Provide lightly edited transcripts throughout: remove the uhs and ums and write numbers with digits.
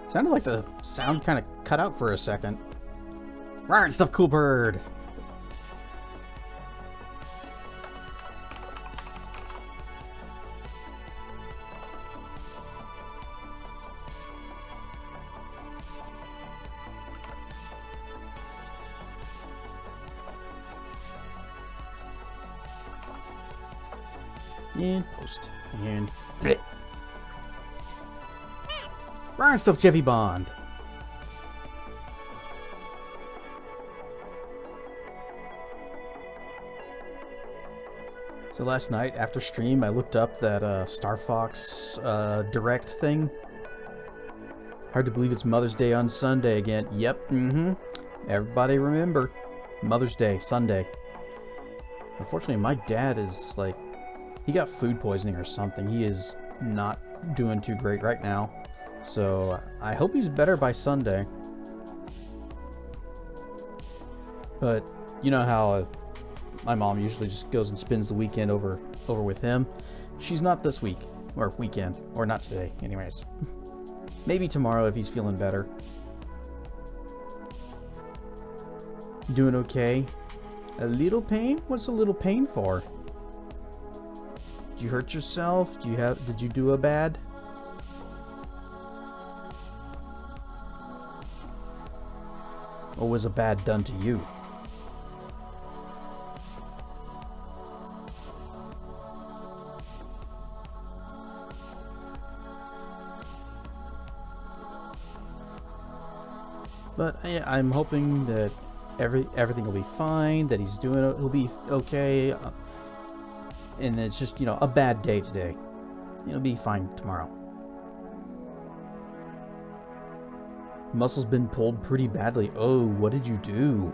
Sounded like the sound kind of cut out for a second. Right, stuff, cool bird. And post. And fit. Ryan stuff, Chevy Bond. So last night after stream, I looked up that Star Fox Direct thing. Hard to believe it's Mother's Day on Sunday again. Yep, Everybody remember, Mother's Day, Sunday. Unfortunately, my dad is like, he got food poisoning or something. He is not doing too great right now. So I hope he's better by Sunday. But you know how my mom usually just goes and spends the weekend over with him. She's not this week, or weekend, or not today, anyways. Maybe tomorrow if he's feeling better. Doing okay? A little pain? What's a little pain for? Did you hurt yourself? Did you do a bad? Or was a bad done to you? But I'm hoping that everything will be fine, that he'll be okay, and it's just, a bad day today. It'll be fine tomorrow. Muscle's been pulled pretty badly. Oh, what did you do?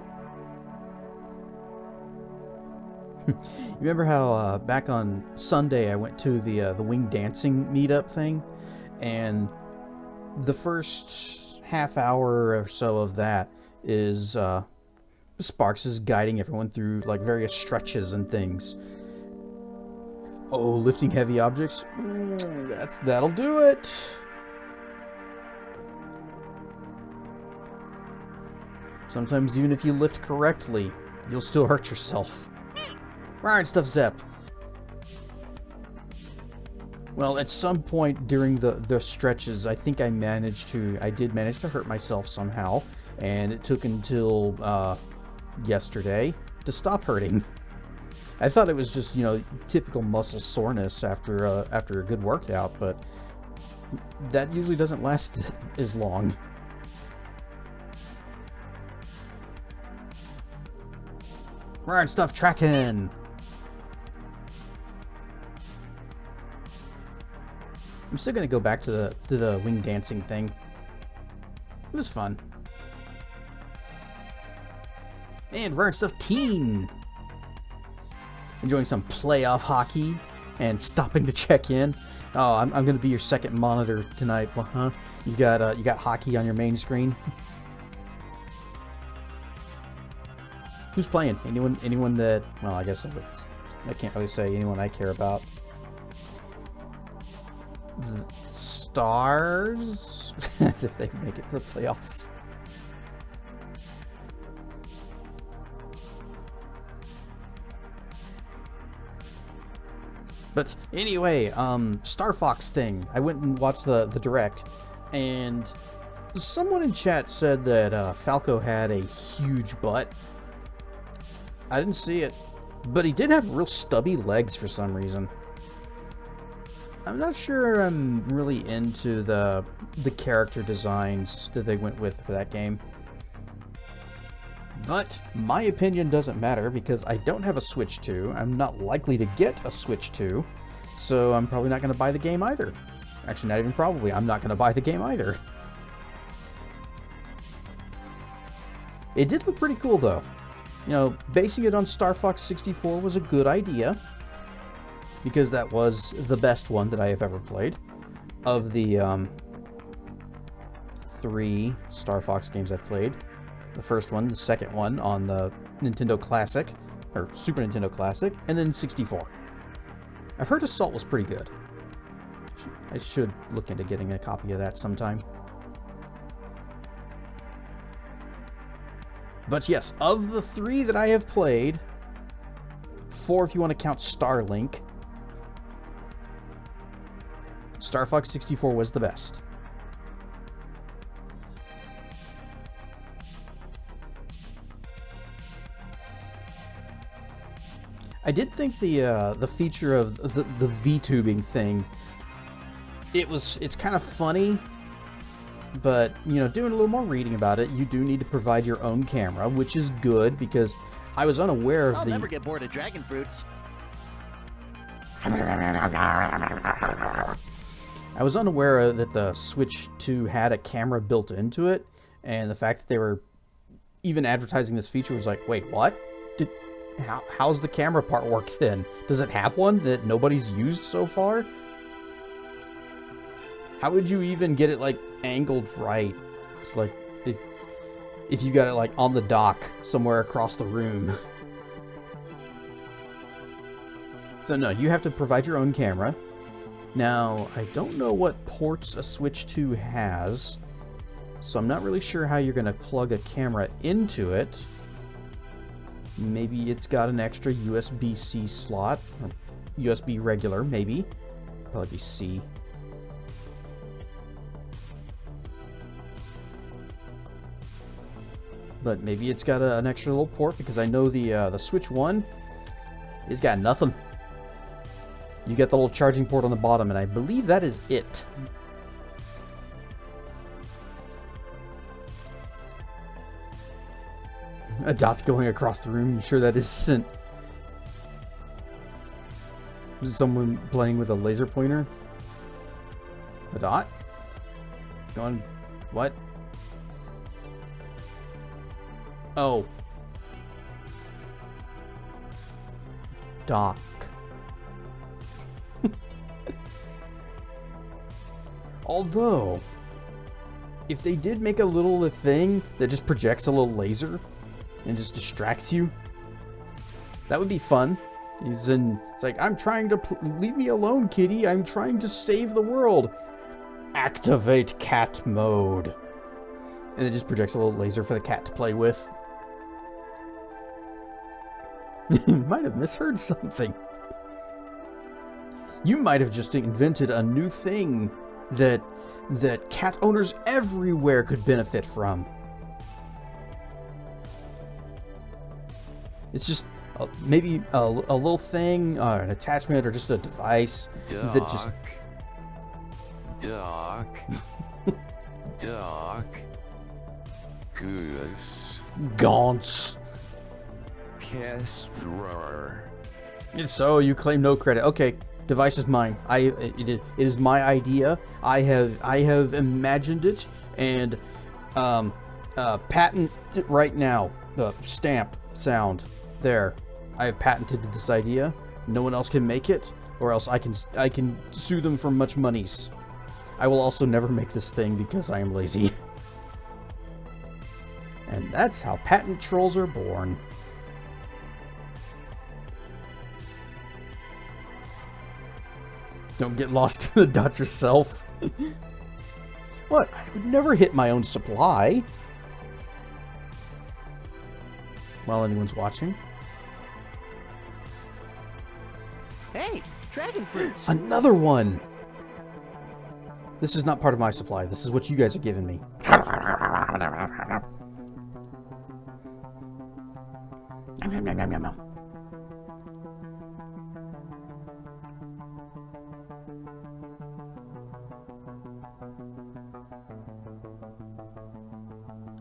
You remember how back on Sunday I went to the wing dancing meetup thing, and the first half hour or so of that is Sparks is guiding everyone through like various stretches and things. Oh, lifting heavy objects? That'll do it. Sometimes even if you lift correctly, you'll still hurt yourself. Right, stuff, Zep. Well, at some point during the stretches, I think I did manage to hurt myself somehow, and it took until yesterday to stop hurting. I thought it was just, typical muscle soreness after a good workout, but that usually doesn't last as long. Right, stuff, tracking. I'm still gonna go back to the wing dancing thing. It was fun. And rare stuff, teen. Enjoying some playoff hockey and stopping to check in. Oh, I'm gonna be your second monitor tonight. Well, huh? You got hockey on your main screen. Who's playing? Anyone that? Well, I guess I can't really say anyone I care about. The Stars, as if they make it to the playoffs. But anyway, Star Fox thing. I went and watched the direct, and someone in chat said that Falco had a huge butt. I didn't see it, but he did have real stubby legs for some reason. I'm not sure I'm really into the character designs that they went with for that game. But my opinion doesn't matter because I don't have a Switch 2. I'm not likely to get a Switch 2, so I'm probably not going to buy the game either. Actually, not even probably. I'm not going to buy the game either. It did look pretty cool, though. Basing it on Star Fox 64 was a good idea, because that was the best one that I have ever played. Of the 3 Star Fox games I've played. The first one, the second one on the Nintendo Classic, or Super Nintendo Classic, and then 64. I've heard Assault was pretty good. I should look into getting a copy of that sometime. But yes, of the 3 that I have played, 4 if you want to count Starlink, Star Fox 64 was the best. I did think the feature of the VTubing thing, it's kind of funny, but you know, doing a little more reading about it, you do need to provide your own camera, which is good because I was unaware of I'll never get bored of dragon fruits. I was unaware that the Switch 2 had a camera built into it, and the fact that they were even advertising this feature was like, wait, what? How's the camera part work then? Does it have one that nobody's used so far? How would you even get it like angled right? It's like if you got it like on the dock somewhere across the room. So no, you have to provide your own camera. Now, I don't know what ports a Switch 2 has, so I'm not really sure how you're going to plug a camera into it. Maybe it's got an extra USB-C slot, or USB regular, maybe. Probably be C. But maybe it's got an extra little port, because I know the Switch 1 has got nothing. You get the little charging port on the bottom, and I believe that is it. A dot's going across the room. You sure that isn't someone playing with a laser pointer? A dot? Going... what? Oh. Dock. Although, if they did make a little thing that just projects a little laser and just distracts you, that would be fun. It's like, I'm trying to leave me alone, kitty. I'm trying to save the world. Activate cat mode. And it just projects a little laser for the cat to play with. You might have misheard something. You might have just invented a new thing that cat owners everywhere could benefit from. It's just maybe a little thing, an attachment, or just a device that just... Doc. Goose. Gaunts. Casper. If so, you claim no credit. Okay, device is mine. It is my idea. I have imagined it and patent it right now. The stamp sound there. I have patented this idea. No one else can make it, or else I can sue them for much monies. I will also never make this thing because I am lazy. And that's how patent trolls are born. Don't get lost in the dot yourself. What? I would never hit my own supply. While anyone's watching. Hey, dragon fruits. Another one! This is not part of my supply. This is what you guys are giving me.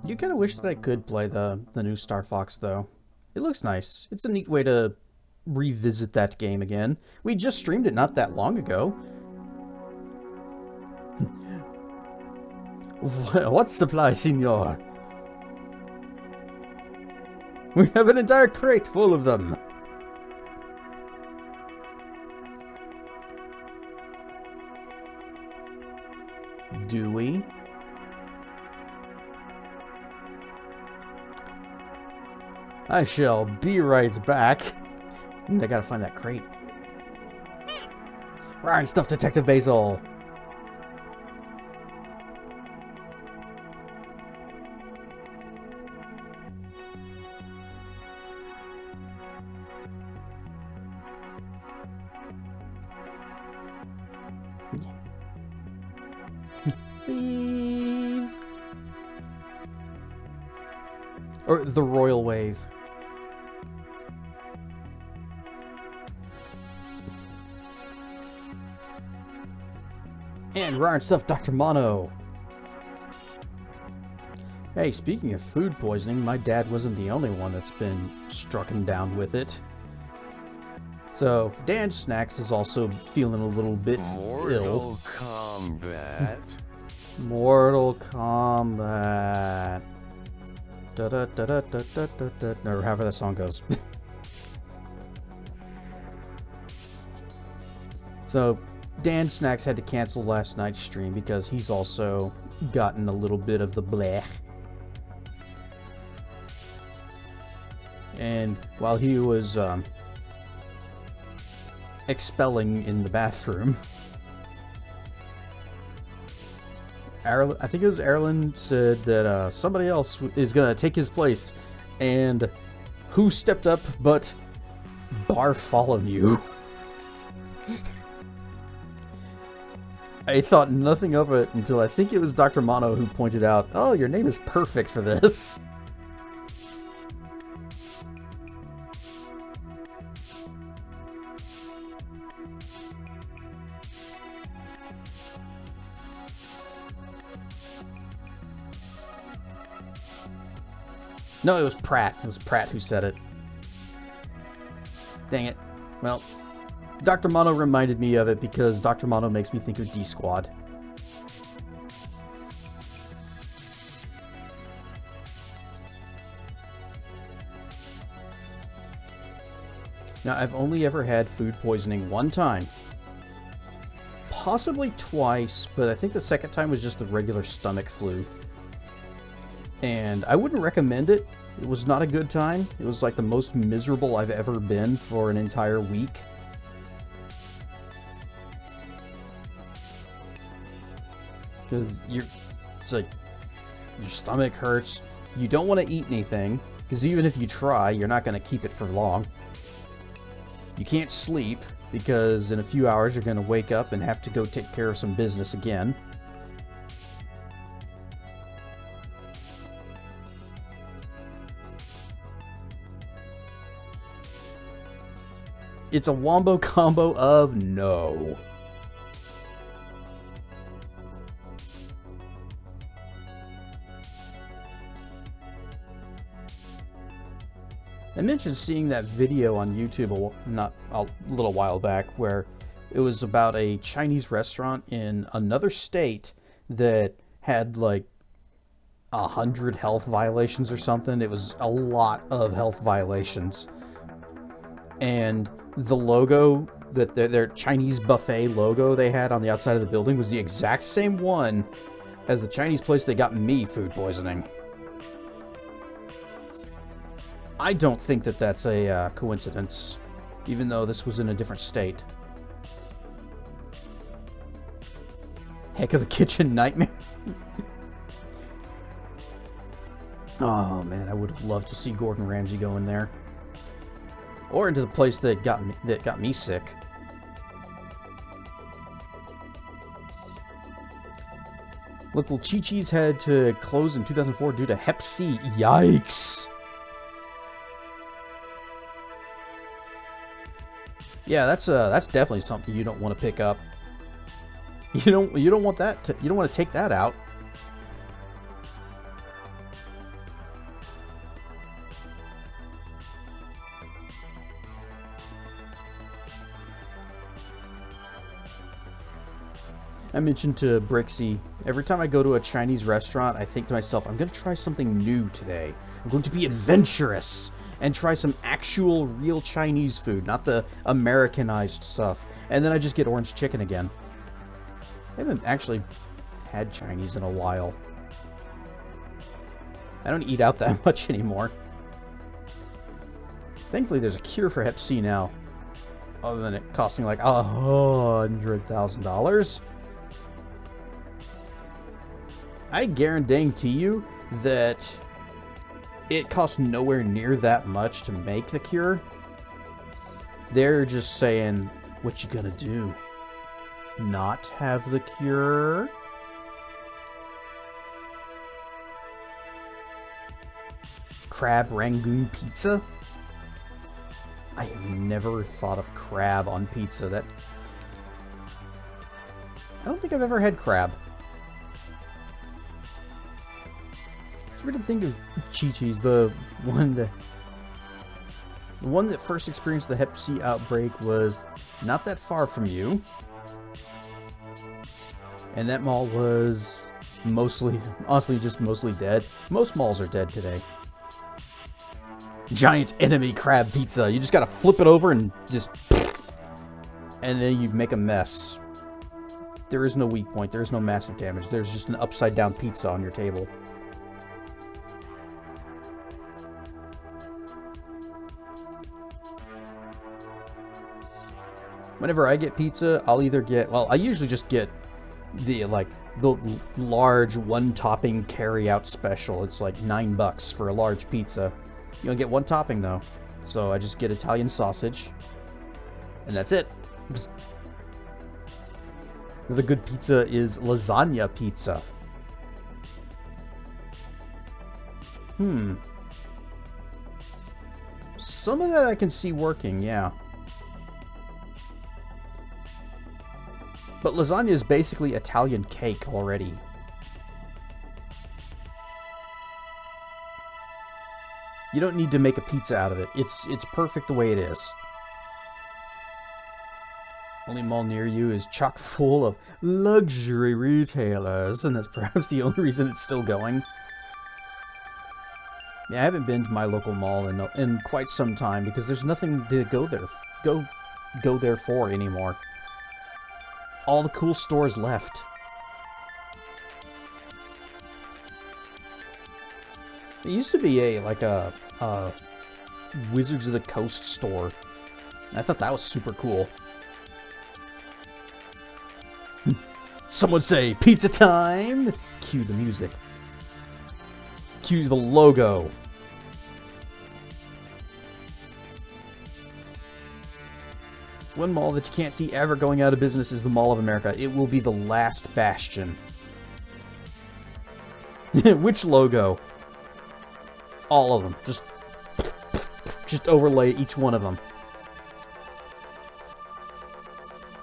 You kind of wish that I could play the new Star Fox, though. It looks nice. It's a neat way to revisit that game again. We just streamed it not that long ago. What supply, senor? We have an entire crate full of them. Do we? I shall be right back. I gotta find that crate. Ryan, stuff Detective Basil. Leave. Or the royal wave. And rare and stuff, Dr. Mono. Hey, speaking of food poisoning, my dad wasn't the only one that's been strucken down with it. So, Dan Snacks is also feeling a little bit ill. Mortal Kombat. Mortal Kombat. Da da da da da da da da. Or however that song goes. So, Dan Snacks had to cancel last night's stream because he's also gotten a little bit of the blech. And while he was expelling in the bathroom, I think it was Erlen said that somebody else is gonna take his place, and who stepped up but Bartholomew? I thought nothing of it until I think it was Dr. Mono who pointed out, "Oh, your name is perfect for this." No, it was Pratt. It was Pratt who said it. Dang it. Well, Dr. Mono reminded me of it because Dr. Mono makes me think of D-Squad. Now, I've only ever had food poisoning one time. Possibly twice, but I think the second time was just the regular stomach flu. And I wouldn't recommend it. It was not a good time. It was like the most miserable I've ever been for an entire week. Because it's like, your stomach hurts. You don't want to eat anything, because even if you try, you're not going to keep it for long. You can't sleep, because in a few hours you're going to wake up and have to go take care of some business again. It's a wombo combo of no. I mentioned seeing that video on YouTube a little while back where it was about a Chinese restaurant in another state that had like 100 health violations or something. It was a lot of health violations. And the logo, that their Chinese buffet logo they had on the outside of the building was the exact same one as the Chinese place that got me food poisoning. I don't think that that's a coincidence, even though this was in a different state. Heck of a kitchen nightmare. Oh man, I would have loved to see Gordon Ramsay go in there. Or into the place that got me sick. Local Chi-Chi's had to close in 2004 due to Hep C. Yikes! Yeah, that's definitely something you don't want to pick up. You don't want that you don't want to take that out. I mentioned to Brixie, every time I go to a Chinese restaurant, I think to myself, I'm going to try something new today. I'm going to be adventurous and try some actual real Chinese food, not the Americanized stuff. And then I just get orange chicken again. I haven't actually had Chinese in a while. I don't eat out that much anymore. Thankfully, there's a cure for Hep C now, other than it costing like $100,000. I guarantee you that it costs nowhere near that much to make the cure. They're just saying, what you gonna do? Not have the cure? crab rangoon pizza? I have never thought of crab on pizza. I don't think I've ever had crab. It's weird to think of Chi-Chi's, the one that first experienced the Hep C outbreak was not that far from you. And that mall was mostly, honestly, just mostly dead. Most malls are dead today. Giant enemy crab pizza. You just gotta flip it over and just... And then you make a mess. There is no weak point. There is no massive damage. There's just an upside down pizza on your table. Whenever I get pizza, I'll either get... Well, I usually just get the large one-topping carry-out special. It's like $9 for a large pizza. You only get one topping, though. So I just get Italian sausage. And that's it. The good pizza is lasagna pizza. Some of that I can see working, yeah. But lasagna is basically Italian cake already. You don't need to make a pizza out of it. It's perfect the way it is. Only mall near you is chock full of luxury retailers, and that's perhaps the only reason it's still going. Yeah, I haven't been to my local mall in quite some time because there's nothing to go there for anymore. All the cool stores left. There used to be a Wizards of the Coast store. I thought that was super cool. Someone say, pizza time! Cue the music. Cue the logo. One mall that you can't see ever going out of business is the Mall of America. It will be the last bastion. Which logo? All of them. Just overlay each one of them.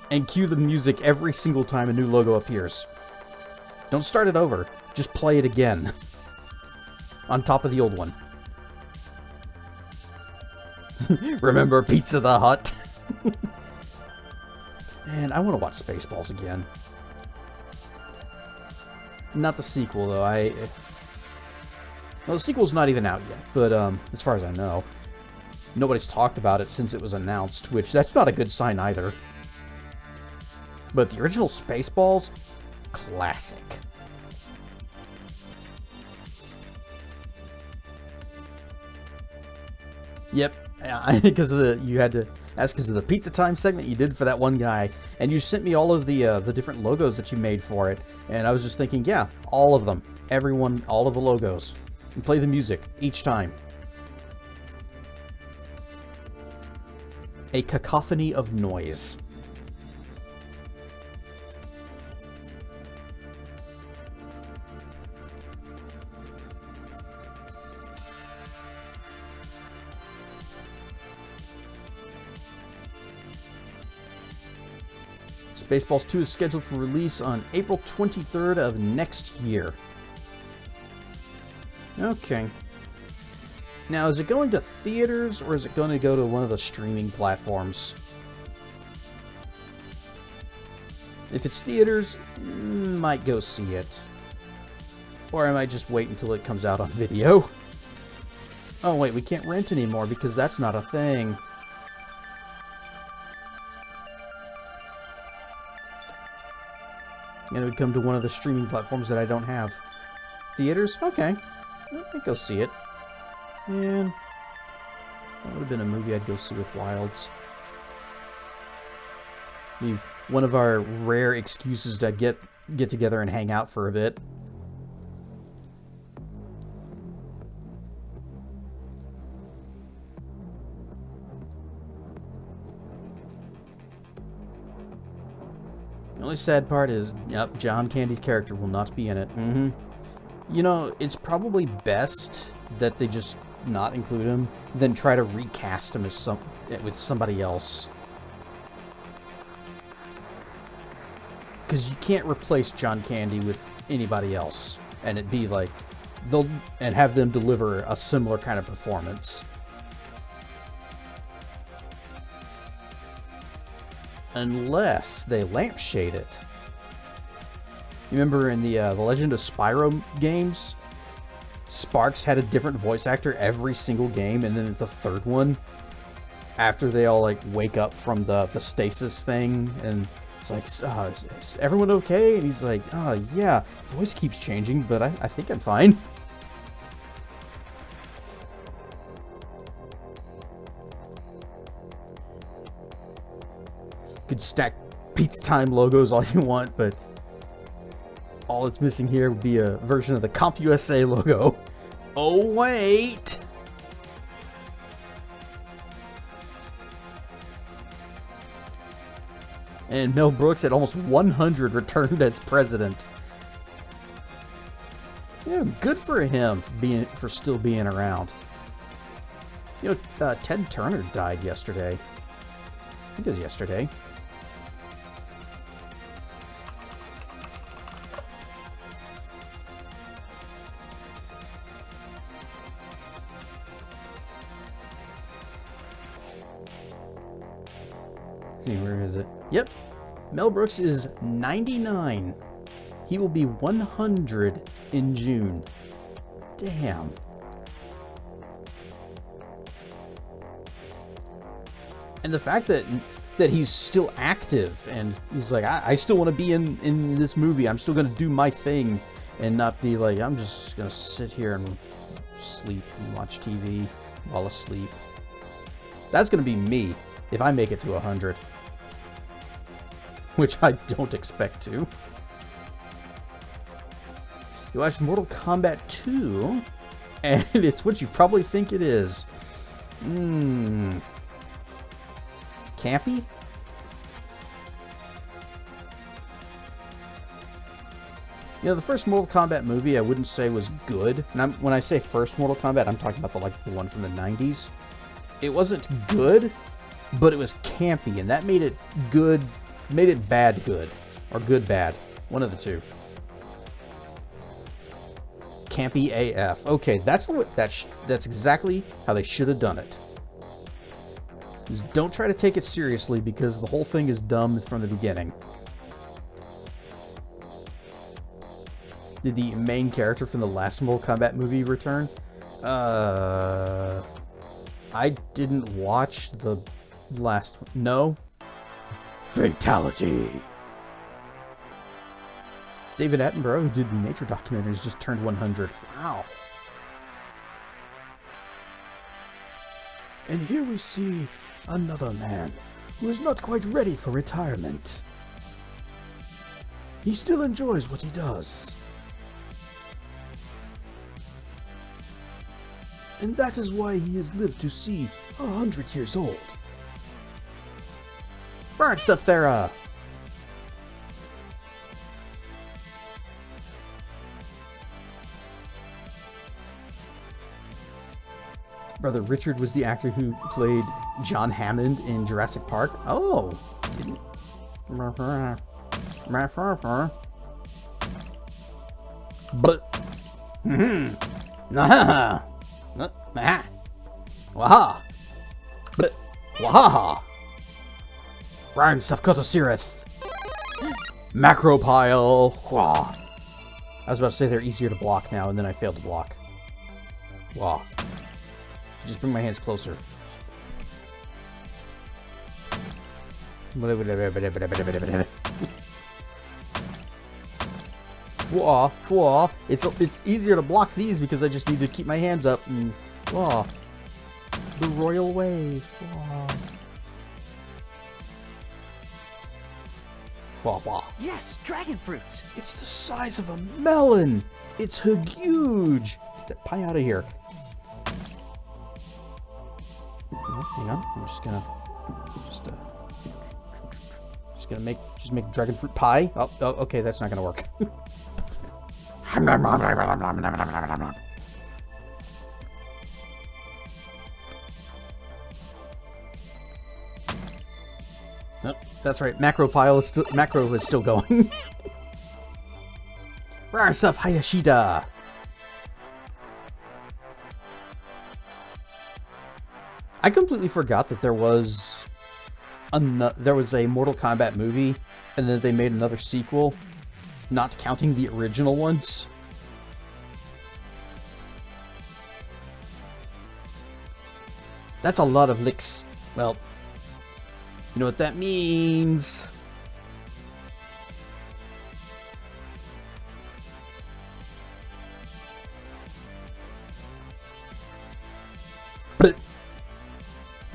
And cue the music every single time a new logo appears. Don't start it over. Just play it again. On top of the old one. Remember Pizza the Hut? Man, I want to watch Spaceballs again. Not the sequel, though. Well, the sequel's not even out yet, but as far as I know. Nobody's talked about it since it was announced, which that's not a good sign either. But the original Spaceballs, classic. Yep, because of that's because of the Pizza Time segment you did for that one guy, and you sent me all of the different logos that you made for it, and I was just thinking, yeah, all of them, everyone, all of the logos, and play the music each time. A cacophony of noise. Spaceballs 2 is scheduled for release on April 23rd of next year. Okay. Now, is it going to theaters, or is it going to go to one of the streaming platforms? If it's theaters, might go see it. Or I might just wait until it comes out on video. Oh wait, we can't rent anymore because that's not a thing. And it would come to one of the streaming platforms that I don't have. Theaters? Okay. I'd go see it. And that would have been a movie I'd go see with Wilds. One of our rare excuses to get together and hang out for a bit. The only sad part is, yep, John Candy's character will not be in it. You know, it's probably best that they just not include him than try to recast him as with somebody else. Because you can't replace John Candy with anybody else, and it'd be like and have them deliver a similar kind of performance. Unless they lampshade it. You remember in the Legend of Spyro games, Sparks had a different voice actor every single game, and then the third one, after they all like wake up from the stasis thing, and it's like, is everyone okay? And he's like, oh yeah, voice keeps changing, but I think I'm fine. You could stack Pizza Time logos all you want, but all it's missing here would be a version of the CompUSA logo. Oh wait! And Mel Brooks at almost 100 returned as president. Yeah, good for him for still being around. You know, Ted Turner died yesterday. I think it was yesterday. See, where is it? Yep. Mel Brooks is 99. He will be 100 in June. Damn. And the fact that he's still active and he's like, I still want to be in this movie. I'm still going to do my thing and not be like, I'm just going to sit here and sleep and watch TV while asleep. That's going to be me if I make it to 100. Which I don't expect to. You watched Mortal Kombat 2, and it's what you probably think it is. Campy? You know, the first Mortal Kombat movie I wouldn't say was good. And when I say first Mortal Kombat, I'm talking about the one from the 90s. It wasn't good, but it was campy, and that made it good. Made it bad good. Or good bad. One of the two. Campy AF. Okay, that's exactly how they should have done it. Just don't try to take it seriously because the whole thing is dumb from the beginning. Did the main character from the last Mortal Kombat movie return? I didn't watch the last... No? Fatality. David Attenborough, who did the nature documentaries, just turned 100. Wow. And here we see another man who is not quite ready for retirement. He still enjoys what he does. And that is why he has lived to see 100 years old. Burn stuff there, Brother Richard was the actor who played John Hammond in Jurassic Park. Oh! But... Nah! Waha! But... Waha! Rhyme stuff Kotosirith. Macropile. Wah. I was about to say they're easier to block now, and then I failed to block. Wah. Just bring my hands closer. Fwa, fwa. It's easier to block these because I just need to keep my hands up and fwa. The royal wave. Fwa. Yes, dragon fruits. It's the size of a melon. It's huge. Get that pie out of here. Oh, hang on. I'm just gonna make dragon fruit pie. Oh, okay, that's not gonna work. That's right. Macro is still going. Rare stuff, Hayashida. I completely forgot that there was a Mortal Kombat movie, and then they made another sequel, not counting the original ones. That's a lot of licks. Well, you know what that means.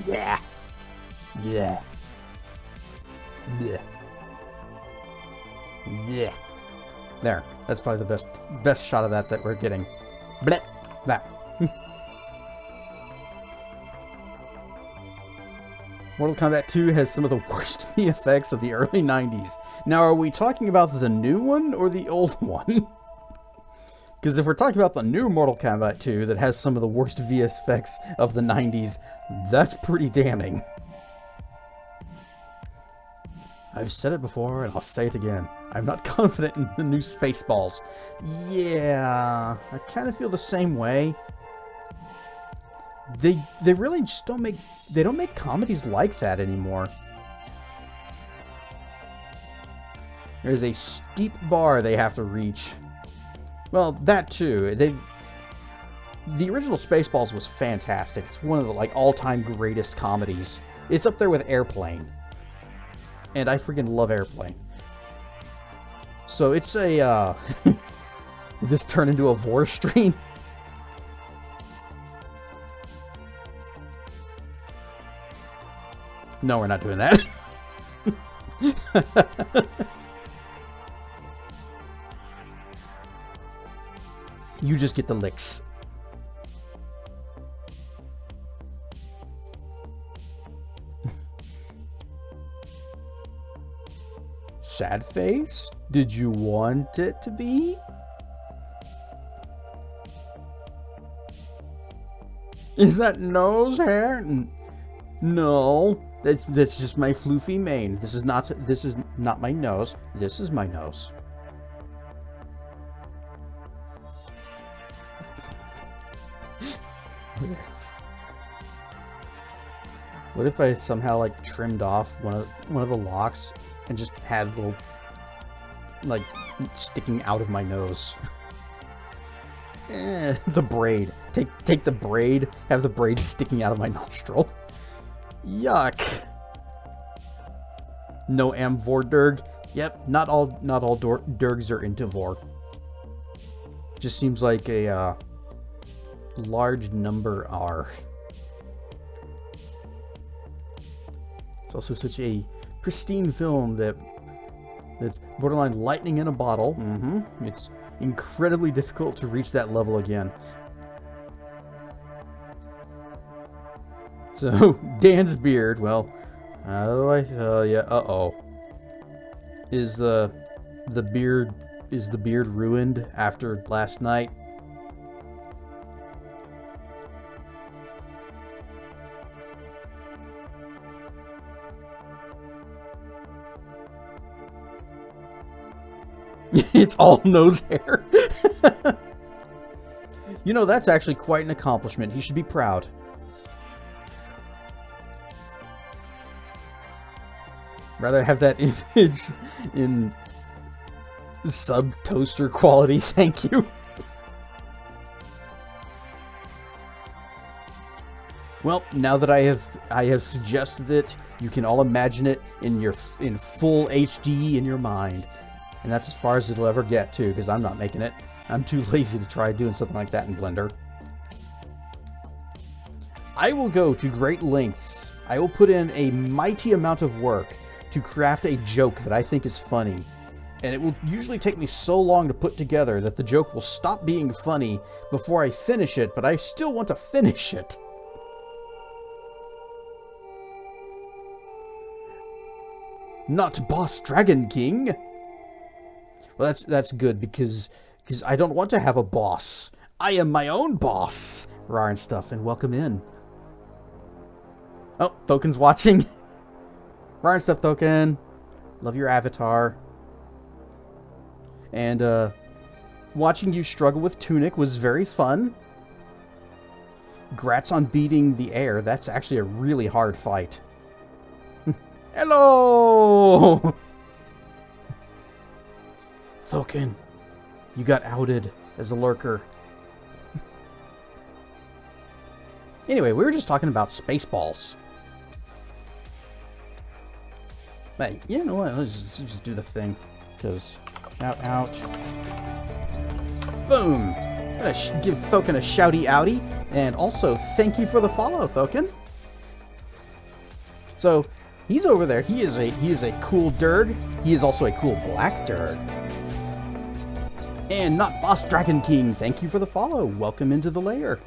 Yeah. Yeah. Yeah. Yeah. There. That's probably the best shot of that we're getting. Blech. That. Mortal Kombat 2 has some of the worst VFX of the early 90s. Now, are we talking about the new one or the old one? Because if we're talking about the new Mortal Kombat 2 that has some of the worst VFX of the 90s, that's pretty damning. I've said it before, and I'll say it again. I'm not confident in the new Spaceballs. Yeah, I kind of feel the same way. They really just don't make comedies like that anymore. There's a steep bar they have to reach. Well, that too. The original Spaceballs was fantastic. It's one of the all-time greatest comedies. It's up there with Airplane. And I freaking love Airplane. So it's a this turned into a vor stream. No, we're not doing that. You just get the licks. Sad face? Did you want it to be? Is that nose hair? No, that's just my floofy mane. This is not my nose. This is my nose. What if I somehow trimmed off one of the locks and just had a little sticking out of my nose? The braid. Take the braid, have the braid sticking out of my nostril. Yuck. No Amvor Durg. Yep, not all Durgs are into Vor. Just seems like a large number are. It's also such a pristine film that's borderline lightning in a bottle. It's incredibly difficult to reach that level again. So, Dan's beard, well, how do I tell ya? Uh-oh. Is the beard ruined after last night? It's all nose hair. You know, that's actually quite an accomplishment. He should be proud. Rather have that image in sub-toaster quality, thank you. Well, now that I have suggested it, you can all imagine it in full HD in your mind. And that's as far as it'll ever get, too, because I'm not making it. I'm too lazy to try doing something like that in Blender. I will go to great lengths. I will put in a mighty amount of work to craft a joke that I think is funny. And it will usually take me so long to put together that the joke will stop being funny before I finish it, but I still want to finish it. Not Boss Dragon King. Well, that's good because I don't want to have a boss. I am my own boss. Rar and stuff, and welcome in. Oh, Thoken's watching. Ryan Stuff Token. Love your avatar. And watching you struggle with Tunic was very fun. Grats on beating the air. That's actually a really hard fight. Hello! Thokin, you got outed as a lurker. Anyway, we were just talking about Spaceballs. Hey, you know what? Let's just do the thing. Because, out. Boom! I'm gonna give Thokin a shouty outie. And also, thank you for the follow, Thokin. So, he's over there. He is a cool Durg. He is also a cool black Durg. And not Boss Dragon King. Thank you for the follow. Welcome into the lair.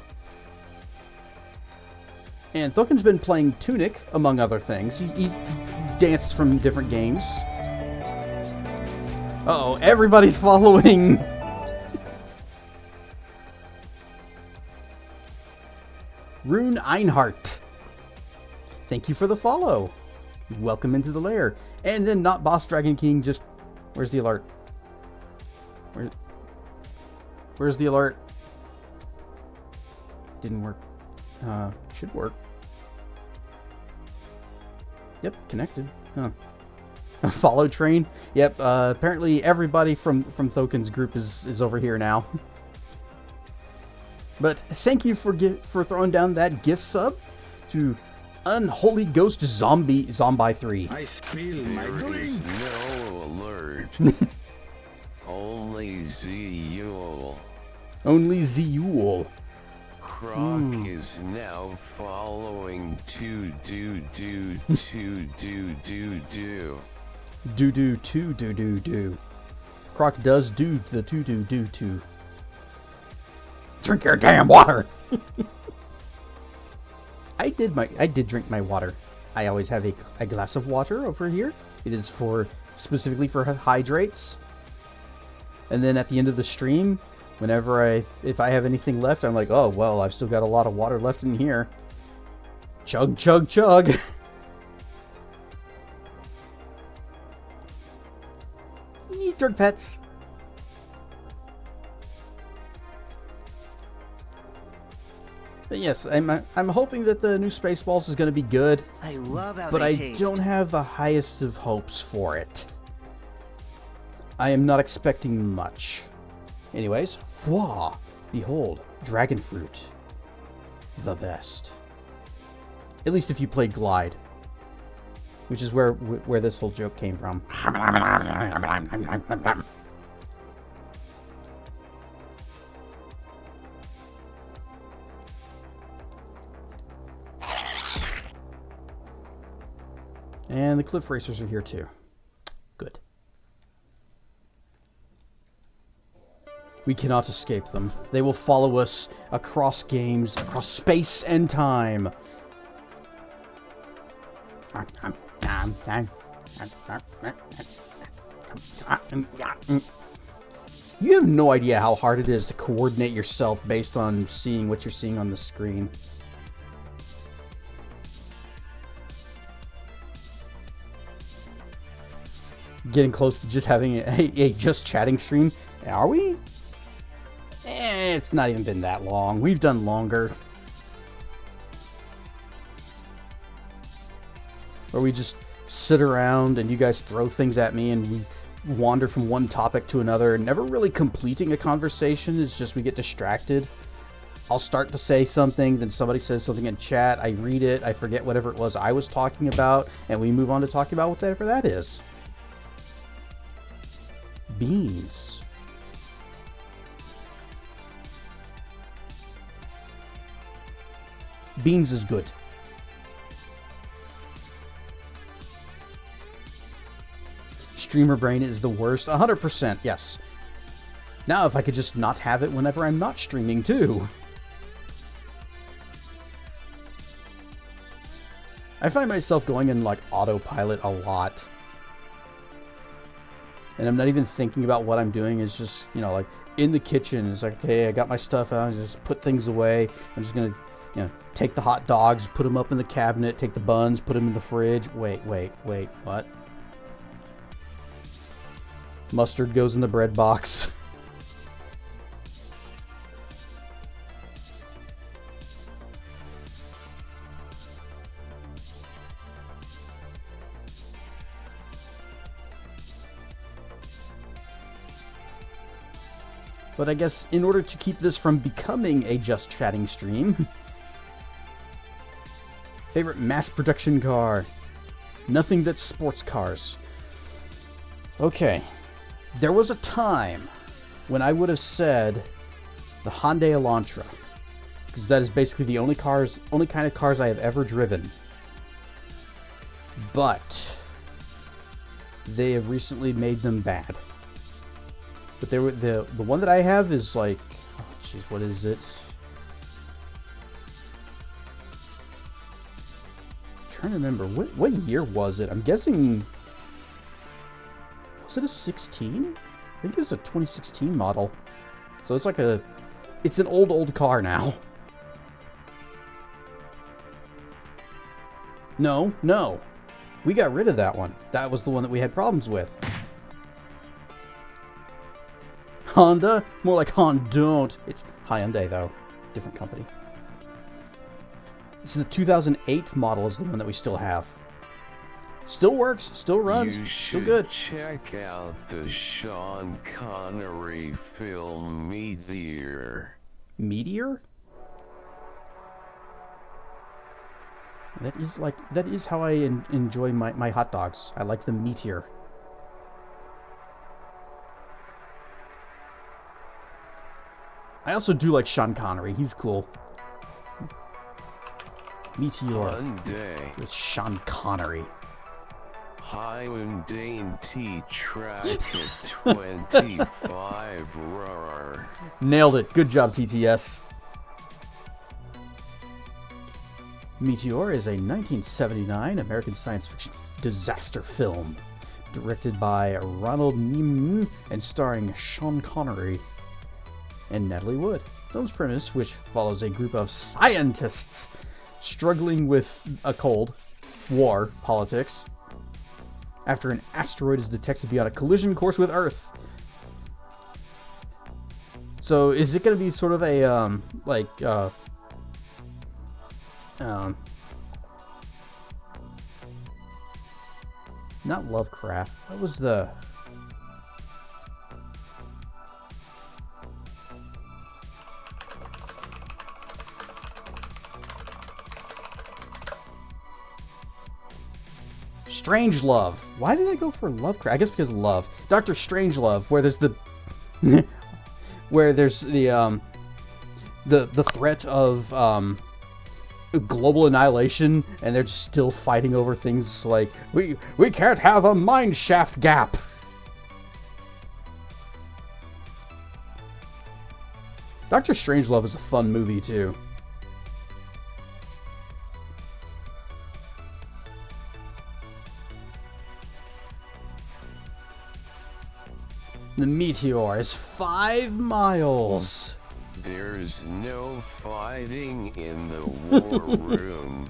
And Thokin's been playing Tunic, among other things. He dances from different games. Uh-oh, everybody's following. Rune Einhart. Thank you for the follow. Welcome into the lair. And then not Boss Dragon King, just... Where's the alert? Where's the alert? Didn't work. Should work. Yep, connected. Huh. Follow train? Yep, apparently everybody from Thokin's group is over here now. But thank you for throwing down that gift sub to Unholy Ghost Zombie 3. I feel my There's no alert. Only Zeul. Only Zeul. Croc is now following do. Do. Croc does do the do. Drink your damn water. I did drink my water. I always have a glass of water over here. It is specifically for hydrates. And then at the end of the stream, if I have anything left, I'm like, oh well, I've still got a lot of water left in here. Chug, chug, chug. Eat dirt pets. But yes, I'm hoping that the new Spaceballs is going to be good. I love how But they I taste. don't have the highest of hopes for it. I am not expecting much. Anyways, whoa! Behold, dragon fruit. The best. At least if you played Glide. Which is where this whole joke came from. And the cliff racers are here too. Good. We cannot escape them. They will follow us across games, across space and time. You have no idea how hard it is to coordinate yourself based on seeing what you're seeing on the screen. Getting close to just having a just chatting stream. Are we? It's not even been that long. We've done longer. Where we just sit around and you guys throw things at me and we wander from one topic to another, never really completing a conversation. It's just we get distracted. I'll start to say something, then somebody says something in chat, I read it, I forget whatever it was I was talking about, and we move on to talking about whatever that is. Beans. Beans is good. Streamer brain is the worst. 100%, yes. Now if I could just not have it whenever I'm not streaming too. I find myself going in like autopilot a lot. And I'm not even thinking about what I'm doing. It's just, you know, like in the kitchen. It's like, okay, I got my stuff out. I just put things away. I'm just going to, you know, take the hot dogs, put them up in the cabinet, take the buns, put them in the fridge. Wait, what? Mustard goes in the bread box. But I guess in order to keep this from becoming a just chatting stream, favorite mass production car. Nothing that's sports cars. Okay. There was a time when I would have said the Hyundai Elantra, because that is basically the only kind of cars I have ever driven. But they have recently made them bad. But they were the one that I have is like, oh jeez, what is it? I'm trying to remember what year was it? I'm guessing, was it a 16? I think it was a 2016 model. So it's like it's an old car now. No. We got rid of that one. That was the one that we had problems with. Honda? More like Honda. It's Hyundai, though. Different company. This is the 2008 model is the one that we still have. Still works, still runs, still good. Check out the Sean Connery film Meteor. Meteor? That is how I enjoy my hot dogs. I like the Meteor. I also do like Sean Connery. He's cool. Meteor Hyundai. with Sean Connery. Hyundai T-Tractor 25 RR. Nailed it. Good job, TTS. Meteor is a 1979 American science fiction disaster film directed by Ronald Neame and starring Sean Connery and Natalie Wood. Film's premise, which follows a group of scientists struggling with a cold, war, politics, after an asteroid is detected to be on a collision course with Earth. So, is it going to be sort of a, not Lovecraft. What was the... Strangelove. Why did I go for Lovecraft? I guess because love. Dr. Strangelove, where there's the where there's the threat of global annihilation, and they're just still fighting over things like we can't have a mine shaft gap. Dr. Strangelove is a fun movie too. The Meteor is 5 miles. There's no fighting in the war room.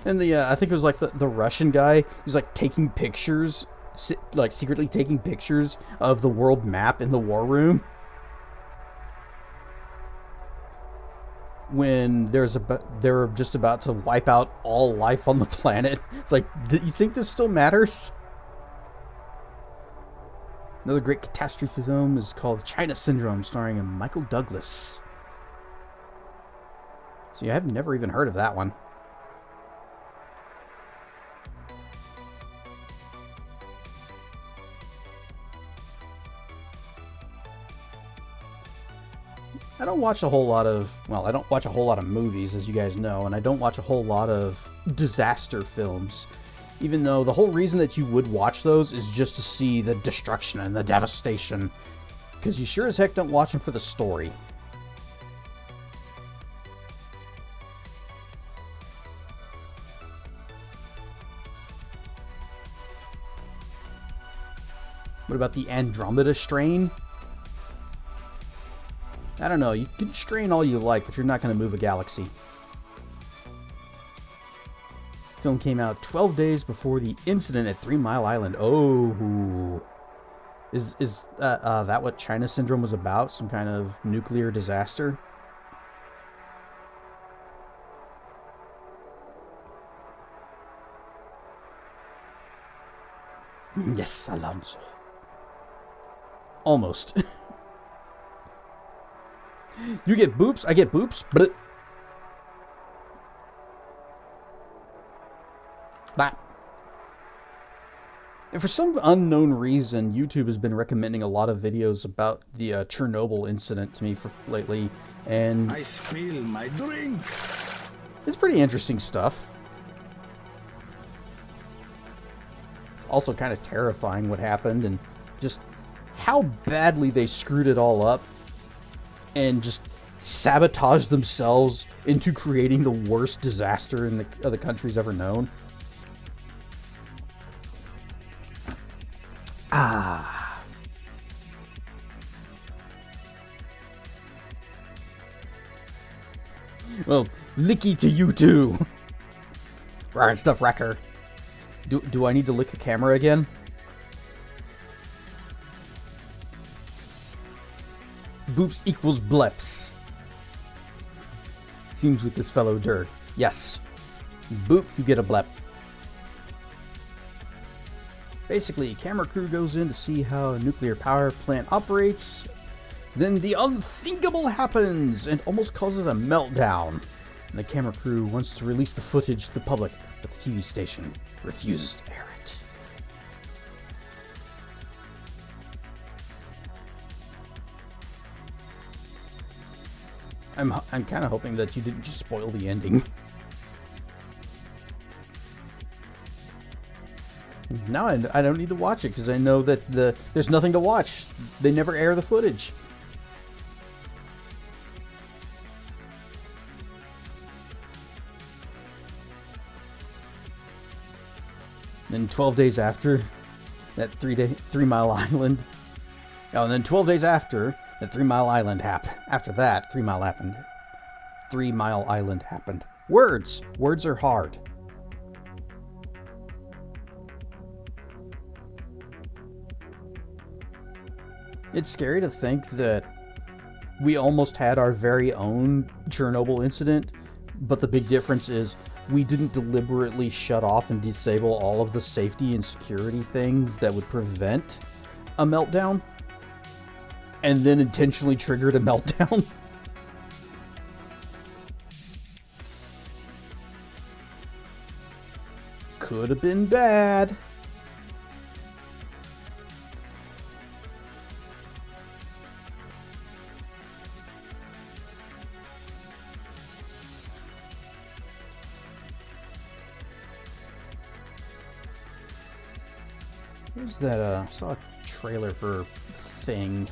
And I think it was like the Russian guy who's like taking pictures, like secretly taking pictures of the world map in the war room. When they're just about to wipe out all life on the planet. It's like, you think this still matters? Another great catastrophe film is called China Syndrome, starring Michael Douglas. So yeah, I've never even heard of that one. I don't watch a whole lot of movies, as you guys know, and I don't watch a whole lot of disaster films. Even though the whole reason that you would watch those is just to see the destruction and the devastation. Because you sure as heck don't watch them for the story. What about the Andromeda Strain? I don't know, you can strain all you like, but you're not going to move a galaxy. The film came out 12 days before the incident at 3 Mile Island. Oh. Is that what China Syndrome was about? Some kind of nuclear disaster? Yes, Alonso. Almost. You get boops, I get boops. But and for some unknown reason, YouTube has been recommending a lot of videos about the Chernobyl incident to me for lately, and I spill my drink. It's pretty interesting stuff. It's also kind of terrifying what happened and just how badly they screwed it all up and just sabotaged themselves into creating the worst disaster in the country's ever known. Ah. Well, licky to you too. Right stuff, Wrecker. Do I need to lick the camera again? Boops equals bleps. Seems with this fellow Dur. Yes. Boop, you get a blep. Basically, camera crew goes in to see how a nuclear power plant operates. Then the unthinkable happens and almost causes a meltdown. And the camera crew wants to release the footage to the public, but the TV station refuses to air it. I'm kind of hoping that you didn't just spoil the ending. Now I don't need to watch it because I know that there's nothing to watch. They never air the footage. Then 12 days after that 3 Mile Island. Oh, and then 12 days after that 3 Mile Island happened. After that, 3 Mile happened. 3 Mile Island happened. Words are hard. It's scary to think that we almost had our very own Chernobyl incident, but the big difference is we didn't deliberately shut off and disable all of the safety and security things that would prevent a meltdown, and then intentionally triggered a meltdown. Could have been bad. Where's that, I saw a trailer for Thing.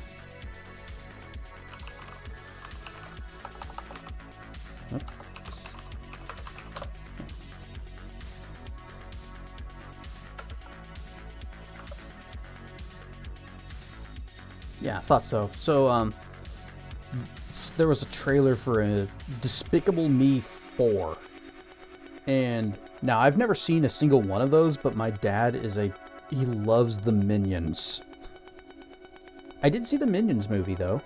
Oops. Yeah, I thought so. So, there was a trailer for a Despicable Me 4. And now I've never seen a single one of those, but my dad he loves the Minions. I did see the Minions movie, though.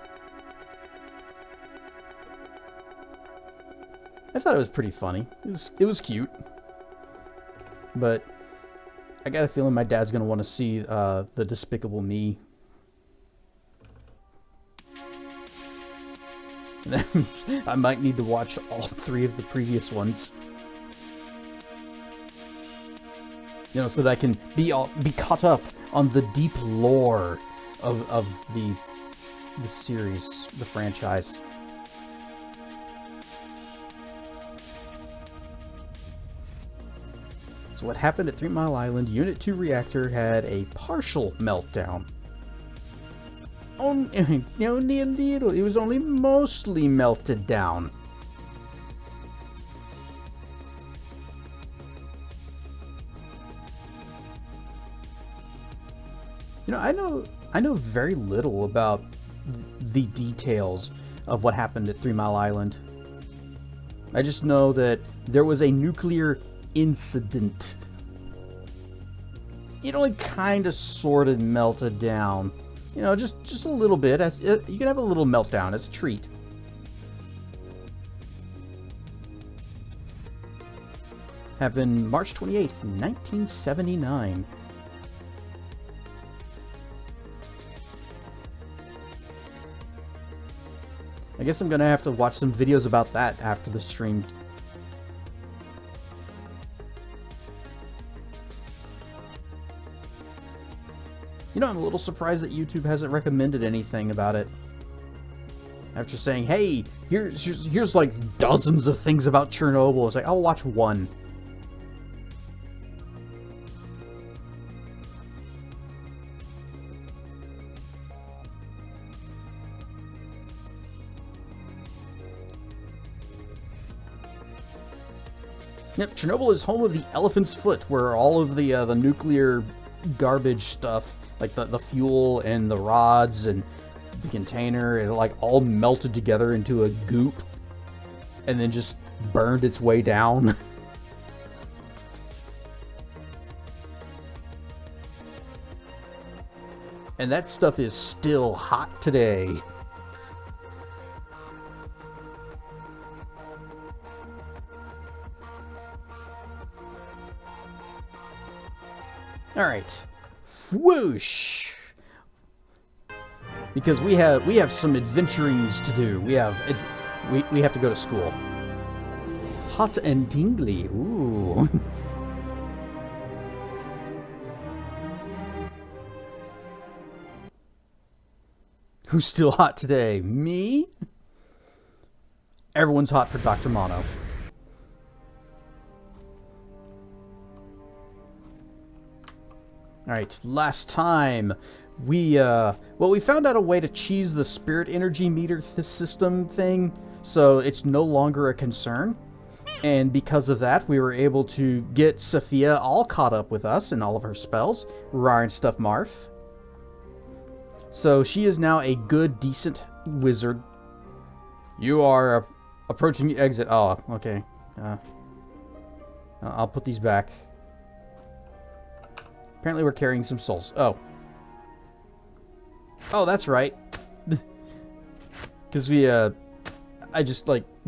I thought it was pretty funny. It was cute. But I got a feeling my dad's going to want to see the Despicable Me. And that means I might need to watch all 3 of the previous ones. You know, so that I can be caught up on the deep lore of the series, the franchise. So what happened at 3 Mile Island, Unit 2 reactor had a partial meltdown. Only a little. It was only mostly melted down. You know, I know very little about the details of what happened at 3 Mile Island. I just know that there was a nuclear incident. It only kind of sort of melted down. You know, just a little bit. You can have a little meltdown as a treat. Happened March 28th, 1979. I guess I'm gonna have to watch some videos about that after the stream. You know, I'm a little surprised that YouTube hasn't recommended anything about it. After saying, hey, here's like dozens of things about Chernobyl. It's like, I'll watch one. Yep, Chernobyl is home of the Elephant's Foot, where all of the nuclear garbage stuff, like the fuel and the rods and the container, it like all melted together into a goop and then just burned its way down. And that stuff is still hot today. All right, whoosh! Because we have some adventurings to do. We have to go to school. Hot and tingly. Ooh. Who's still hot today? Me? Everyone's hot for Dr. Mono. Alright, last time we found out a way to cheese the spirit energy meter system thing, so it's no longer a concern. And because of that, we were able to get Sophia all caught up with us and all of her spells. Rar and stuff Marth. So she is now a good, decent wizard. You are approaching the exit. Oh, okay. I'll put these back. Apparently we're carrying some souls. Oh. Oh, that's right. Because we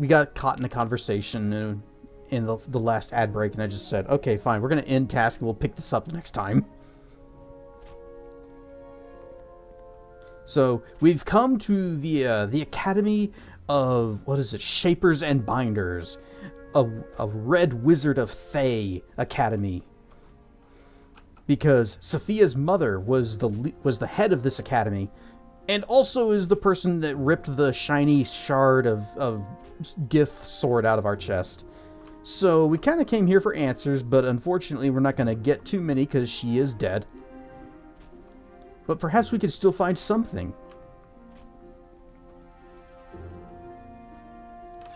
got caught in a conversation in the last ad break, and I just said, okay, fine, we're going to end task and we'll pick this up next time. So, we've come to the Academy of, what is it, Shapers and Binders. A Red Wizard of Thay Academy. Because Sophia's mother was the head of this academy, and also is the person that ripped the shiny shard of Gith sword out of our chest. So we kind of came here for answers, but unfortunately we're not going to get too many because she is dead. But perhaps we could still find something.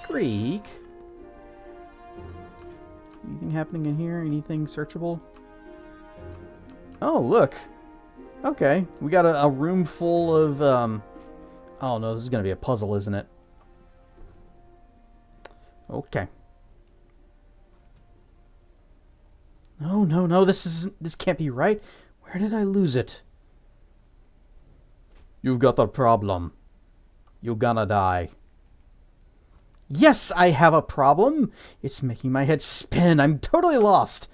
Greek? Anything happening in here? Anything searchable? Oh, look. Okay, we got a room full of, oh no, this is going to be a puzzle, isn't it? Okay. No, this can't be right. Where did I lose it? You've got a problem. You're gonna die. Yes, I have a problem. It's making my head spin. I'm totally lost.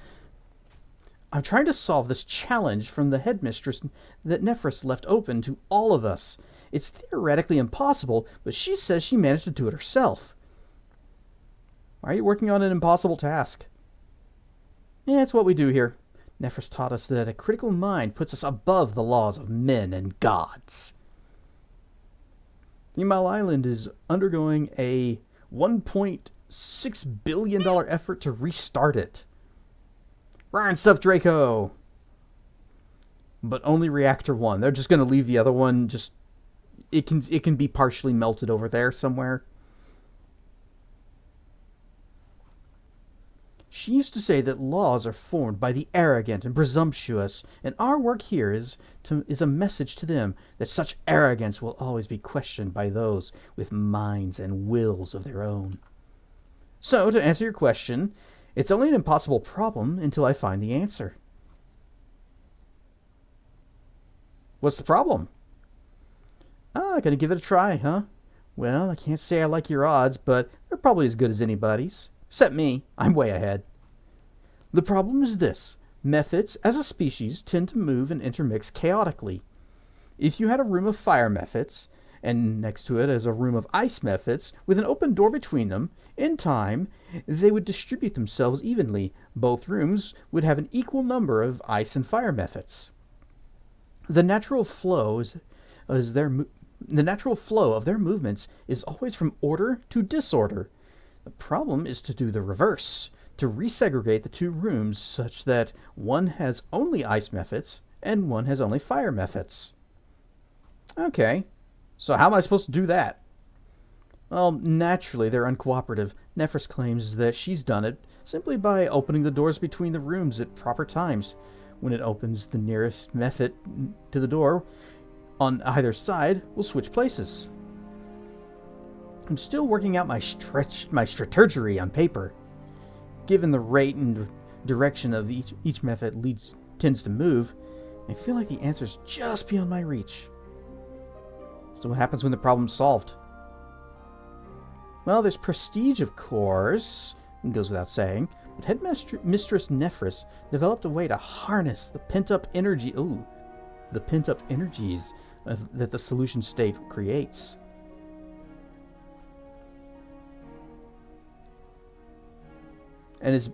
I'm trying to solve this challenge from the headmistress that Nephris left open to all of us. It's theoretically impossible, but she says she managed to do it herself. Why are you working on an impossible task? Yeah, it's what we do here. Nephris taught us that a critical mind puts us above the laws of men and gods. Mile Island is undergoing a $1.6 billion effort to restart it. Rar and stuff, Draco! But only Reactor 1. They're just going to leave the other one just... It can be partially melted over there somewhere. She used to say that laws are formed by the arrogant and presumptuous, and our work here is a message to them that such arrogance will always be questioned by those with minds and wills of their own. So, to answer your question, it's only an impossible problem until I find the answer. What's the problem? Gonna give it a try, huh? Well, I can't say I like your odds, but they're probably as good as anybody's. Except me. I'm way ahead. The problem is this. Methods, as a species, tend to move and intermix chaotically. If you had a room of fire methods, and next to it is a room of ice methods, with an open door between them, in time, they would distribute themselves evenly. Both rooms would have an equal number of ice and fire methods. The natural flow of their movements is always from order to disorder. The problem is to do the reverse, to resegregate the two rooms such that one has only ice methods and one has only fire methods. Okay, so how am I supposed to do that? Well, naturally, they're uncooperative. Nephris claims that she's done it simply by opening the doors between the rooms at proper times. When it opens, the nearest method to the door on either side will switch places. I'm still working out my strategy on paper. Given the rate and direction of each method tends to move, I feel like the answer's just beyond my reach. So what happens when the problem's solved? Well, there's prestige, of course. It goes without saying. But Headmistress Nephris developed a way to harness the pent-up energy. The pent-up energies that the solution state creates. And is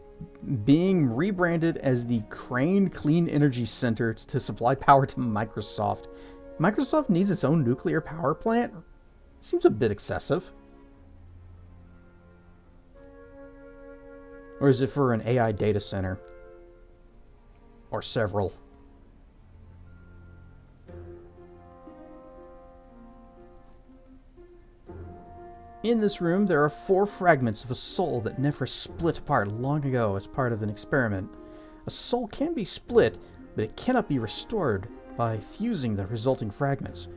being rebranded as the Crane Clean Energy Center to supply power to Microsoft. Microsoft needs its own nuclear power plant? Seems a bit excessive. Or is it for an AI data center? Or several? In this room, there are 4 fragments of a soul that Nephris split apart long ago as part of an experiment. A soul can be split, but it cannot be restored by fusing the resulting fragments.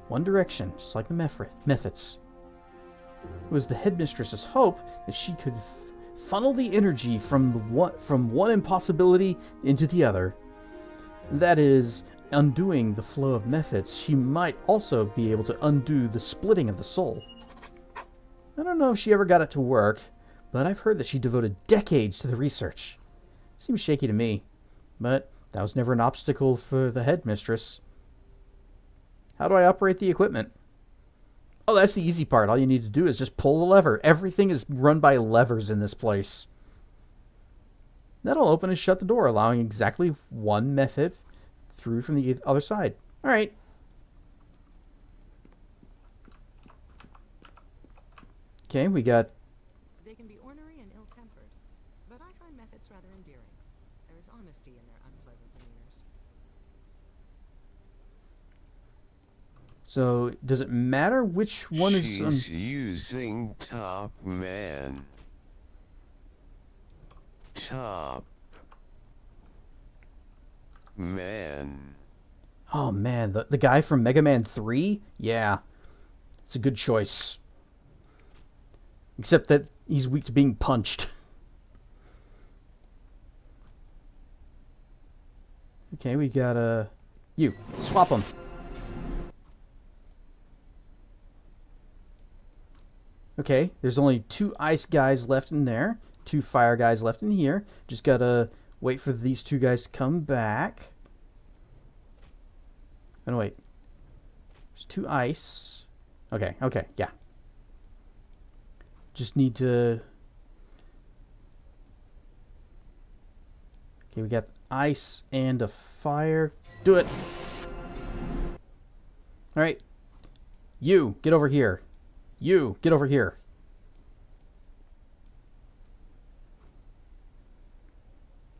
One direction, just like the methods. It was the headmistress's hope that she could funnel the energy from one impossibility into the other. That is, undoing the flow of methods, she might also be able to undo the splitting of the soul. I don't know if she ever got it to work, but I've heard that she devoted decades to the research. Seems shaky to me, but that was never an obstacle for the headmistress. How do I operate the equipment? Oh, that's the easy part. All you need to do is just pull the lever. Everything is run by levers in this place. That'll open and shut the door, allowing exactly one method through from the other side. All right. Okay, we got... They can be ornery and ill-tempered, but I find methods rather endearing. There is honesty in their unpleasant demeanors. So, does it matter which one She's is... using top man. Top man. Oh man, the guy from Mega Man 3? Yeah, it's a good choice. Except that he's weak to being punched. Okay, we got you. Swap them. Okay, there's only 2 ice guys left in there. 2 fire guys left in here. Just gotta wait for these 2 guys to come back. Oh, wait. There's 2 ice. Okay, yeah. Just need to... Okay, we got ice and a fire. Do it! Alright. You, get over here. You, get over here.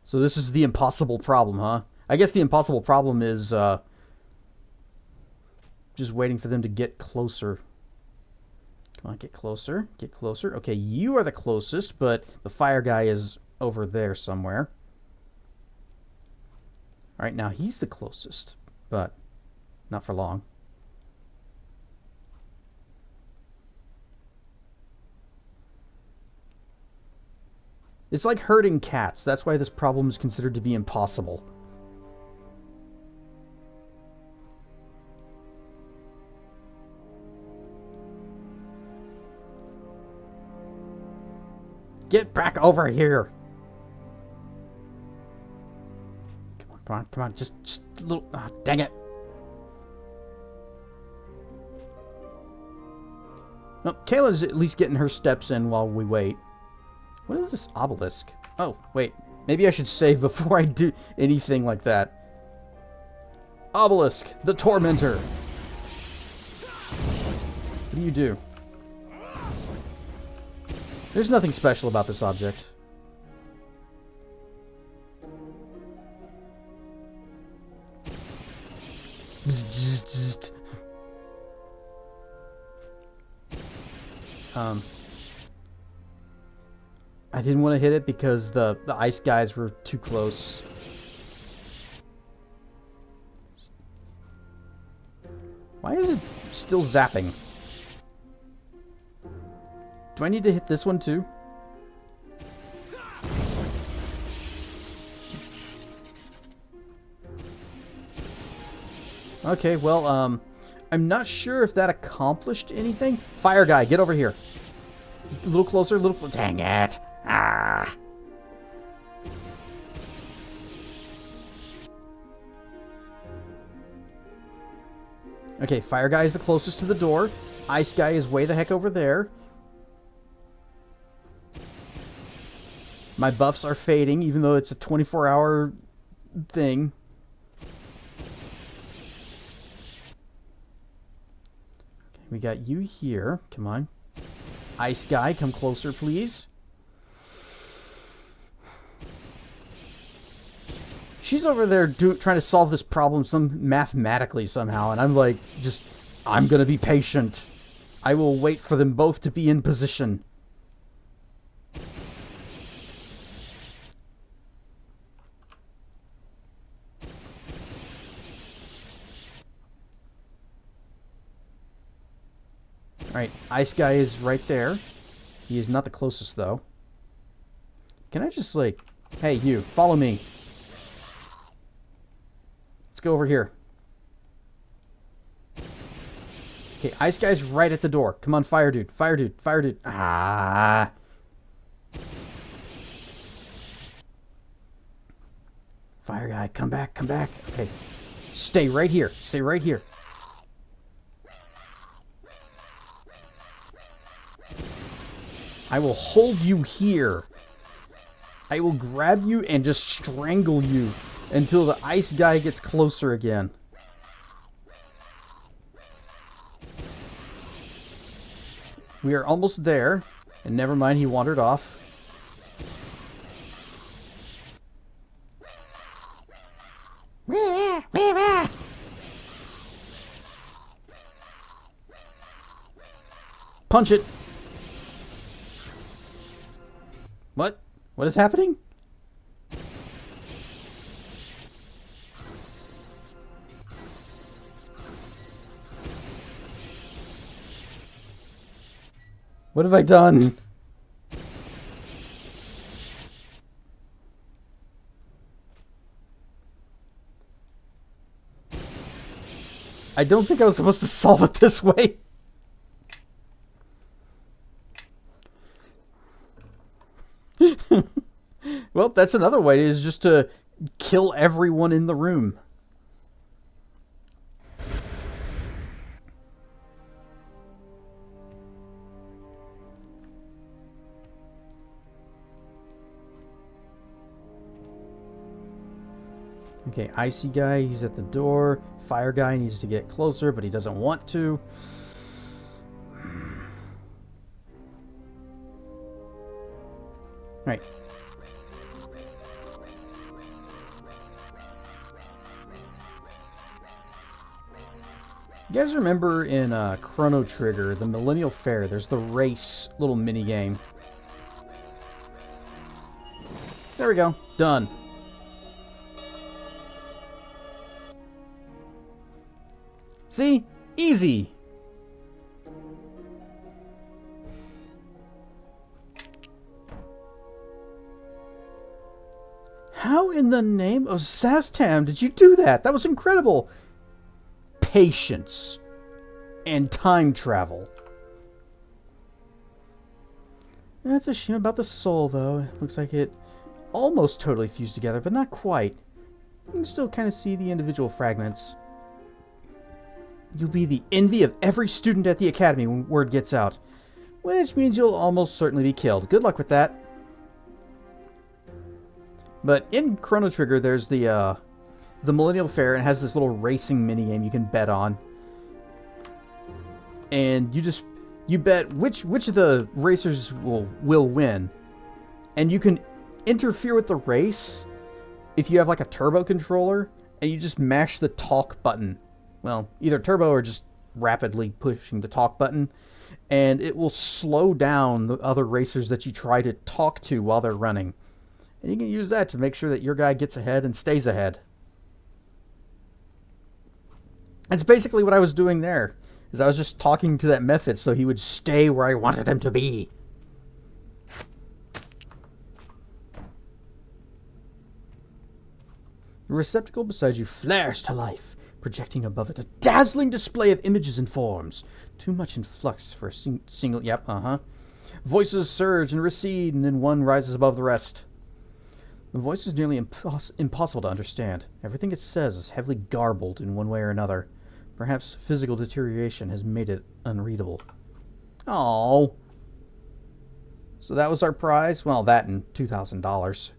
So this is the impossible problem, huh? I guess the impossible problem is just waiting for them to get closer. Come on, get closer. Get closer. Okay, you are the closest, but the fire guy is over there somewhere. Alright, now he's the closest, but not for long. It's like herding cats. That's why this problem is considered to be impossible. Get back over here! Come on, come on, come on. Just a little... Ah, dang it. Well, Kayla's at least getting her steps in while we wait. What is this obelisk? Oh, wait. Maybe I should save before I do anything like that. Obelisk, the tormentor. What do you do? There's nothing special about this object. I didn't want to hit it because the ice guys were too close. Why is it still zapping? Do I need to hit this one too? Okay, well, I'm not sure if that accomplished anything. Fire guy, get over here. A little closer, a little closer. Dang it. Ah. Okay, fire guy is the closest to the door. Ice guy is way the heck over there. My buffs are fading, even though it's a 24-hour thing. Okay, we got you here. Come on. Ice guy, come closer, please. She's over there trying to solve this problem mathematically somehow, and I'm like, I'm gonna be patient. I will wait for them both to be in position. Alright, ice guy is right there. He is not the closest, though. Can I just, like... Hey, you, follow me. Let's go over here. Okay, ice guy's right at the door. Come on, fire dude, fire dude, fire dude. Ah. Fire guy, come back, come back. Okay. Stay right here. Stay right here. I will hold you here. I will grab you and just strangle you until the ice guy gets closer again. We are almost there. And never mind, he wandered off. Punch it. What? What is happening? What have I done? I don't think I was supposed to solve it this way. Well, that's another way, is just to kill everyone in the room. Okay, icy guy, he's at the door. Fire guy needs to get closer, but he doesn't want to. Right. You guys remember in Chrono Trigger, the Millennial Fair, there's the race little mini game. There we go. Done. See? Easy. How in the name of Sastam did you do that? That was incredible. Patience. And time travel. That's a shame about the soul, though. It looks like it almost totally fused together, but not quite. You can still kind of see the individual fragments. You'll be the envy of every student at the academy when word gets out. Which means you'll almost certainly be killed. Good luck with that. But in Chrono Trigger, there's the Millennial Fair, and it has this little racing minigame you can bet on. And you bet which of the racers will win. And you can interfere with the race if you have like a turbo controller, and you just mash the talk button. Well, either turbo or just rapidly pushing the talk button, and it will slow down the other racers that you try to talk to while they're running. And you can use that to make sure that your guy gets ahead and stays ahead. That's basically what I was doing there, is I was just talking to that method so he would stay where I wanted him to be. The receptacle beside you flares to life, projecting above it a dazzling display of images and forms. Too much in flux for a single... Yep, Voices surge and recede, and then one rises above the rest. The voice is nearly impossible to understand. Everything it says is heavily garbled in one way or another. Perhaps physical deterioration has made it unreadable. Oh. So that was our prize? Well, that and $2,000.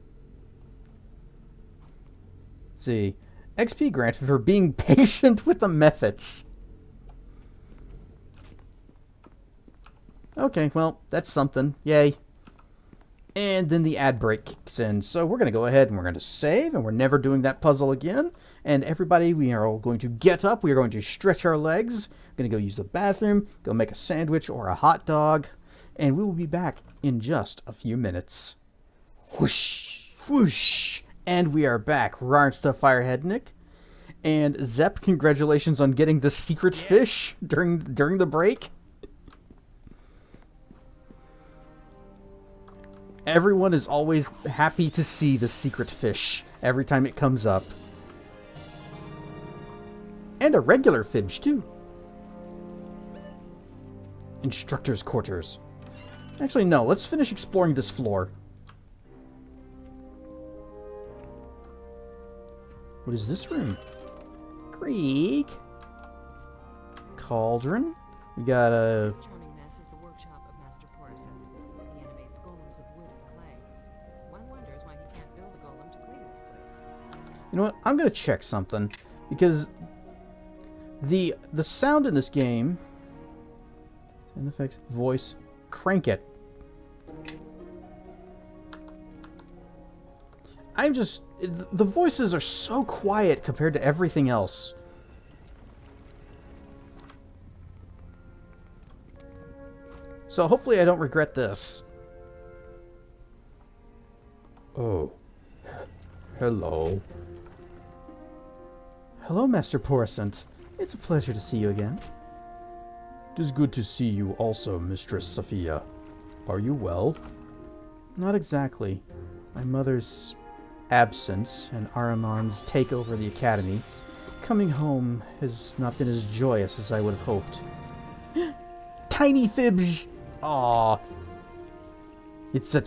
See. XP granted for being patient with the methods. Okay, well, that's something. Yay. And then the ad break kicks in. So we're going to go ahead and we're going to save, and we're never doing that puzzle again. And everybody, we are all going to get up. We are going to stretch our legs. We're going to go use the bathroom, go make a sandwich or a hot dog. And we will be back in just a few minutes. Whoosh, whoosh. And we are back. Rarnsta Firehead Nick. And Zep, congratulations on getting the secret fish during the break. Everyone is always happy to see the secret fish every time it comes up. And a regular fibge, too. Instructor's quarters. Actually, no. Let's finish exploring this floor. What is this room? Creek. Cauldron. We got a... This charming mess is the workshop of Master Porcent. He animates golems of wood and clay. One wonders why he can't build a golem to clean this place. You know what? I'm going to check something. Because the sound in this game... Sound effects, voice, crank it. I'm just... The voices are so quiet compared to everything else. So hopefully I don't regret this. Oh. Hello. Hello, Master Porcent. It's a pleasure to see you again. It is good to see you also, Mistress Sophia. Are you well? Not exactly. My mother's absence and Ahriman's takeover of the academy. Coming home has not been as joyous as I would have hoped. Tiny Fibge! Aww. It's a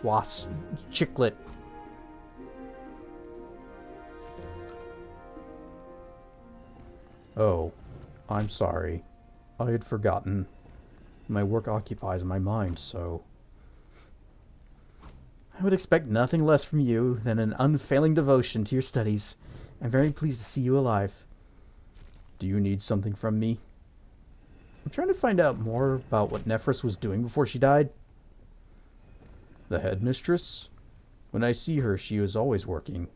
wasp chicklet. Oh, I'm sorry. I had forgotten. My work occupies my mind, so... I would expect nothing less from you than an unfailing devotion to your studies. I'm very pleased to see you alive. Do you need something from me? I'm trying to find out more about what Nephris was doing before she died. The headmistress? When I see her, she is always working.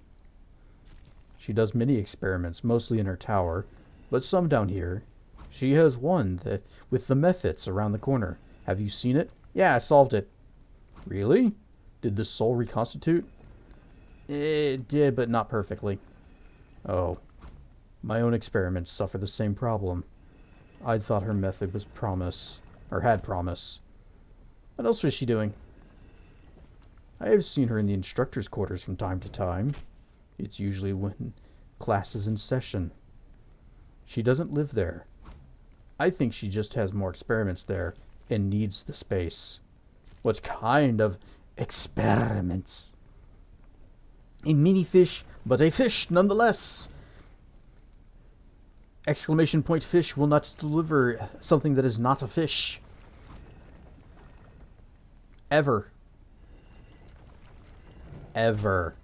She does many experiments, mostly in her tower, but some down here. She has one that with the methods around the corner. Have you seen it? Yeah, I solved it. Really? Did the soul reconstitute? It did, but not perfectly. Oh. My own experiments suffer the same problem. I thought her method was promise, or had promise. What else was she doing? I have seen her in the instructor's quarters from time to time. It's usually when class is in session. She doesn't live there. I think she just has more experiments there and needs the space. What kind of experiments? A mini fish, but a fish nonetheless. Exclamation point fish will not deliver something that is not a fish. Ever. Ever.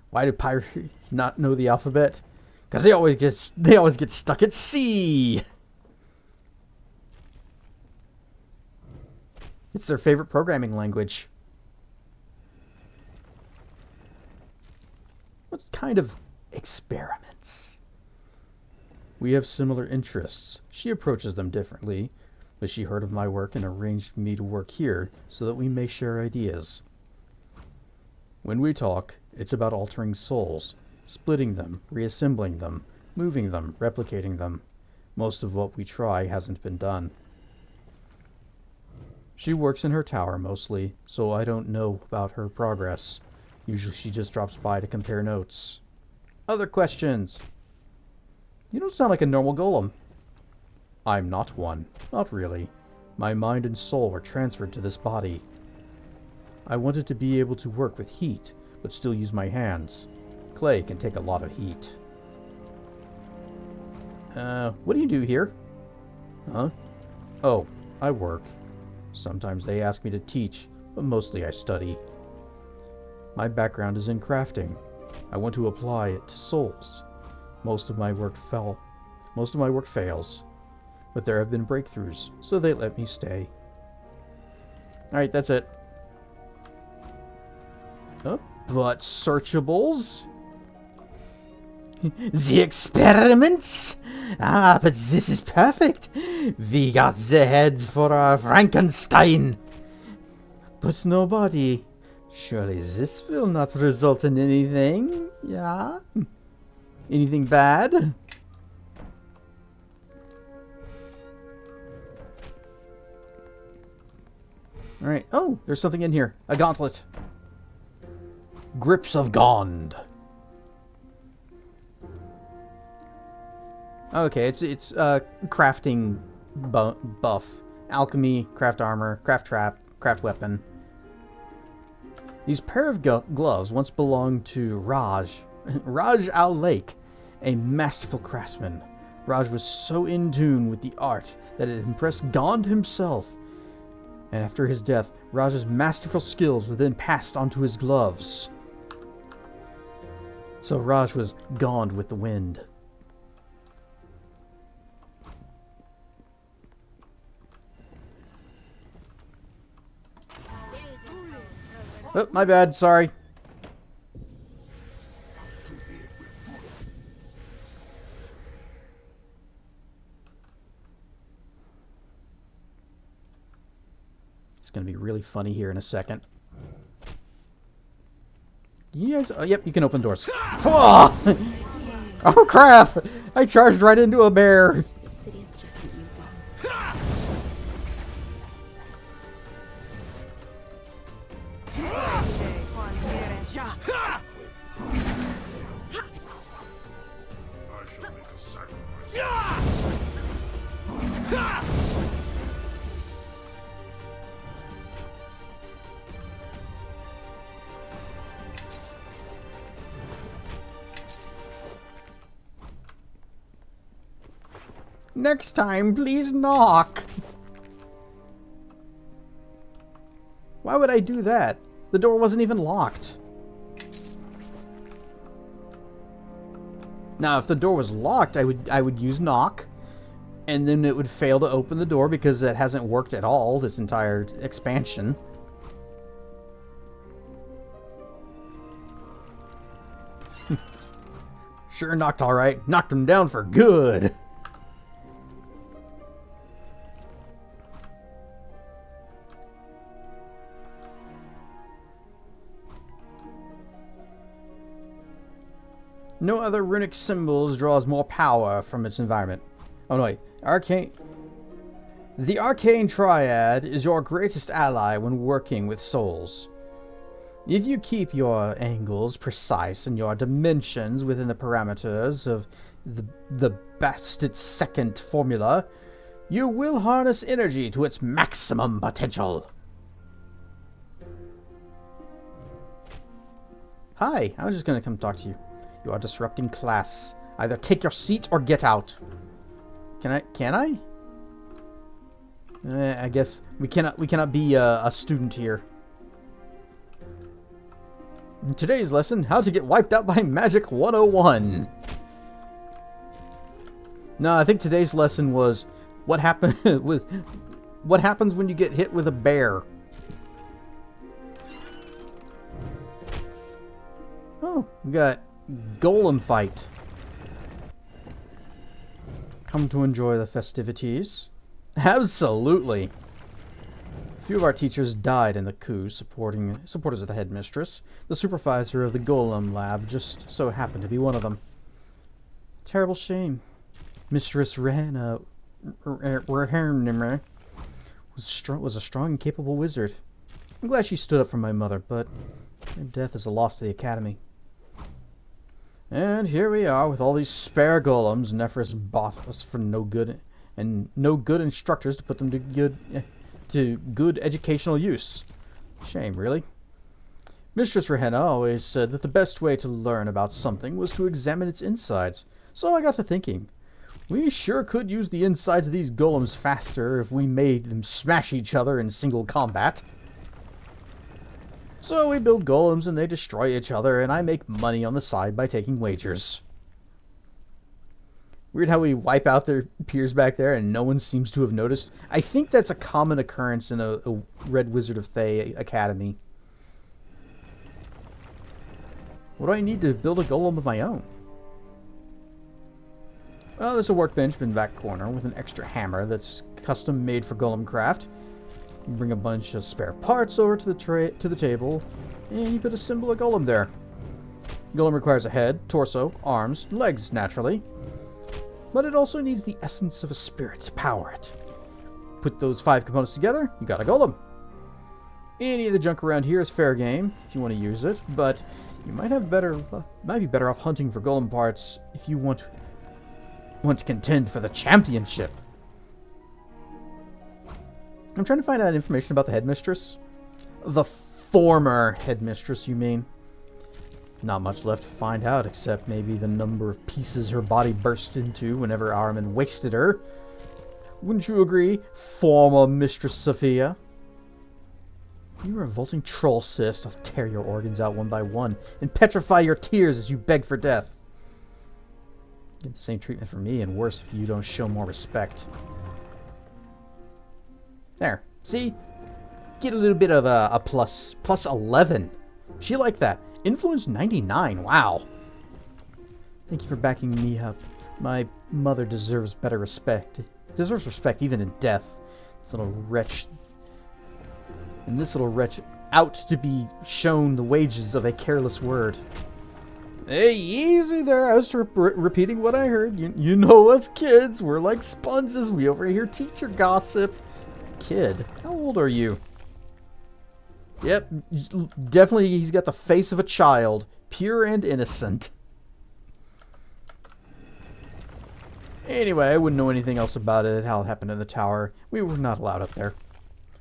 Why do pirates not know the alphabet? Because they always get stuck at sea. It's their favorite programming language. What kind of experiments? We have similar interests. She approaches them differently, but she heard of my work and arranged for me to work here so that we may share ideas. When we talk, it's about altering souls, splitting them, reassembling them, moving them, replicating them. Most of what we try hasn't been done. She works in her tower mostly, so I don't know about her progress. Usually she just drops by to compare notes. Other questions? You don't sound like a normal golem. I'm not one. Not really. My mind and soul were transferred to this body. I wanted to be able to work with heat, but still use my hands. Clay can take a lot of heat. What do you do here? Huh? Oh, I work. Sometimes they ask me to teach, but mostly I study. My background is in crafting. I want to apply it to souls. Most of my work fails, but there have been breakthroughs, so they let me stay. Alright, that's it. Oh, but searchables? The experiments? Ah, but this is perfect. We got the head for our Frankenstein. But no body. Surely this will not result in anything, yeah? Anything bad? Alright. Oh, there's something in here. A gauntlet. Grips of Gond. Okay, it's crafting buff. Alchemy, craft armor, craft trap, craft weapon. These pair of gloves once belonged to Raj Al Lake, a masterful craftsman. Raj was so in tune with the art that it impressed Gond himself. And after his death, Raj's masterful skills were then passed onto his gloves. So Raj was Gond with the wind. Oh, my bad, sorry. It's going to be really funny here in a second. You guys... Oh, yep, you can open doors. Oh, oh crap! I charged right into a bear. Next time, please knock. Why would I do that? The door wasn't even locked. Now, if the door was locked, I would use knock, and then it would fail to open the door because it hasn't worked at all this entire expansion. Sure knocked all right. Knocked him down for good. No other runic symbols draws more power from its environment. Oh no, wait. Arcane... The Arcane Triad is your greatest ally when working with souls. If you keep your angles precise and your dimensions within the parameters of the Bastet second formula, you will harness energy to its maximum potential. Hi, I was just gonna come talk to you. You are disrupting class. Either take your seat or get out. Can I? I guess we cannot be a student here. In today's lesson, how to get wiped out by magic 101. No, I think today's lesson was what happens when you get hit with a bear. Oh, we got golem fight. Come to enjoy the festivities. Absolutely. A few of our teachers died in the coup, supporters of the headmistress. The supervisor of the golem lab just so happened to be one of them. Terrible shame. Mistress Rana was a strong and capable wizard. I'm glad she stood up for my mother, but her death is a loss to the academy. And here we are with all these spare golems Nephris bought us for no good, and no good instructors to put them to good educational use. Shame, really. Mistress Rahenna always said that the best way to learn about something was to examine its insides. So I got to thinking, we sure could use the insides of these golems faster if we made them smash each other in single combat. So we build golems and they destroy each other, and I make money on the side by taking wagers. Weird how we wipe out their peers back there and no one seems to have noticed. I think that's a common occurrence in a Red Wizard of Thay academy. What do I need to build a golem of my own? Well, there's a workbench in the back corner with an extra hammer that's custom made for golem craft. You bring a bunch of spare parts over to the table, and you could assemble a golem there. Golem requires a head, torso, arms, legs, naturally. But it also needs the essence of a spirit to power it. Put those 5 components together, you got a golem. Any of the junk around here is fair game if you want to use it, but you might be better off hunting for golem parts if you want to contend for the championship. I'm trying to find out information about the headmistress. The former headmistress, you mean? Not much left to find out, except maybe the number of pieces her body burst into whenever Armin wasted her. Wouldn't you agree, former Mistress Sophia? You revolting troll, sis. I'll tear your organs out one by one and petrify your tears as you beg for death. Get the same treatment from me, and worse if you don't show more respect. There. See? Get a little bit of a plus. Plus 11. She liked that. Influence 99. Wow. Thank you for backing me up. My mother deserves better respect. Deserves respect even in death. This little wretch... And this little wretch out to be shown the wages of a careless word. Hey, easy there. I was repeating what I heard. You know us kids. We're like sponges. We overhear teacher gossip. Kid, how old are you? Yep, definitely he's got the face of a child. Pure and innocent. Anyway, I wouldn't know anything else about it, how it happened in the tower. We were not allowed up there.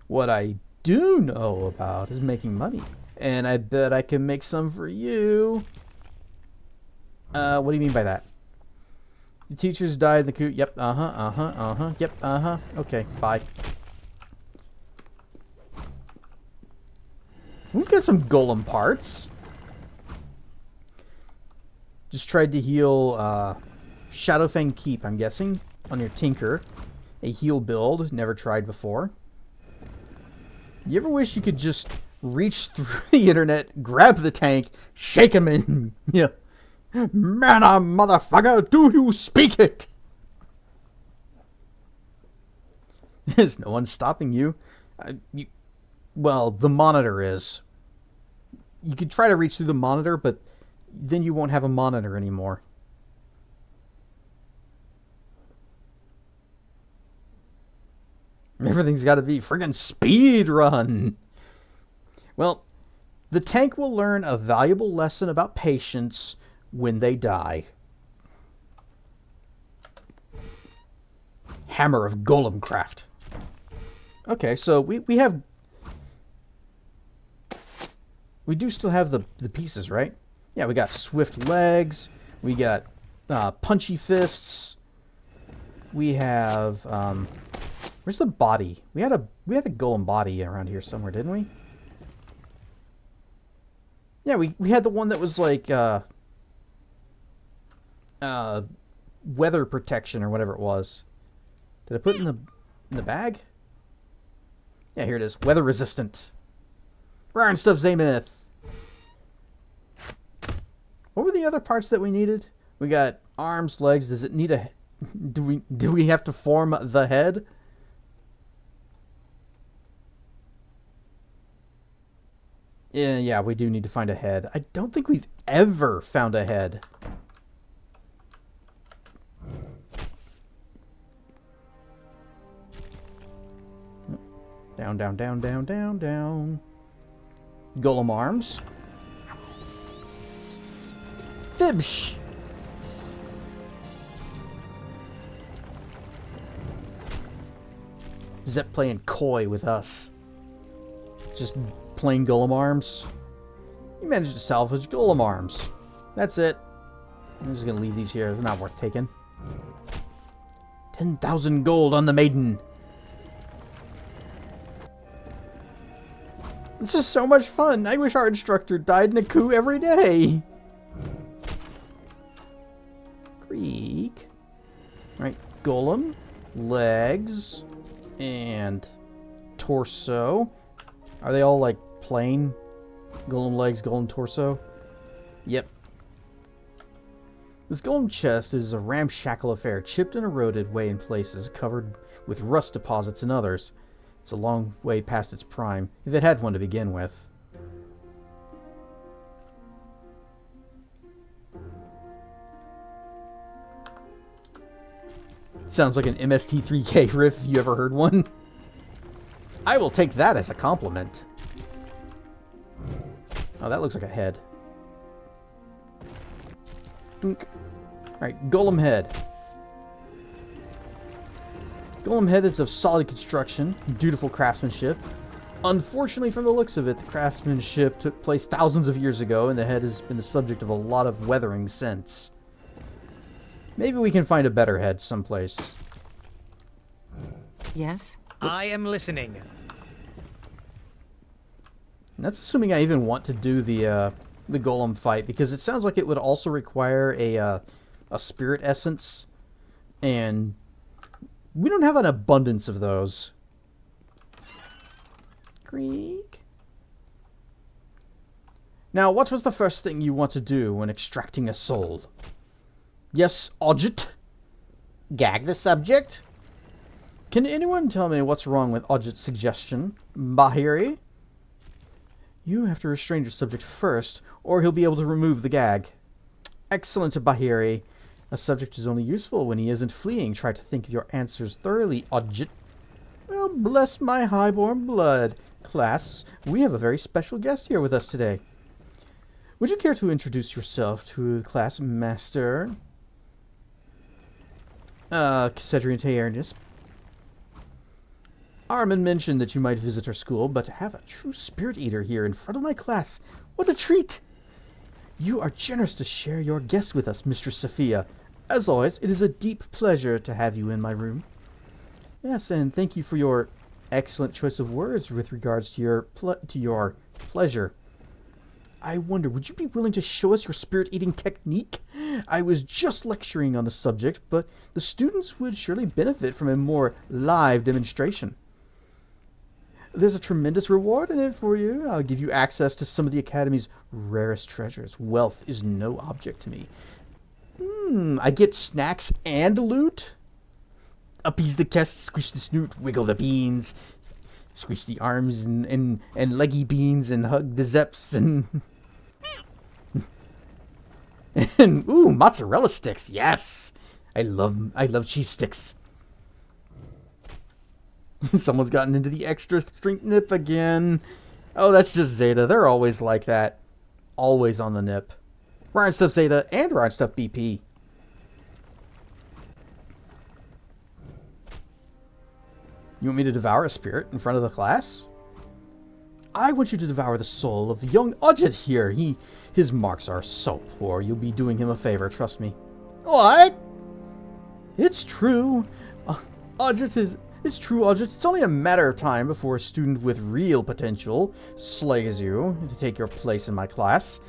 What I do know about is making money. And I bet I can make some for you. What do you mean by that? The teachers died in the coup. Yep, yep, Okay, bye. We've got some golem parts. Just tried to heal Shadowfang Keep, I'm guessing, on your Tinker. A heal build, never tried before. You ever wish you could just reach through the internet, grab the tank, shake him in, yeah. Mana, motherfucker, do you speak it? There's no one stopping you. Well, the monitor is. You could try to reach through the monitor, but then you won't have a monitor anymore. Everything's got to be friggin' speed run. Well, the tank will learn a valuable lesson about patience when they die. Hammer of Golem Craft. Okay, so we have... We do still have the pieces, right? Yeah, we got swift legs. We got punchy fists. We have... where's the body? We had a golem body around here somewhere, didn't we? Yeah, we had the one that was like weather protection or whatever it was. Did I put it in the bag? Yeah, here it is. Weather resistant. Rare and stuff, Zamith. What were the other parts that we needed? We got arms, legs. Does it need a... Do we have to form the head? Yeah, we do need to find a head. I don't think we've ever found a head. Down, down, down, down, down, down. Golem arms. Fibsh! Zep playing coy with us. Just plain golem arms. You managed to salvage golem arms. That's it. I'm just gonna leave these here. They're not worth taking. 10,000 gold on the maiden. This is so much fun. I wish our instructor died in a coup every day. Creek. Right, golem, legs, and torso. Are they all like plain? Golem legs, golem torso? Yep. This golem chest is a ramshackle affair, chipped and eroded way in places, covered with rust deposits in others. It's a long way past its prime, if it had one to begin with. Sounds like an MST3K riff if you ever heard one. I will take that as a compliment. Oh, that looks like a head. Dunk. Alright, golem head. Golem head is of solid construction, dutiful craftsmanship. Unfortunately, from the looks of it, the craftsmanship took place thousands of years ago, and the head has been the subject of a lot of weathering since. Maybe we can find a better head someplace. Yes? I am listening. That's assuming I even want to do the golem fight, because it sounds like it would also require a spirit essence, and we don't have an abundance of those. Creek. Now, what was the first thing you want to do when extracting a soul? Yes, Odget? Gag the subject? Can anyone tell me what's wrong with Odget's suggestion? Bahiri? You have to restrain your subject first, or he'll be able to remove the gag. Excellent, Bahiri. A subject is only useful when he isn't fleeing. Try to think of your answers thoroughly, Odget. Well, bless my highborn blood. Class, we have a very special guest here with us today. Would you care to introduce yourself to the class, Master? Cedrian Taernus. Armin mentioned that you might visit our school, but to have a true spirit eater here in front of my class, what a treat! You are generous to share your guests with us, Mistress Sophia. As always, it is a deep pleasure to have you in my room. Yes, and thank you for your excellent choice of words with regards to your pleasure. I wonder, would you be willing to show us your spirit-eating technique? I was just lecturing on the subject, but the students would surely benefit from a more live demonstration. There's a tremendous reward in it for you. I'll give you access to some of the Academy's rarest treasures. Wealth is no object to me. I get snacks and loot? Appease the guests, squish the snoot, wiggle the beans, squish the arms and leggy beans, and hug the zeps, and... And ooh, mozzarella sticks. Yes, I love cheese sticks. Someone's gotten into the extra strength nip again. Oh, that's just Zeta. They're always like that. Always on the nip. Ryan Stuff Zeta and Ryan Stuff BP. You want me to devour a spirit in front of the class? I want you to devour the soul of the young Odget here. His marks are so poor. You'll be doing him a favor, trust me. What? It's true. It's true, Odget. It's only a matter of time before a student with real potential slays you to take your place in my class.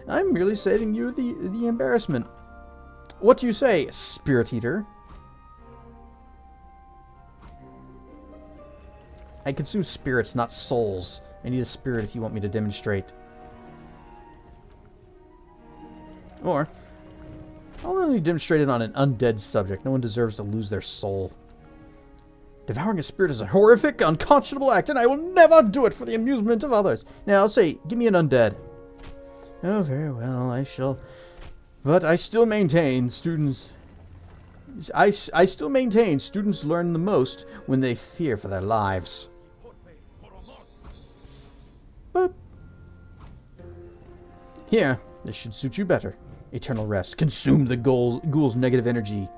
I'm merely saving you the embarrassment. What do you say, Spirit Eater? I consume spirits, not souls. I need a spirit if you want me to demonstrate. Or, I'll only demonstrate it on an undead subject. No one deserves to lose their soul. Devouring a spirit is a horrific, unconscionable act, and I will never do it for the amusement of others. Now, I'll say, give me an undead. Oh, very well, I shall. But I still maintain students... I still maintain students learn the most when they fear for their lives. Boop. Here, this should suit you better. Eternal rest. Consume the ghoul's negative energy.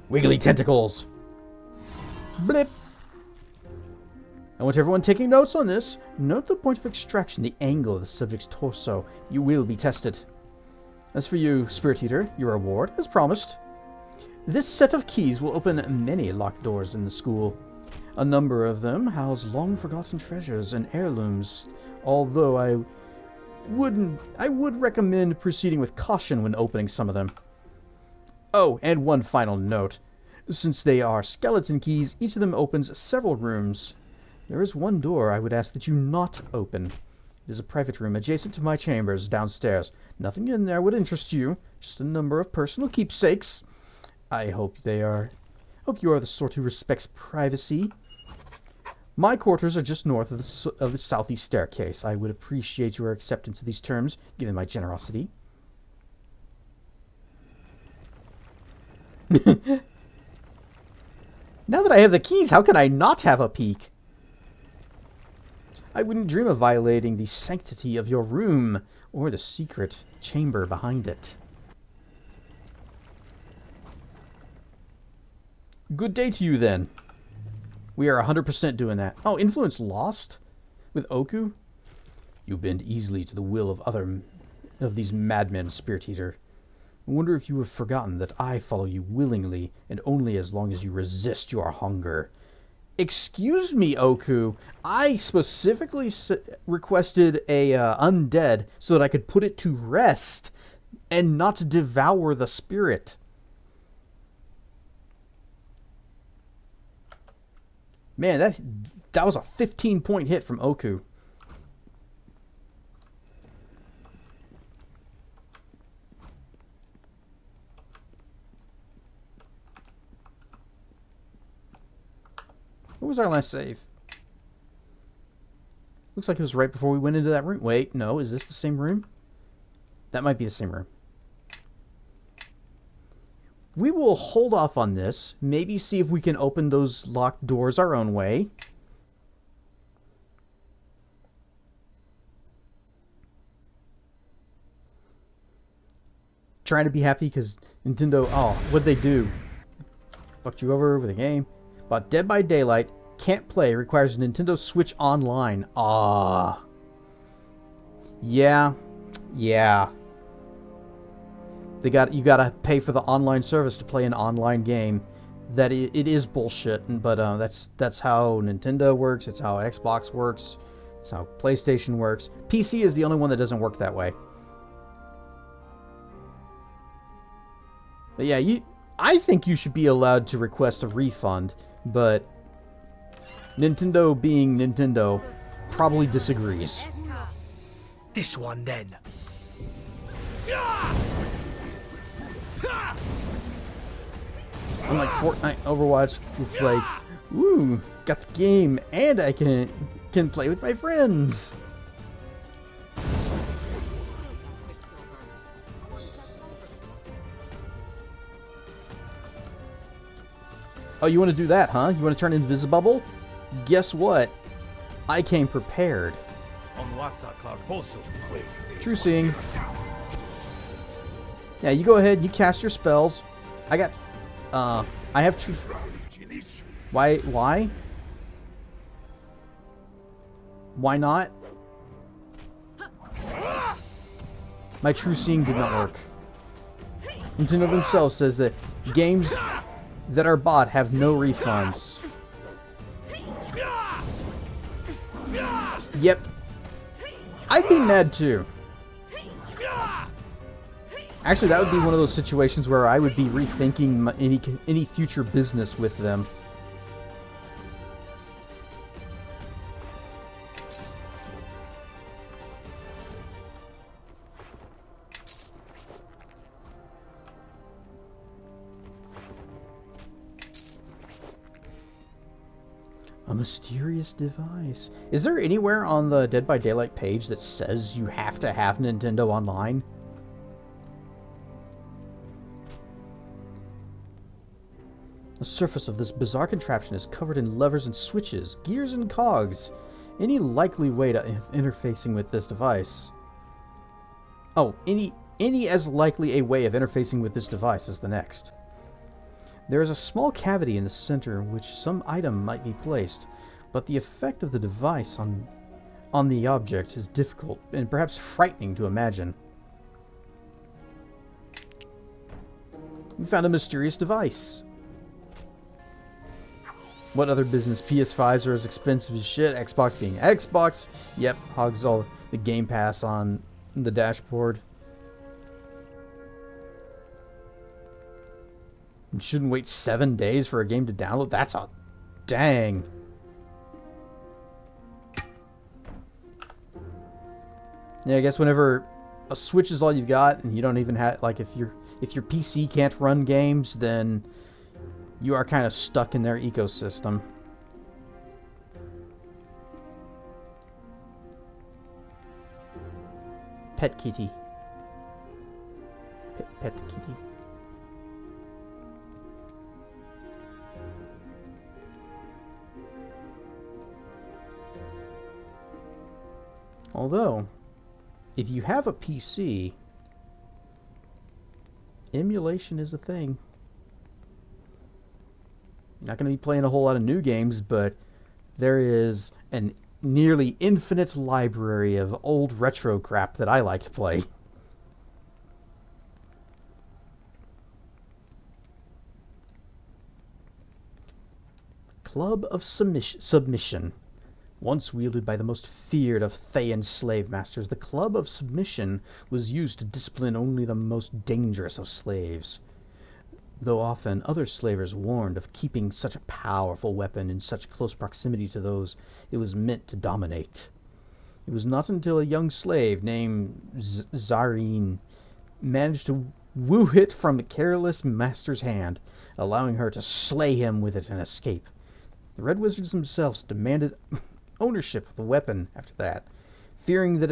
Wiggly tentacles. Blip. I want everyone taking notes on this. Note the point of extraction, the angle of the subject's torso. You will be tested. As for you, Spirit Eater, your reward, as promised. This set of keys will open many locked doors in the school. A number of them house long-forgotten treasures and heirlooms, although I would recommend proceeding with caution when opening some of them. Oh, and one final note. Since they are skeleton keys, each of them opens several rooms. There is one door I would ask that you not open. It is a private room adjacent to my chambers downstairs. Nothing in there would interest you, just a number of personal keepsakes. I hope you are the sort who respects privacy. My quarters are just north of the southeast staircase. I would appreciate your acceptance of these terms, given my generosity. Now that I have the keys, how can I not have a peek? I wouldn't dream of violating the sanctity of your room or the secret chamber behind it. Good day to you, then. We are 100% doing that. Oh, influence lost? With Oku? You bend easily to the will of these madmen, Spirit Eater. I wonder if you have forgotten that I follow you willingly and only as long as you resist your hunger. Excuse me, Oku. I specifically requested a undead so that I could put it to rest and not devour the spirit. Man, that was a 15-point hit from Oku. What was our last save? Looks like it was right before we went into that room. Wait, no, is this the same room? That might be the same room. We will hold off on this. Maybe see if we can open those locked doors our own way. Trying to be happy because Nintendo... Oh, what'd they do? Fucked you over with a game. But Dead by Daylight can't play, requires a Nintendo Switch Online. Ah. Yeah. You gotta pay for the online service to play an online game. That it is bullshit, but that's how Nintendo works. It's how Xbox works. It's how PlayStation works. PC is the only one that doesn't work that way. But yeah, I think you should be allowed to request a refund, but Nintendo being Nintendo probably disagrees. This one then. Unlike Fortnite, Overwatch, it's like, ooh, got the game and I can play with my friends. Oh, you want to do that, huh? You want to turn invisible? Guess what? I came prepared. True seeing. Yeah, you go ahead, you cast your spells. I have true... Why? Why not? My true seeing did not work. Nintendo themselves says that games that are bought have no refunds. Yep. I'd be mad too. Actually, that would be one of those situations where I would be rethinking any future business with them. A mysterious device. Is there anywhere on the Dead by Daylight page that says you have to have Nintendo Online? The surface of this bizarre contraption is covered in levers and switches, gears and cogs. Any likely way to interfacing with this device? Oh, any as likely a way of interfacing with this device as the next. There is a small cavity in the center in which some item might be placed, but the effect of the device on the object is difficult and perhaps frightening to imagine. We found a mysterious device. What other business? PS5s are as expensive as shit. Xbox being Xbox. Yep, hogs all the Game Pass on the dashboard. You shouldn't wait 7 days for a game to download. That's a dang. Yeah, I guess whenever a Switch is all you've got, and you don't even have, like, if your PC can't run games, then you are kind of stuck in their ecosystem. Pet kitty. Pet kitty. Although, if you have a PC, emulation is a thing. Not going to be playing a whole lot of new games, but there is an nearly infinite library of old retro crap that I like to play. Club of Submission. Once wielded by the most feared of Thayan slave masters, the Club of Submission was used to discipline only the most dangerous of slaves. Though often other slavers warned of keeping such a powerful weapon in such close proximity to those it was meant to dominate. It was not until a young slave named Zareen managed to woo it from the careless master's hand, allowing her to slay him with it and escape. The Red Wizards themselves demanded ownership of the weapon after that, fearing what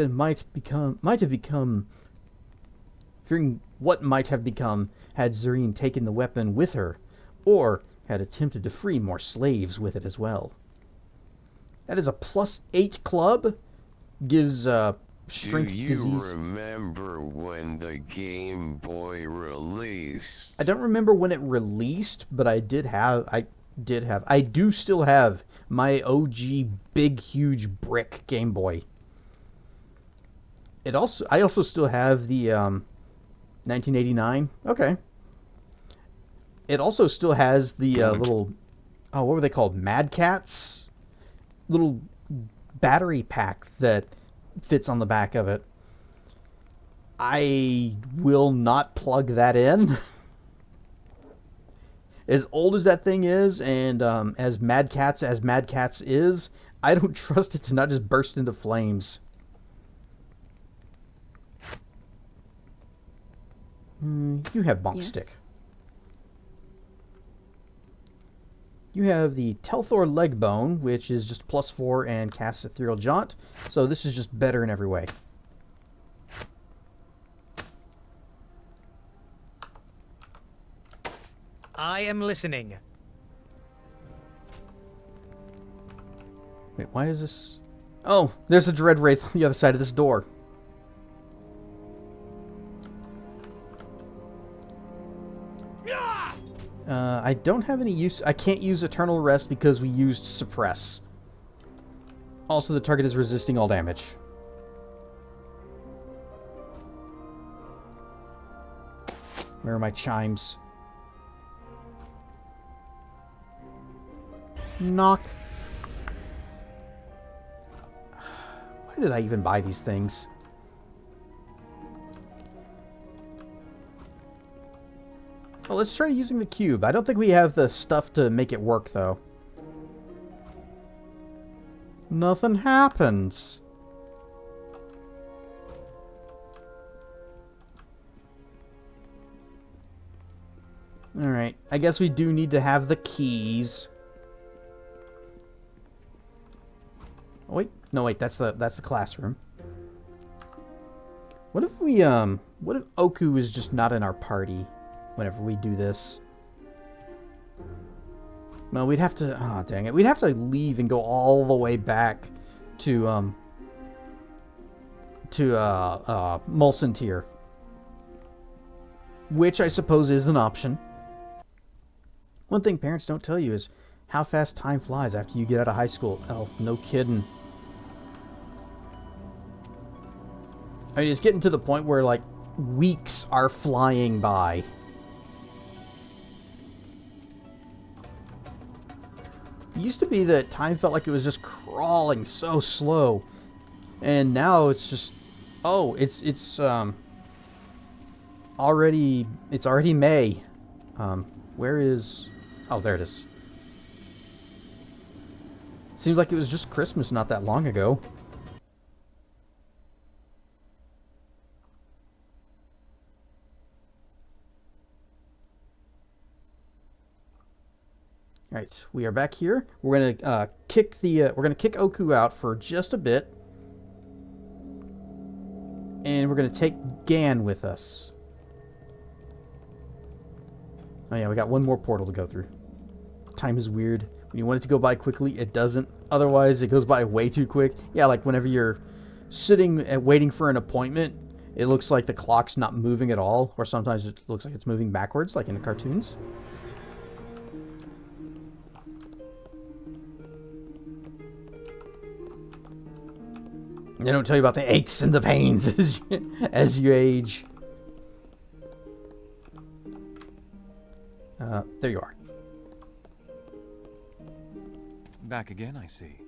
might have become had Zareen taken the weapon with her, or had attempted to free more slaves with it as well. That is a +8 club. Gives strength disease. Do you remember when the Game Boy released? I don't remember when it released, but I do still have my OG big huge brick Game Boy. I also still have the 1989. Okay. It also still has the little, what were they called? Mad Cats? Little battery pack that fits on the back of it. I will not plug that in. As old as that thing is, and as Mad Cats is, I don't trust it to not just burst into flames. You have Bonk Yes. Stick. You have the Telthor Leg Bone, which is just +4 and casts Ethereal Jaunt. So this is just better in every way. I am listening. Why is this... Oh, there's a Dread Wraith on the other side of this door. I don't have any use... I can't use Eternal Rest because we used Suppress. Also, the target is resisting all damage. Where are my chimes? Knock. Why did I even buy these things? Well, let's try using the cube. I don't think we have the stuff to make it work, though. Nothing happens. Alright, I guess we do need to have the keys. Oh, wait. No, wait, that's the classroom. What if we, what if Oku is just not in our party whenever we do this? Well, we'd have to, oh, dang it. We'd have to leave and go all the way back to Molson Tier. Which I suppose is an option. One thing parents don't tell you is how fast time flies after you get out of high school. Oh, no kidding. I mean, it's getting to the point where, like, weeks are flying by. It used to be that time felt like it was just crawling so slow. And now it's just... Oh, it's already May. Where is... Oh, there it is. Seems like it was just Christmas not that long ago. Alright, we are back here. We're gonna kick Oku out for just a bit. And we're gonna take Gan with us. Oh yeah, we got one more portal to go through. Time is weird. When you want it to go by quickly, it doesn't. Otherwise, it goes by way too quick. Yeah, like whenever you're sitting and waiting for an appointment, it looks like the clock's not moving at all. Or sometimes it looks like it's moving backwards, like in the cartoons. They don't tell you about the aches and the pains as you age. There you are. Back again, I see.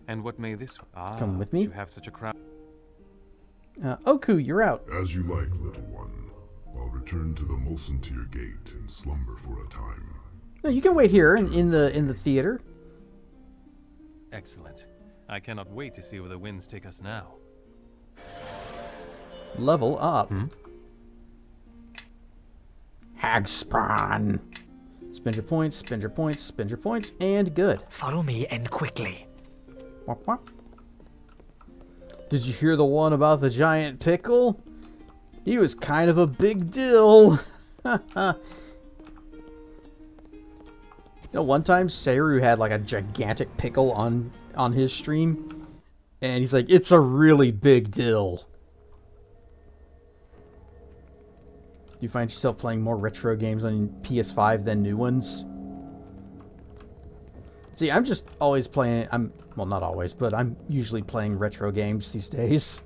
And what may this... Come with me. You have such a crowd. Oku, you're out. As you like, little one. I'll return to the Molson Tier gate and slumber for a time. No, you can wait here in the theater. Excellent. I cannot wait to see where the winds take us now. Level up. Hagspawn. Spend your points, spend your points, spend your points, and good. Follow me and quickly. Wop, wop. Did you hear the one about the giant pickle? He was kind of a big deal. You know, one time Seru had like a gigantic pickle on his stream, and he's like, it's a really big deal. Do you find yourself playing more retro games on PS5 than new ones? See, I'm just always playing... well, not always, but I'm usually playing retro games these days.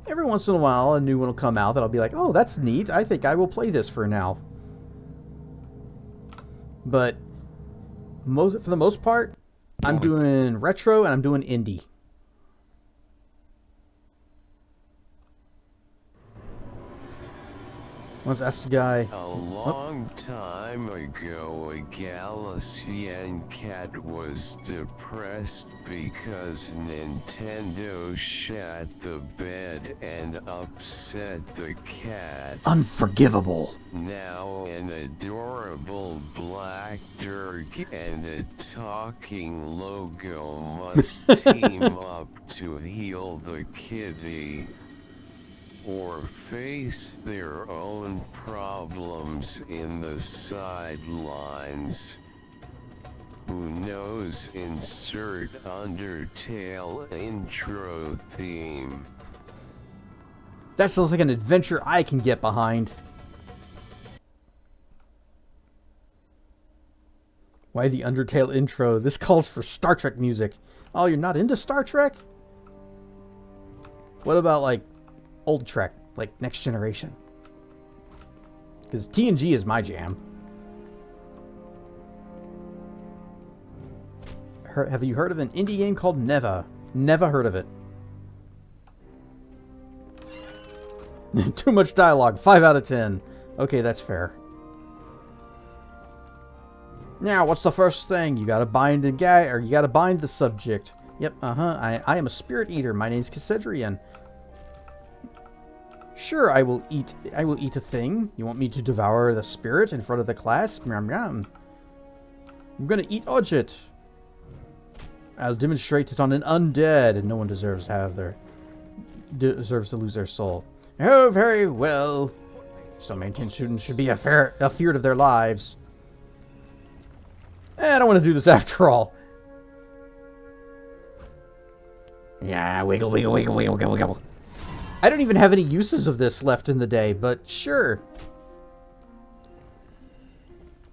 Every once in a while, a new one will come out that I'll be like, oh, that's neat. I think I will play this for now. But for the most part, I'm doing retro and I'm doing indie. Let's ask the guy. A long time ago, a Galician cat was depressed because Nintendo shat the bed and upset the cat. Unforgivable. Now an adorable black dirk and a talking logo must team up to heal the kitty, or face their own problems in the sidelines. Who knows? Insert Undertale intro theme. That sounds like an adventure I can get behind. Why the Undertale intro? This calls for Star Trek music. Oh, you're not into Star Trek? What about, like, old Trek? Like, Next Generation? Because TNG is my jam. Have you heard of an indie game called Neva? Never heard of it. Too much dialogue. 5 out of 10. Okay, that's fair. Now, what's the first thing? You gotta bind the guy, or you gotta bind the subject. Yep, I am a spirit eater. My name's Cassedrian. Sure, I will eat a thing. You want me to devour the spirit in front of the class? Yum yum. I'm gonna eat Odget. I'll demonstrate it on an undead, and no one deserves to to lose their soul. Oh, very well. So maintain students should be afeared of their lives. I don't want to do this after all. Yeah, wiggle, wiggle, wiggle, wiggle, wiggle, wiggle. I don't even have any uses of this left in the day, but sure.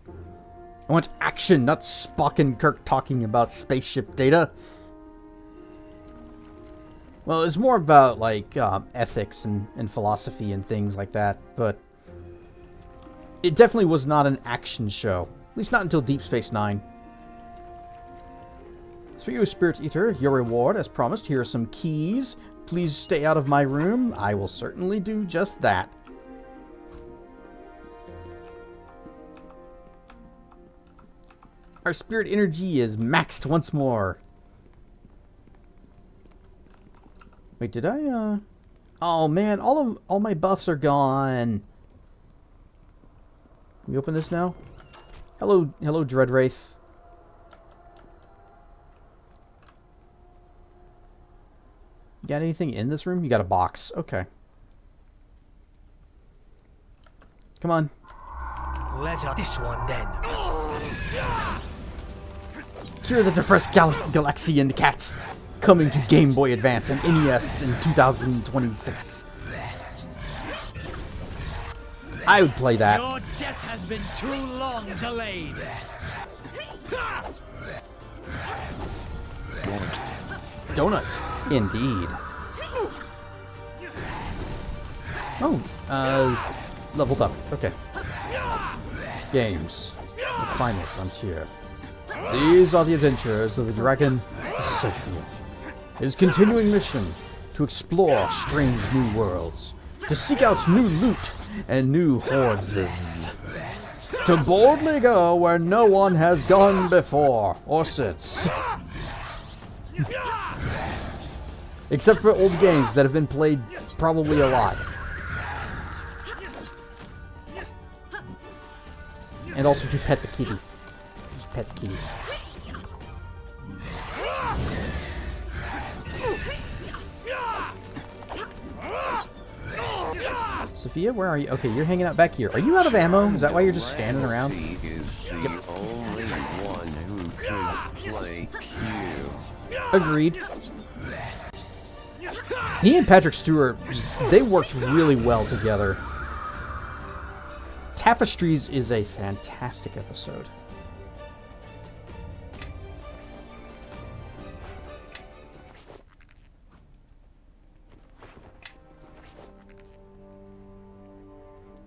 I want action, not Spock and Kirk talking about spaceship data. Well, it's more about, like, ethics and philosophy and things like that, but it definitely was not an action show. At least not until Deep Space Nine. As for you, Spirit Eater, your reward, as promised, here are some keys. Please stay out of my room. I will certainly do just that. Our spirit energy is maxed once more. Wait, did I, Oh, man, all my buffs are gone. Can we open this now? Hello, Dreadwraith. You got anything in this room? You got a box. Okay. Come on. Let's have this one then. Cure the depressed Galaxian cat. Coming to Game Boy Advance and NES in 2026. I would play that. Your death has been too long delayed. Donut. Indeed. Oh, leveled up. Okay. Games. The final frontier. These are the adventures of the dragon Serpian. His continuing mission to explore strange new worlds, to seek out new loot and new hordes, to boldly go where no one has gone before or since. Except for old games that have been played probably a lot. And also to pet the kitty. Just pet the kitty. Sophia, where are you? Okay, you're hanging out back here. Are you out of ammo? Is that why you're just standing around? Is the only one who could play Q. Agreed. He and Patrick Stewart, they worked really well together. Tapestries is a fantastic episode.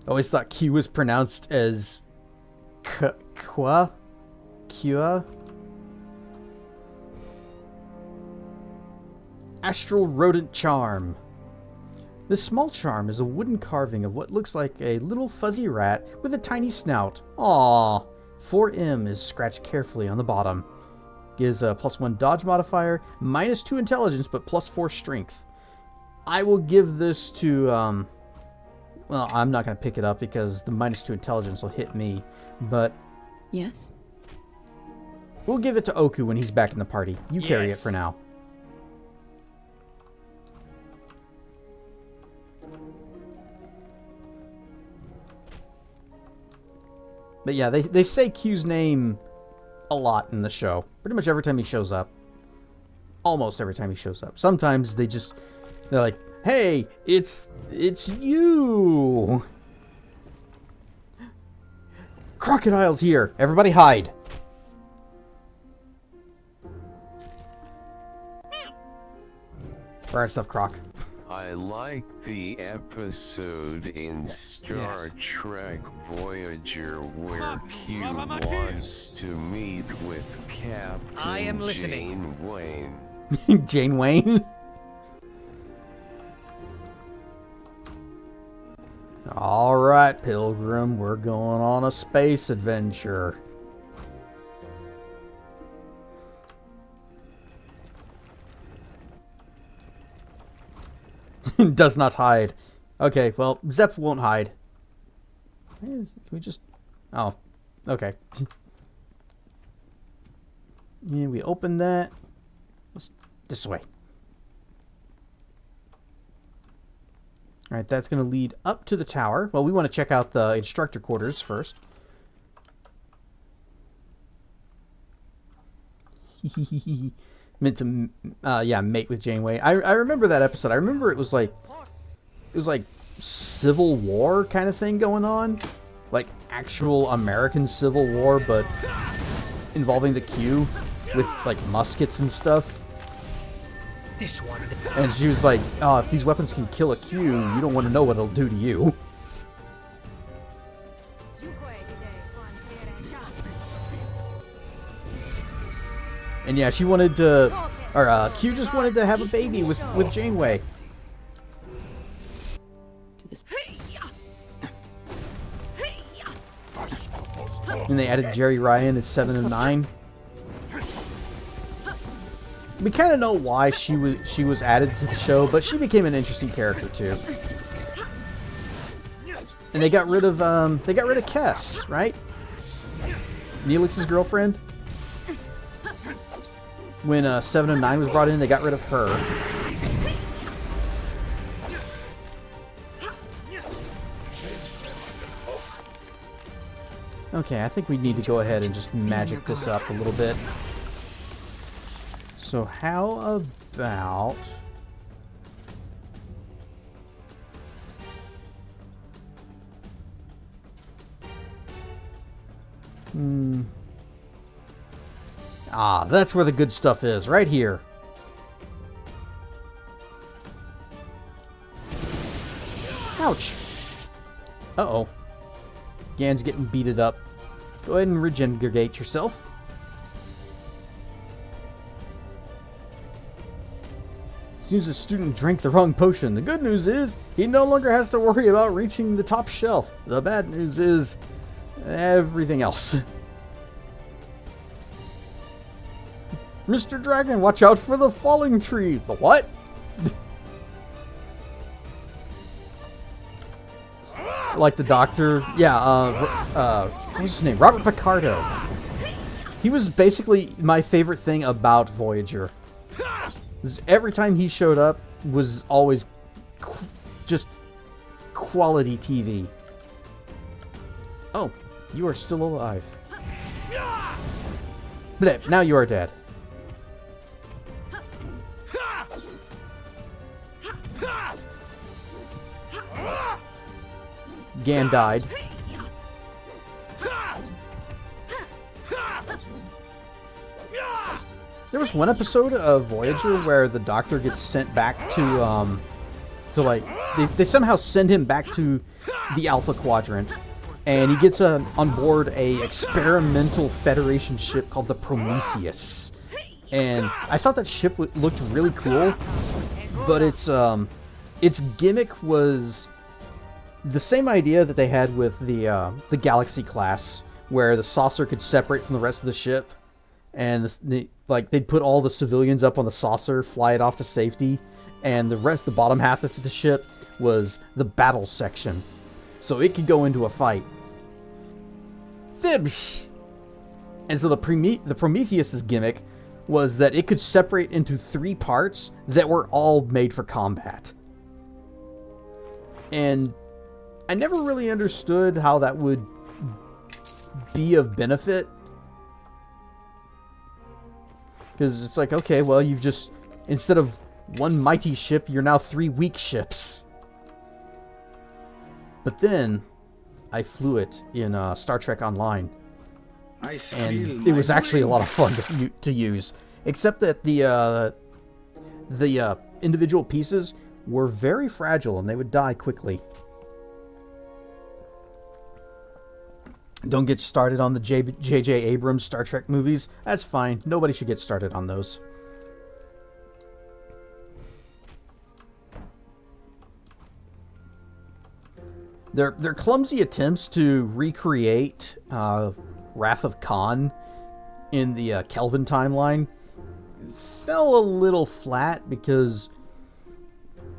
I always thought Q was pronounced as Qua? Kua? Astral Rodent Charm. This small charm is a wooden carving of what looks like a little fuzzy rat with a tiny snout. Aww. 4M is scratched carefully on the bottom. Gives a +1 dodge modifier, -2 intelligence, but +4 strength. I will give this to, well, I'm not going to pick it up because the -2 intelligence will hit me, but Yes? we'll give it to Oku when he's back in the party. You carry it for now. But yeah, they say Q's name a lot in the show. Pretty much every time he shows up. Almost every time he shows up. Sometimes they're like, hey, it's you. Crocodile's here. Everybody hide. Alright, stuff, Croc. I like the episode in Star Trek Voyager where Q wants to meet with Captain I am listening. Jane Wayne. Jane Wayne? Alright, Pilgrim, we're going on a space adventure. Does not hide. Okay, well, Zeph won't hide. Can we just... Oh, okay. And we open that. This way. Alright, that's going to lead up to the tower. Well, we want to check out the instructor quarters first. Meant to, yeah, mate with Janeway. I remember that episode. I remember it was like Civil War kind of thing going on. Like actual American Civil War, but involving the Q with like muskets and stuff. This one. And she was like, oh, if these weapons can kill a Q, you don't want to know what it'll do to you. And yeah, she wanted to, or Q just wanted to have a baby with Janeway. And they added Jerry Ryan as 7 and 9. We kind of know why she was added to the show, but she became an interesting character too. And they got rid of Kess, right? Neelix's girlfriend. When 7 and 9 was brought in, they got rid of her. Okay, I think we need to go ahead and just magic this up a little bit. So how about... Ah, that's where the good stuff is, right here. Ouch. Uh-oh. Gan's getting beated up. Go ahead and regenerate yourself. Seems the student drank the wrong potion. The good news is, he no longer has to worry about reaching the top shelf. The bad news is, everything else. Mr. Dragon, watch out for the falling tree. The what? Like the doctor. Yeah, what's his name? Robert Picardo. He was basically my favorite thing about Voyager. Every time he showed up was always just quality TV. Oh, you are still alive. Blip, now you are dead. Gan died. There was one episode of Voyager where the Doctor gets sent back to like they somehow send him back to the Alpha Quadrant, and he gets on board a experimental Federation ship called the Prometheus. And I thought that ship looked really cool, but its gimmick was the same idea that they had with the Galaxy class, where the saucer could separate from the rest of the ship, and like they'd put all the civilians up on the saucer, fly it off to safety, and the bottom half of the ship was the battle section, so it could go into a fight. Fibs! And so the Prometheus's gimmick was that it could separate into 3 parts that were all made for combat. And I never really understood how that would be of benefit. Because it's like, okay, well, you've just, instead of one mighty ship, you're now 3 weak ships. But then, I flew it in Star Trek Online. And it was actually a lot of fun to use. Except that the individual pieces were very fragile and they would die quickly. Don't get started on the J.J. Abrams Star Trek movies. That's fine. Nobody should get started on those. They're clumsy attempts to recreate Wrath of Khan in the Kelvin timeline fell a little flat because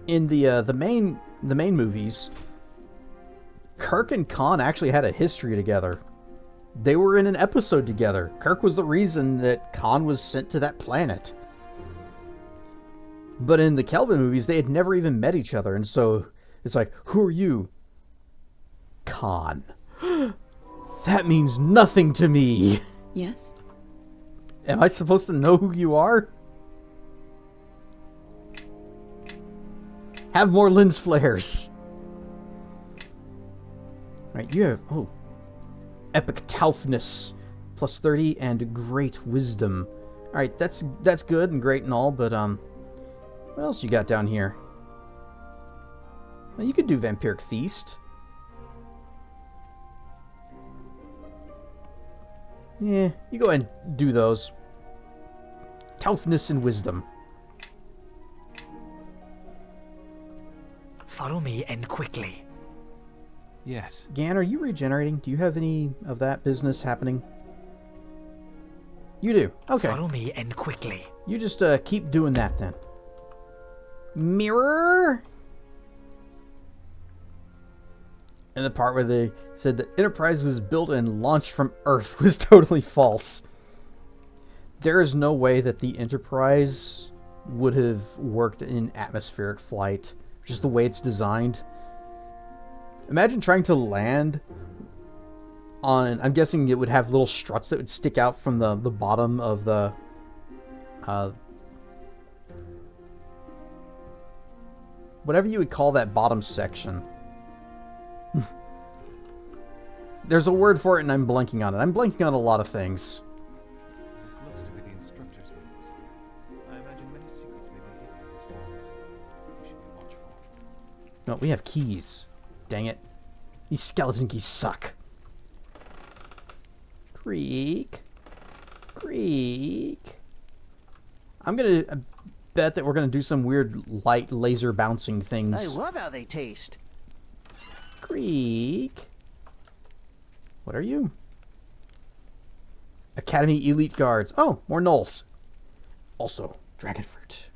in the main movies, Kirk and Khan actually had a history together. They were in an episode together. Kirk was the reason that Khan was sent to that planet. But in the Kelvin movies, they had never even met each other, and so it's like, who are you? Khan. That means nothing to me. Yes? Am I supposed to know who you are? Have more lens flares. Alright, you have, epic toughness, plus 30, and great wisdom. Alright, that's good and great and all, but, what else you got down here? Well, you could do Vampiric Feast. Yeah, you go ahead and do those. Toughness and wisdom. Follow me and quickly. Yes. Gan, are you regenerating? Do you have any of that business happening? You do. Okay. Follow me and quickly. You just keep doing that then. Mirror? And the part where they said that Enterprise was built and launched from Earth was totally false. There is no way that the Enterprise would have worked in atmospheric flight, just the way it's designed. Imagine trying to land on, I'm guessing it would have little struts that would stick out from the bottom of the whatever you would call that bottom section. There's a word for it and I'm blanking on it. I'm blanking on a lot of things. This looks to be the instructor's rooms. I imagine many secrets may be hidden in these walls. We should be watchful. No, we have keys. Dang it. These skeleton keys suck. Creak. Creak. I'm gonna bet that we're gonna do some weird light laser bouncing things. I love how they taste. Creak. What are you? Academy Elite Guards. Oh, more gnolls. Also, dragon fruit.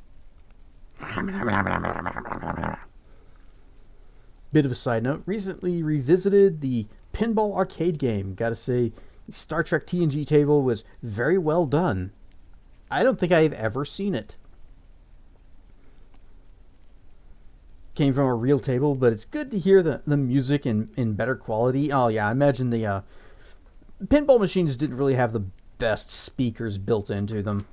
Bit of a side note. Recently revisited the pinball arcade game. Gotta say, the Star Trek TNG table was very well done. I don't think I've ever seen it. Came from a real table, but it's good to hear the music in better quality. Oh yeah, I imagine the pinball machines didn't really have the best speakers built into them.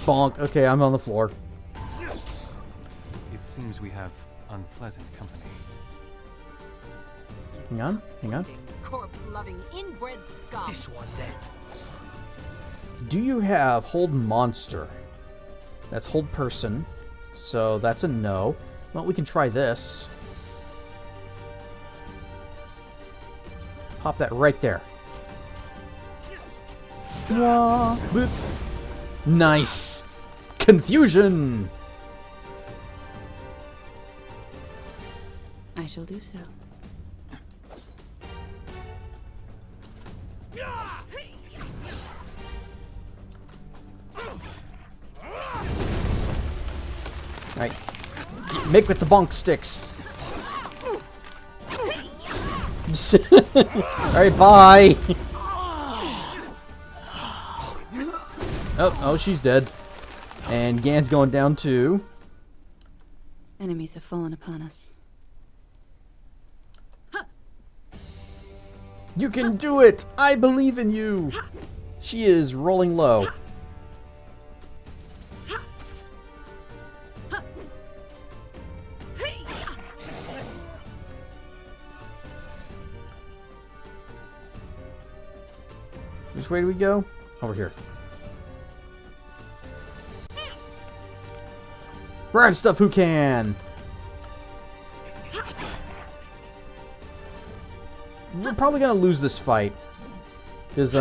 Bonk. Okay, I'm on the floor. It seems we have unpleasant company. Hang on, hang on. Corpse-loving inbred scum. This one then. Do you have hold monster? That's hold person. So that's a no. Well, we can try this. Pop that right there. Wah, boop. Nice. Confusion. I shall do so. Alright. Make with the bonk sticks. Alright, bye. Oh, she's dead. And Gan's going down too. Enemies have fallen upon us. You can do it! I believe in you! She is rolling low. Which way do we go? Over here. Burn stuff who can! We're probably gonna lose this fight. Because,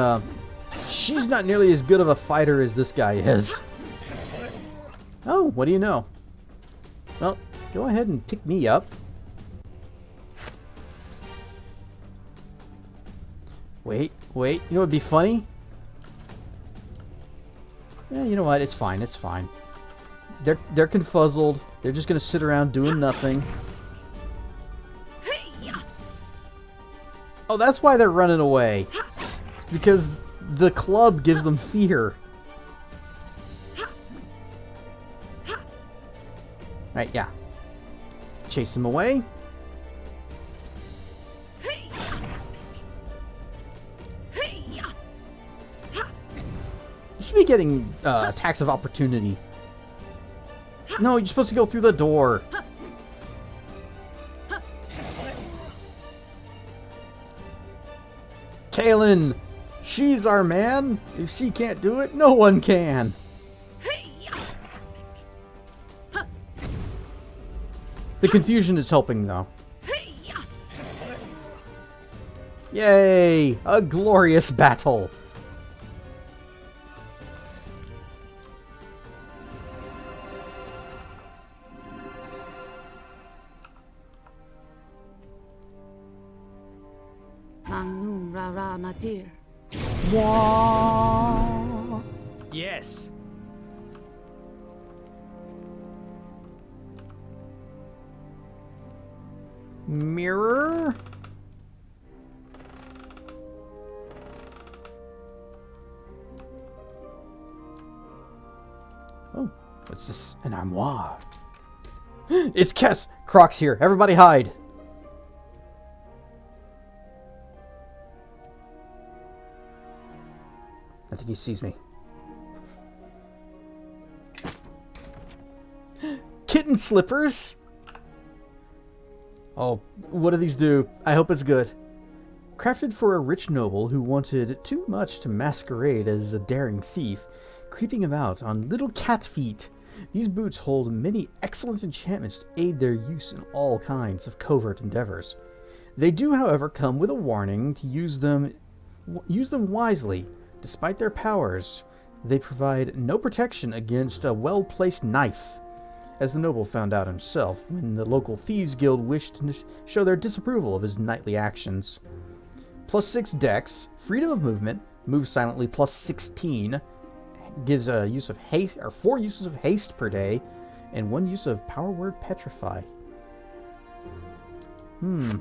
she's not nearly as good of a fighter as this guy is. Oh, what do you know? Well, go ahead and pick me up. Wait. You know what'd be funny? Yeah, you know what? It's fine. They're confuzzled. They're just gonna sit around doing nothing. Oh, that's why they're running away. It's because the club gives them fear. Right, yeah. Chase them away. You should be getting attacks of opportunity. No, you're supposed to go through the door. Kaylin, she's our man. If she can't do it, no one can. The confusion is helping, though. Yay! A glorious battle. Mamnun Rara Madir. Yes. Mirror? Oh, what's this? An armoire. It's Kess! Croc's here. Everybody hide. I think he sees me. Kitten slippers? Oh, what do these do? I hope it's good. Crafted for a rich noble who wanted too much to masquerade as a daring thief, creeping about on little cat feet, these boots hold many excellent enchantments to aid their use in all kinds of covert endeavors. They do, however, come with a warning to use them wisely. Despite their powers, they provide no protection against a well-placed knife, as the noble found out himself when the local thieves guild wished to show their disapproval of his knightly actions. +6 dex, freedom of movement, move silently +16, gives a use of haste, or 4 uses of haste per day, and 1 use of power word petrify. Who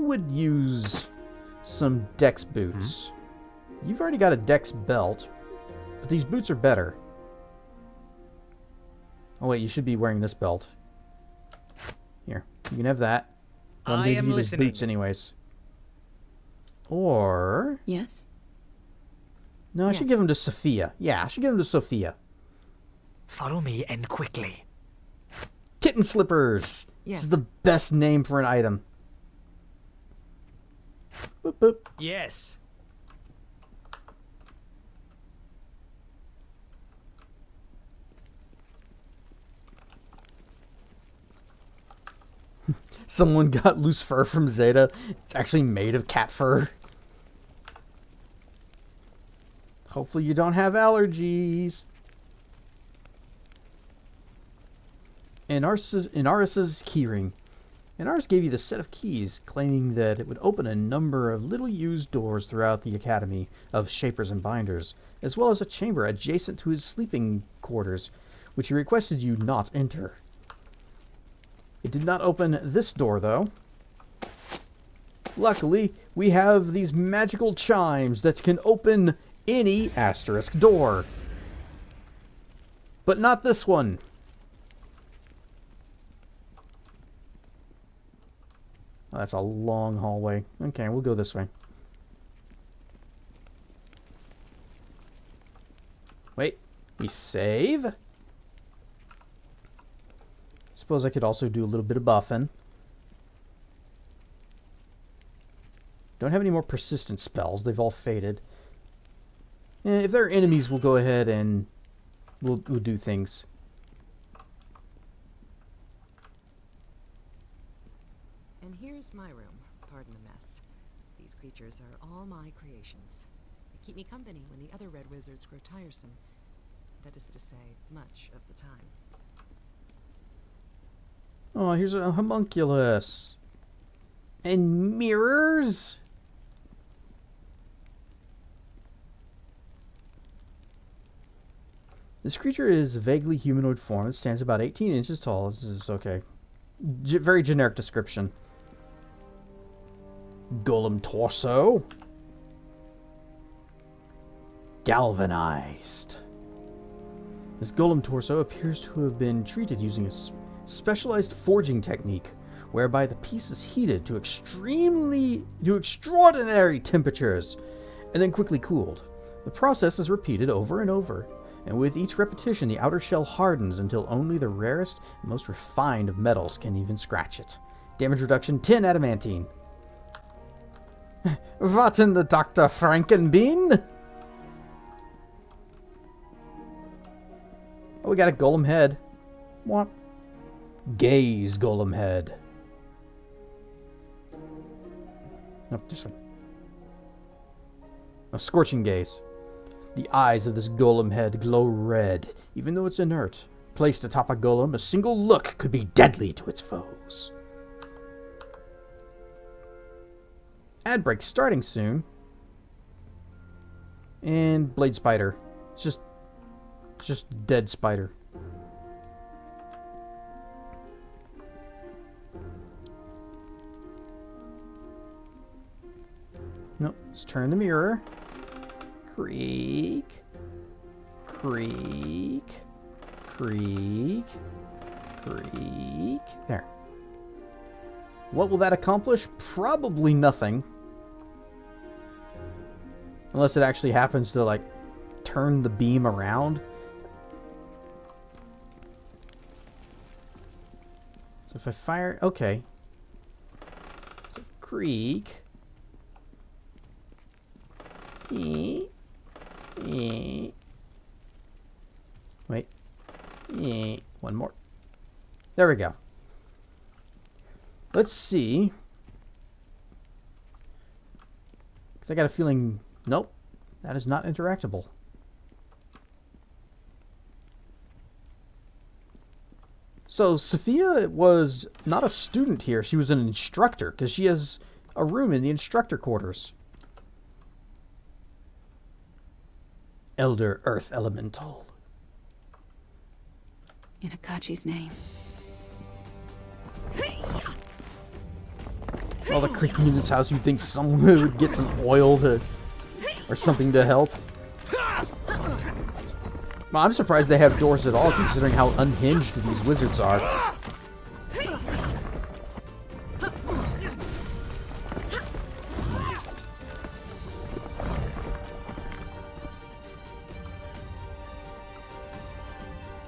would use some dex boots? You've already got a dex belt, but these boots are better. Oh wait, you should be wearing this belt. Here, you can have that. I'm I gonna give am you these listening. boots anyways. Or Yes? no, I should Yes. give them to Sophia. Yeah, I should give them to Sophia. Follow me and quickly. Kitten slippers. This is Yes. the best name for an item. Boop boop. Yes. Someone got loose fur from Zeta. It's actually made of cat fur. Hopefully you don't have allergies. Inaris's keyring. Inaris gave you the set of keys, claiming that it would open a number of little used doors throughout the Academy of Shapers and Binders, as well as a chamber adjacent to his sleeping quarters, which he requested you not enter. It did not open this door, though. Luckily, we have these magical chimes that can open any asterisk door. But not this one. Oh, that's a long hallway. Okay, we'll go this way. Wait, we save. Suppose I could also do a little bit of buffing. Don't have any more persistent spells. They've all faded. If they're enemies, we'll go ahead and we'll do things. And here's my room. Pardon the mess. These creatures are all my creations. They keep me company when the other red wizards grow tiresome. That is to say, much of the time. Oh, here's a homunculus. And mirrors? This creature is vaguely humanoid form. It stands about 18 inches tall. This is okay. Very generic description. Golem torso. Galvanized. This golem torso appears to have been treated using a specialized forging technique, whereby the piece is heated to extraordinary temperatures and then quickly cooled. The process is repeated over and over, and with each repetition the outer shell hardens until only the rarest and most refined of metals can even scratch it. Damage reduction 10 adamantine. What in the Dr. Frankenbean? Oh, we got a golem head. What? Gaze golem head. Nope, this one. A scorching gaze. The eyes of this golem head glow red, even though it's inert. Placed atop a golem, a single look could be deadly to its foes. Ad break starting soon. And blade spider. It's just dead spider. Nope, let's turn the mirror. Creak. Creak. Creak. Creak. There. What will that accomplish? Probably nothing. Unless it actually happens to, like, turn the beam around. So if I fire... Okay. So, creak. Wait. One more. There we go. Let's see. Because I got a feeling... Nope. That is not interactable. So, Sophia was not a student here. She was an instructor, because she has a room in the instructor quarters. Elder Earth Elemental. In Akachi's name. All the creaking in this house, you'd think someone would get some oil to... or something to help. Well, I'm surprised they have doors at all, considering how unhinged these wizards are.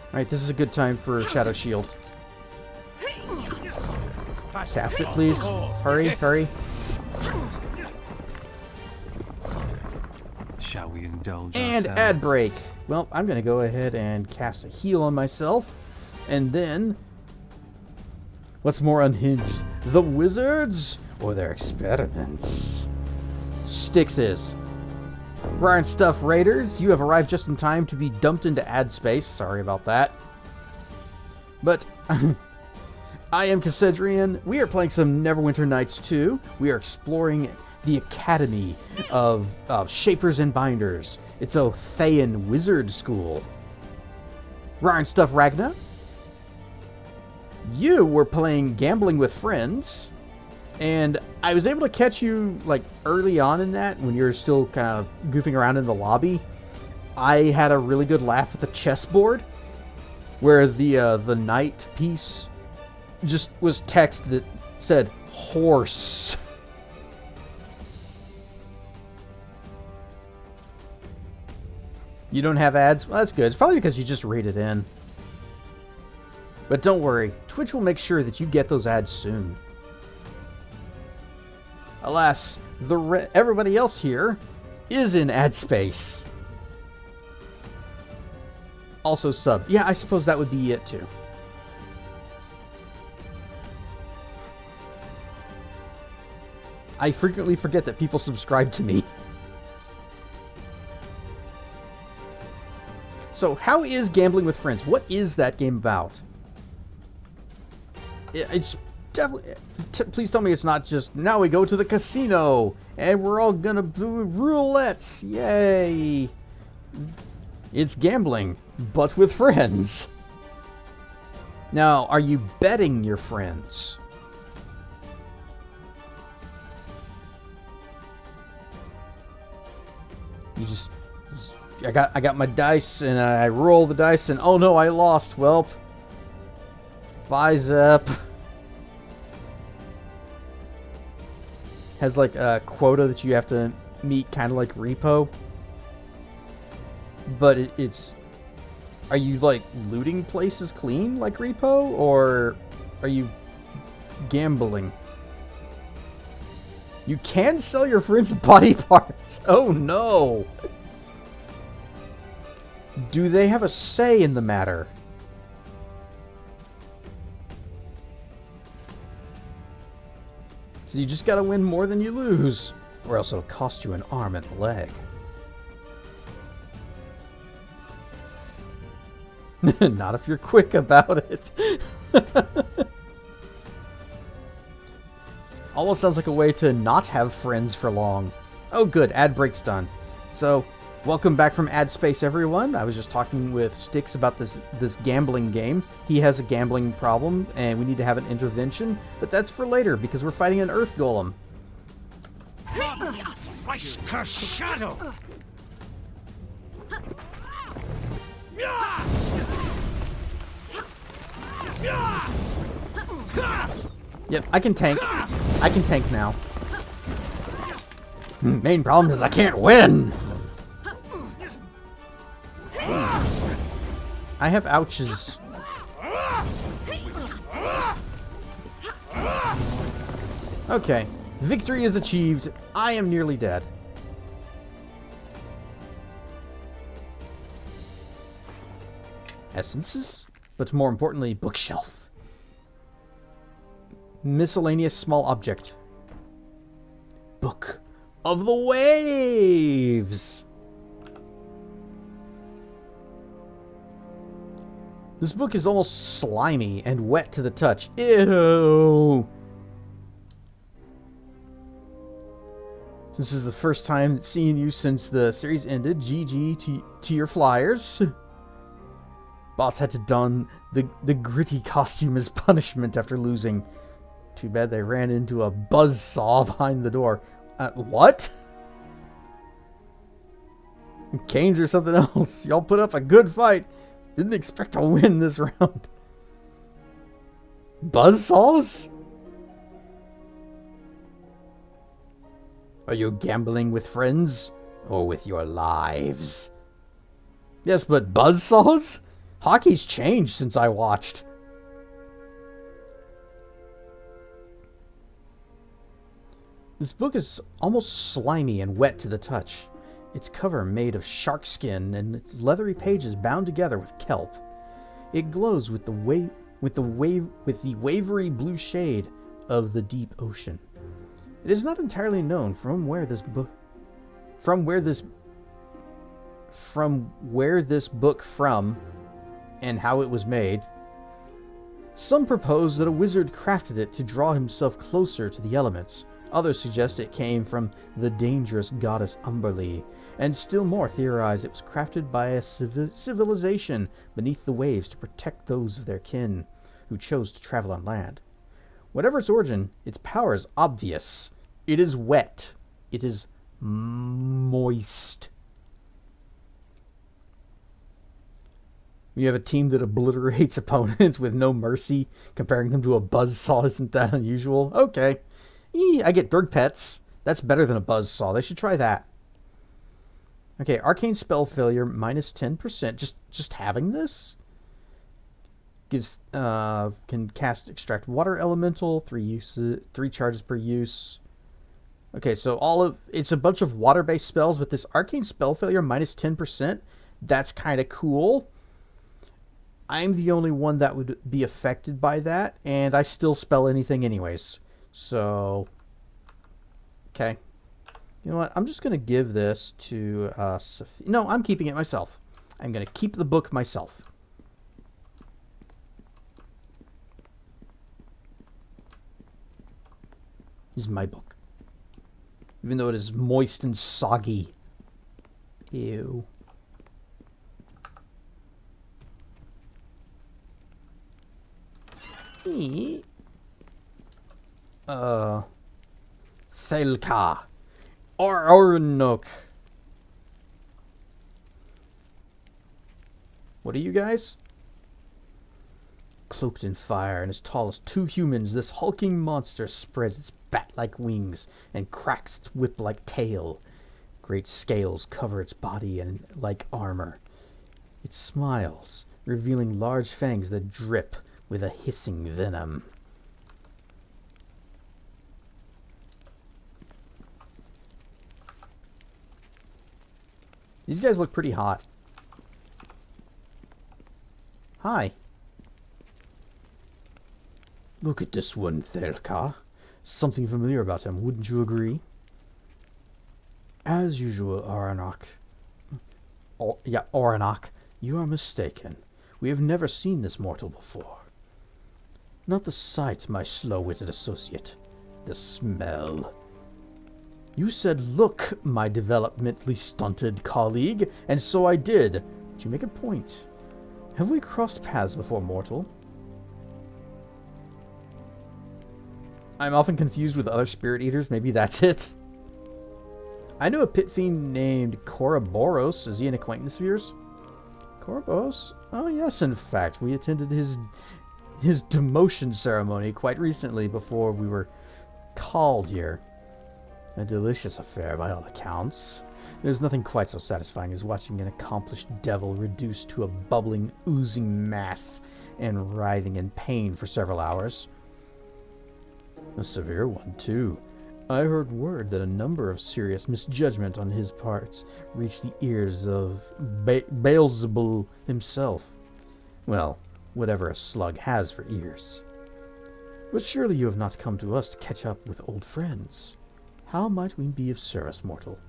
Alright, this is a good time for Shadow Shield. Cast it, please. Hurry, hurry. Shall we indulge And ourselves? ad break. Well, I'm going to go ahead and cast a heal on myself. And then... what's more unhinged? The wizards or their experiments? Styx is. Rare and Stuff Raiders, you have arrived just in time to be dumped into ad space. Sorry about that. But... I am Cassedrian. We are playing some Neverwinter Nights 2. We are exploring the Academy of Shapers and Binders. It's a Thayan wizard school. Rare and Stuff Ragna. You were playing Gambling with Friends. And I was able to catch you like early on in that when you were still kind of goofing around in the lobby. I had a really good laugh at the chessboard where the knight piece just was text that said horse. You don't have ads? Well, that's good. It's probably because you just read it in. But don't worry, Twitch will make sure that you get those ads soon. Alas, everybody else here is in ad space. Also sub. Yeah, I suppose that would be it too. I frequently forget that people subscribe to me. So, how is Gambling with Friends? What is that game about? It's definitely... please tell me it's not just, now we go to the casino, and we're all gonna do roulette. Yay! It's gambling, but with friends. Now, are you betting your friends? You just... I got my dice, and I roll the dice, and oh no, I lost. Welp. Buys up. Has like a quota that you have to meet, kind of like Repo. But it's... Are you like looting places clean like Repo, or are you gambling? You can sell your friends' body parts. Oh no. Do they have a say in the matter? So you just gotta win more than you lose, or else it'll cost you an arm and a leg. Not if you're quick about it. Almost sounds like a way to not have friends for long. Oh good, ad break's done. So, welcome back from ad space, everyone. I was just talking with Styx about this gambling game. He has a gambling problem, and we need to have an intervention. But that's for later, because we're fighting an Earth Golem. Christ, cursed shadow! Yep, I can tank. I can tank now. Main problem is I can't win! I have ouches. Okay, victory is achieved. I am nearly dead. Essences, but more importantly, bookshelf. Miscellaneous small object. Book of the Waves. This book is almost slimy and wet to the touch. Ew! This is the first time seeing you since the series ended. GG to your Flyers. Boss had to don the gritty costume as punishment after losing. Too bad they ran into a buzzsaw behind the door. What? Canes or something else. Y'all put up a good fight. Didn't expect to win this round. Buzzsaws? Are you gambling with friends? Or with your lives? Yes, but buzzsaws? Hockey's changed since I watched. This book is almost slimy and wet to the touch. Its cover made of shark skin and its leathery pages bound together with kelp. It glows with the wavery blue shade of the deep ocean. It is not entirely known from where this book and how it was made. Some propose that a wizard crafted it to draw himself closer to the elements. Others suggest it came from the dangerous goddess Umberlee, and still more theorize it was crafted by a civilization beneath the waves to protect those of their kin who chose to travel on land. Whatever its origin, its power is obvious. It is wet. It is moist. You have a team that obliterates opponents with no mercy, comparing them to a buzzsaw. Isn't that unusual? Okay. I get Dirk Pets. That's better than a buzzsaw. They should try that. Okay, arcane spell failure minus 10%. Just having this gives can cast extract water elemental, 3 charges per use. Okay, so it's a bunch of water-based spells, but this arcane spell failure minus 10%, that's kind of cool. I'm the only one that would be affected by that, and I still spell anything anyways. So, okay. You know what? I'm just going to give this to Sophie. No, I'm keeping it myself. I'm going to keep the book myself. This is my book. Even though it is moist and soggy. Ew. Thelka. Ornok. What are you guys? Cloaked in fire and as tall as 2 humans, this hulking monster spreads its bat-like wings and cracks its whip-like tail. Great scales cover its body and like armor. It smiles, revealing large fangs that drip with a hissing venom. These guys look pretty hot. Hi. Look at this one, Thelka. Something familiar about him, wouldn't you agree? As usual, Oranak. Oranak, you are mistaken. We have never seen this mortal before. Not the sight, my slow-witted associate. The smell. You said, look, my developmentally stunted colleague, and so I did. But you make a point. Have we crossed paths before, mortal? I'm often confused with other spirit eaters. Maybe that's it. I know a pit fiend named Koroboros. Is he an acquaintance of yours? Koroboros? Oh, yes, in fact. We attended his demotion ceremony quite recently before we were called here. A delicious affair by all accounts. There's nothing quite so satisfying as watching an accomplished devil reduced to a bubbling, oozing mass and writhing in pain for several hours. A severe one, too. I heard word that a number of serious misjudgment on his parts reached the ears of Beelzebul himself. Well, whatever a slug has for ears. But surely you have not come to us to catch up with old friends. How might we be of service, mortal?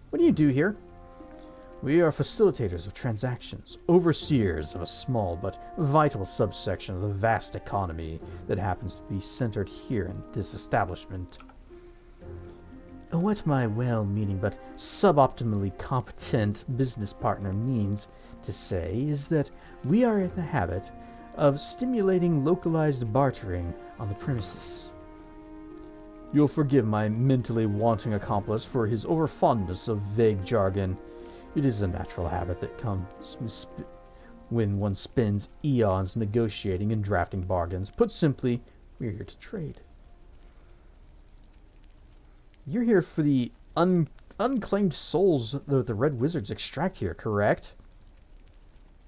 What do you do here? We are facilitators of transactions, overseers of a small but vital subsection of the vast economy that happens to be centered here in this establishment. What my well-meaning but suboptimally competent business partner means to say is that we are in the habit of stimulating localized bartering on the premises. You'll forgive my mentally wanting accomplice for his overfondness of vague jargon. It is a natural habit that comes when one spends eons negotiating and drafting bargains. Put simply, we're here to trade. You're here for the unclaimed souls that the Red Wizards extract here, correct?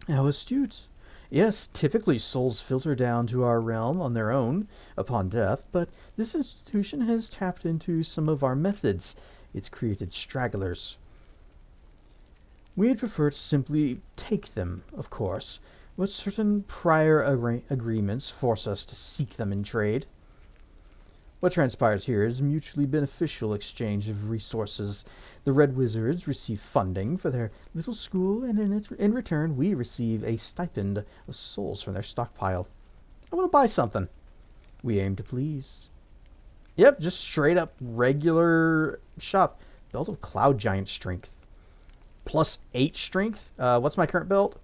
How astute. Yes, typically souls filter down to our realm on their own upon death, but this institution has tapped into some of our methods. It's created stragglers. We'd prefer to simply take them, of course, but certain prior agreements force us to seek them in trade. What transpires here is a mutually beneficial exchange of resources. The Red Wizards receive funding for their little school, and in return, we receive a stipend of souls from their stockpile. I want to buy something. We aim to please. Yep, just straight up regular shop. Belt of Cloud Giant Strength. Plus 8 strength. What's my current belt?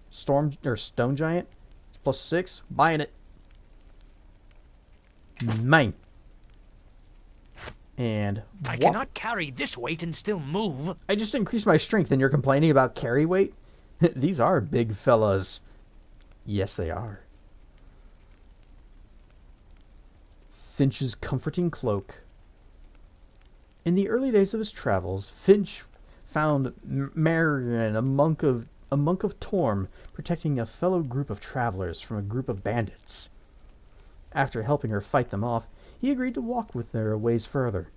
Stone Giant. It's plus 6. Buying it. Mine. And I cannot carry this weight and still move. I just increased my strength and you're complaining about carry weight? These are big fellas. Yes, they are. Finch's comforting cloak. In the early days of his travels, Finch found Marion, a monk of Torm, protecting a fellow group of travelers from a group of bandits. After helping her fight them off, he agreed to walk with her a ways further.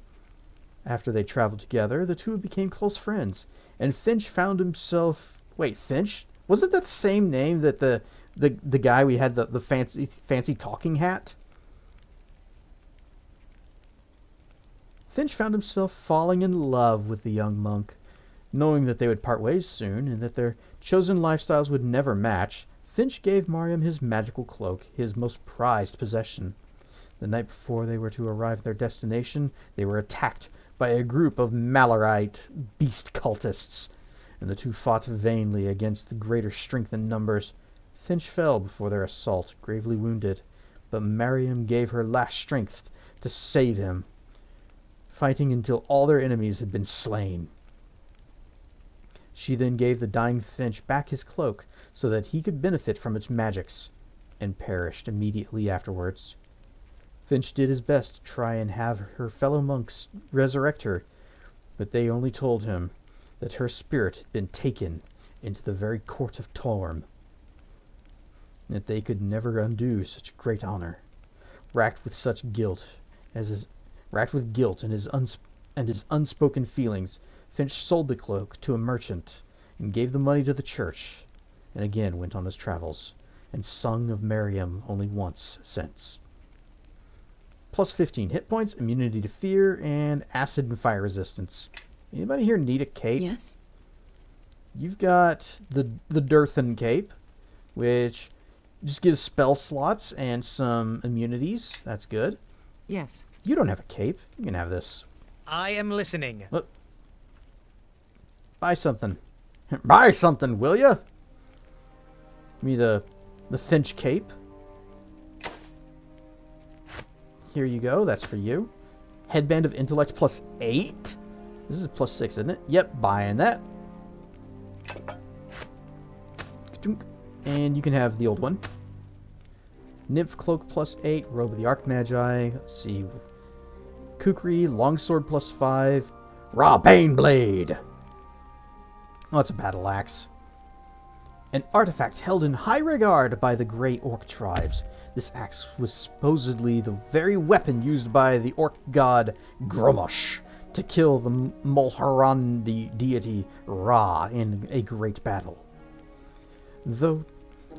After they traveled together, the two became close friends, and Finch found himself... Wait, Finch? Wasn't that the same name that the guy we had the fancy talking hat? Finch found himself falling in love with the young monk. Knowing that they would part ways soon, and that their chosen lifestyles would never match, Finch gave Mariam his magical cloak, his most prized possession. The night before they were to arrive at their destination, they were attacked by a group of Malorite beast cultists, and the two fought vainly against the greater strength in numbers. Finch fell before their assault, gravely wounded, but Mariam gave her last strength to save him, fighting until all their enemies had been slain. She then gave the dying Finch back his cloak so that he could benefit from its magics, and perished immediately afterwards. Finch did his best to try and have her fellow monks resurrect her, but they only told him that her spirit had been taken into the very court of Torm, and that they could never undo such great honor. Racked with guilt and his unspoken feelings, Finch sold the cloak to a merchant and gave the money to the church, and again went on his travels, and sung of Mariam only once since. Plus 15 hit points, immunity to fear, and acid and fire resistance. Anybody here need a cape? Yes. You've got the Durthan cape, which just gives spell slots and some immunities. That's good. Yes. You don't have a cape. You can have this. I am listening. Look. Buy something. Buy something, will ya? Give me the Finch cape. Here you go. That's for you. Headband of Intellect plus 8. This is plus 6, isn't it? Yep, buying that. And you can have the old one. Nymph Cloak plus 8. Robe of the Archmagi. Let's see. Kukri. Longsword plus 5. Raw Bane Blade. Oh, it's a battle axe. An artifact held in high regard by the Grey Orc tribes. This axe was supposedly the very weapon used by the orc god Gromosh to kill the Mulharandi deity Ra in a great battle. Though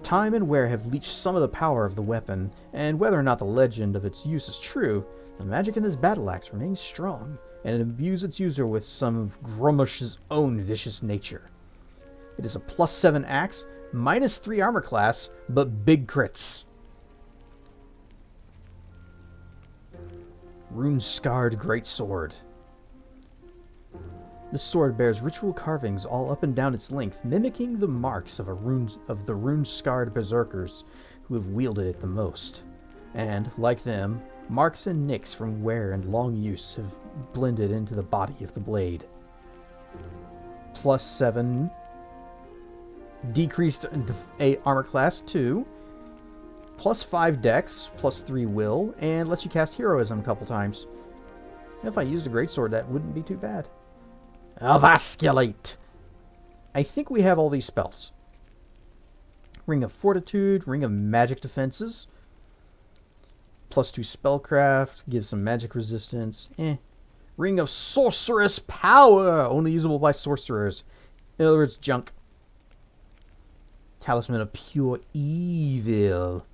time and wear have leached some of the power of the weapon, and whether or not the legend of its use is true, the magic in this battle axe remains strong, and it imbues its user with some of Gromosh's own vicious nature. It is a plus 7 axe, minus 3 armor class, but big crits. Rune-scarred greatsword. This sword bears ritual carvings all up and down its length, mimicking the marks of the rune-scarred berserkers who have wielded it the most. And, like them, marks and nicks from wear and long use have blended into the body of the blade. Plus 7. Decreased armor class 2. Plus 5 dex, plus 3 will, and lets you cast heroism a couple times. If I used a greatsword, that wouldn't be too bad. Avasculate! I think we have all these spells. Ring of Fortitude, Ring of Magic Defenses. Plus 2 Spellcraft, gives some magic resistance. Ring of Sorcerous Power, only usable by sorcerers. In other words, junk. Talisman of Pure Evil.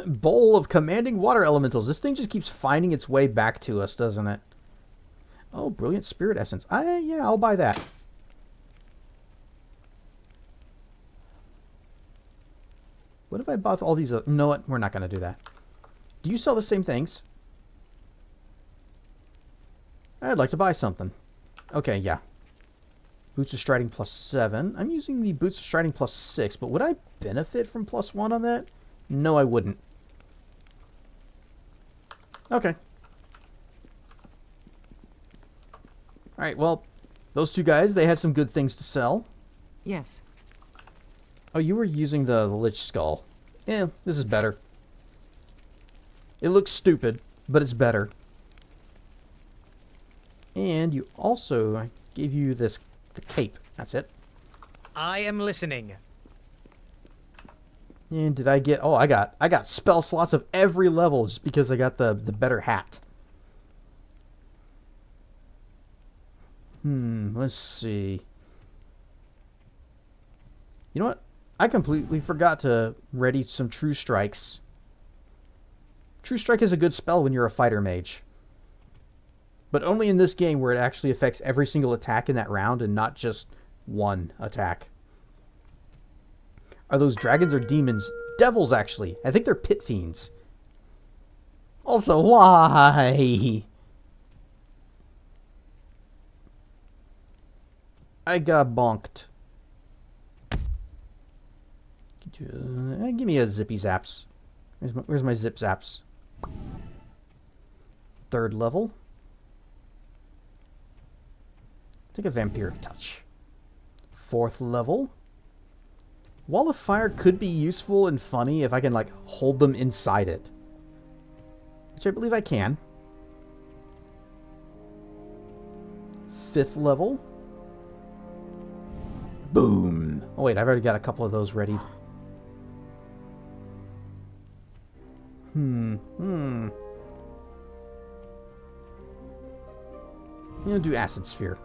Bowl of Commanding Water Elementals. This thing just keeps finding its way back to us, doesn't it? Oh, Brilliant Spirit Essence. Yeah, I'll buy that. What if I bought all these? No, what? We're not going to do that. Do you sell the same things? I'd like to buy something. Okay, yeah. Boots of Striding plus 7. I'm using the Boots of Striding plus 6, but would I benefit from plus 1 on that? No, I wouldn't. Okay. Alright, well, those two guys, they had some good things to sell. Yes. Oh, you were using the Lich Skull. Yeah, this is better. It looks stupid, but it's better. And you also gave you the cape. That's it. I am listening. And did I get... Oh, I got spell slots of every level just because I got the better hat. Let's see. You know what? I completely forgot to ready some True Strikes. True Strike is a good spell when you're a fighter mage. But only in this game where it actually affects every single attack in that round and not just one attack. Are those dragons or demons? Devils, actually. I think they're pit fiends. Also, why? I got bonked. Give me a zippy zaps. Where's my zip zaps? 3rd level. Take a vampiric touch. 4th level. Wall of Fire could be useful and funny if I can, like, hold them inside it. Which I believe I can. 5th level. Boom. Oh, wait, I've already got a couple of those ready. I'm gonna do Acid Sphere.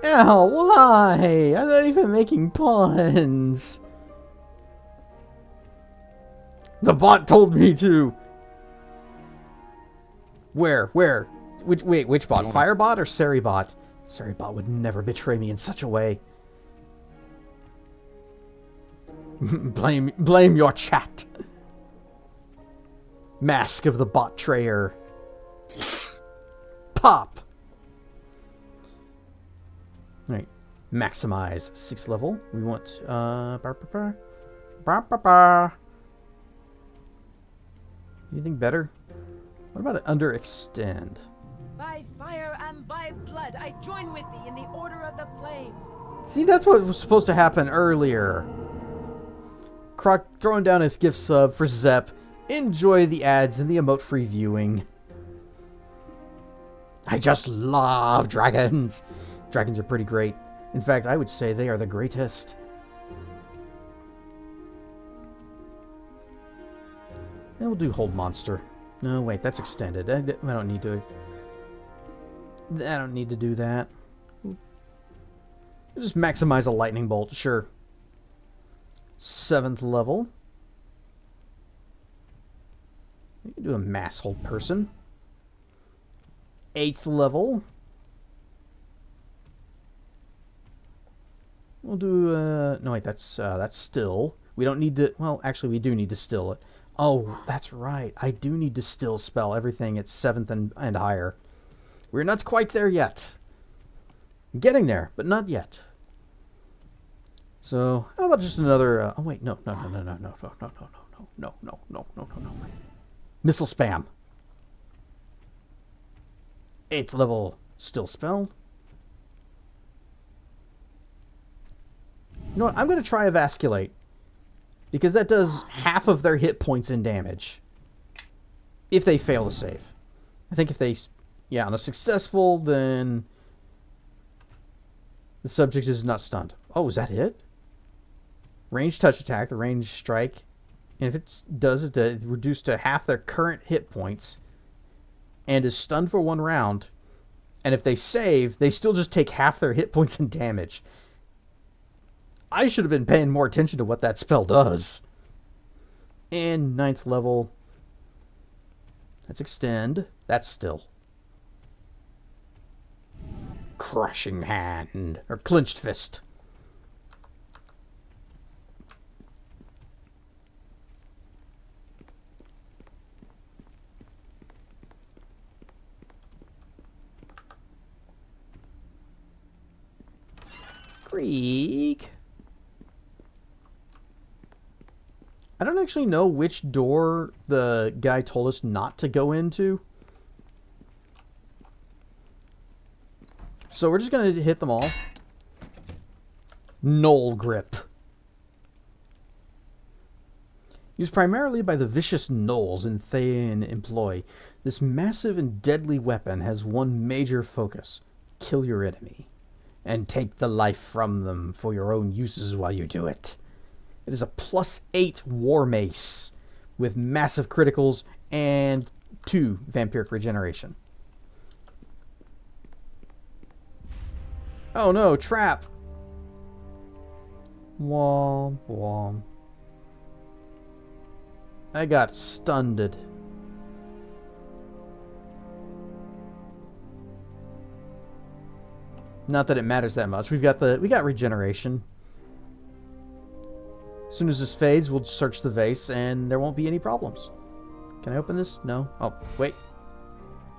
Ow, why? I'm not even making puns. The bot told me to. Where? Which bot? Firebot or Seribot? Seribot would never betray me in such a way. Blame your chat. Mask of the bot trayer. Pop. Alright. Maximize 6th level. We want anything better? What about an underextend? By fire and by blood, I join with thee in the order of the flame. See, that's what was supposed to happen earlier. Croc throwing down his gift sub for Zep. Enjoy the ads and the emote-free viewing. I just love dragons. Dragons are pretty great. In fact, I would say they are the greatest. And we'll do Hold Monster. No, wait, that's extended. I don't need to... I don't need to do that. Just maximize a lightning bolt, sure. 7th level. We can do a mass hold person. 8th level. We'll do no wait, that's still. We don't need to, well, actually we do need to still it. Oh, that's right. I do need to still spell everything at 7th and higher. We're not quite there yet. Getting there, but not yet. So, how about just another oh wait, no. Missile spam. 8th level still spell. You know what? I'm going to try Evasculate. Because that does half of their hit points in damage. If they fail to save. I think if they... Yeah, on a successful, then... the subject is not stunned. Oh, is that it? Ranged touch attack, the ranged strike. And if it does it, reduced to half their current hit points. And is stunned for 1 round. And if they save, they still just take half their hit points and damage. I should have been paying more attention to what that spell does. And 9th level. That's extend. That's still. Crushing hand. Or clenched fist. Greek. I don't actually know which door the guy told us not to go into. So we're just going to hit them all. Knoll Grip. Used primarily by the vicious gnolls in Thayan employ, this massive and deadly weapon has one major focus: kill your enemy and take the life from them for your own uses while you do it. It is a +8 war mace with massive criticals and 2 vampiric regeneration. Oh no, trap! Womp womp. I got stunned. Not that it matters that much. We got regeneration. As soon as this fades, we'll search the vase and there won't be any problems. Can I open this? No. Oh, wait.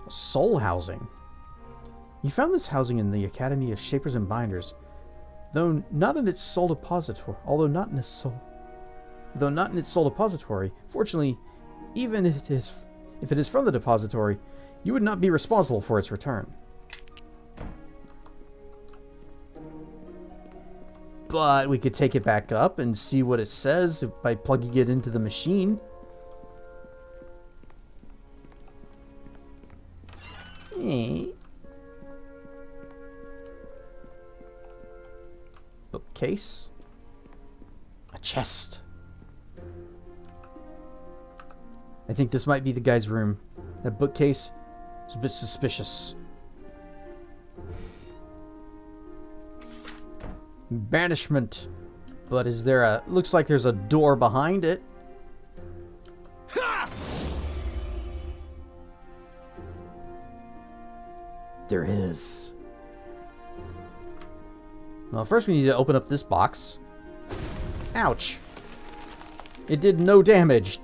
Soul housing. You found this housing in the Academy of Shapers and Binders, though not in its soul depository. Fortunately, even if it is from the depository, you would not be responsible for its return. But we could take it back up and see what it says by plugging it into the machine. Bookcase. A chest. I think this might be the guy's room. That bookcase is a bit suspicious. Banishment. But is there a... Looks like there's a door behind it. There is. Well, first we need to open up this box. Ouch. It did no damage.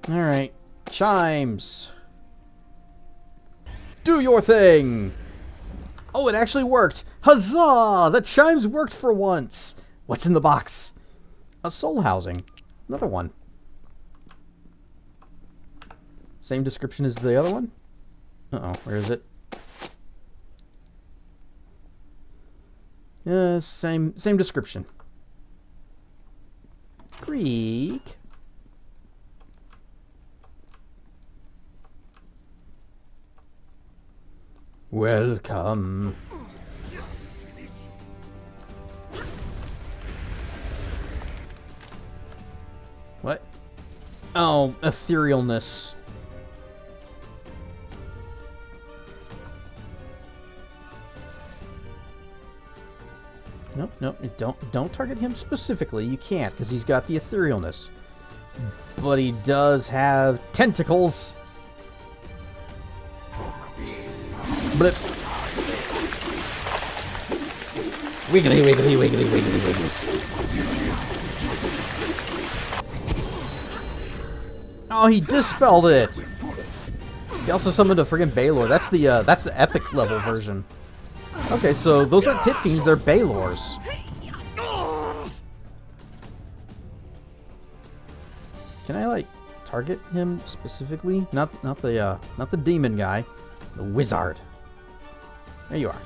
Alright. Chimes. Do your thing! Oh, it actually worked! Huzzah! The chimes worked for once! What's in the box? A soul housing. Another one. Same description as the other one? Uh-oh, where is it? Same description. Greek. Welcome. What? Oh, etherealness. Nope, don't target him specifically. You can't, because he's got the etherealness. But he does have tentacles. Blip. Wiggly, wiggly, wiggly, wiggly, wiggly. Oh, he dispelled it. He also summoned a friggin' Baylor. That's the epic level version. Okay, so those aren't Pit Fiends, they're Baylors. Can I like target him specifically? Not the demon guy, the wizard. There you are.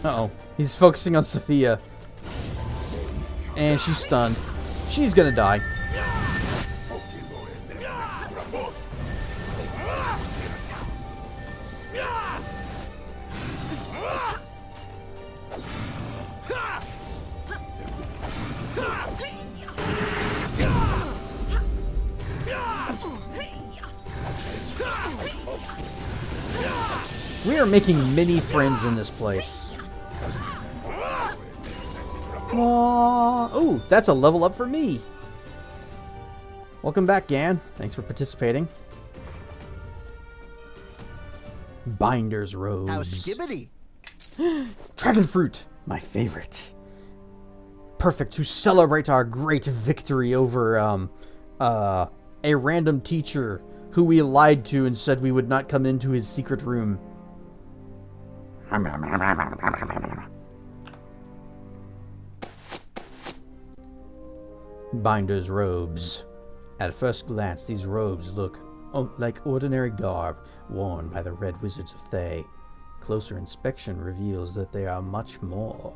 Uh-oh. He's focusing on Sophia. And she's stunned. She's gonna die. We are making many friends in this place. Oh, that's a level up for me. Welcome back, Gan. Thanks for participating. Binder's robes. How skibbity. Dragon fruit, my favorite. Perfect to celebrate our great victory over a random teacher who we lied to and said we would not come into his secret room. Binder's robes. At first glance, these robes look like ordinary garb worn by the Red Wizards of Thay. Closer inspection reveals that they are much more,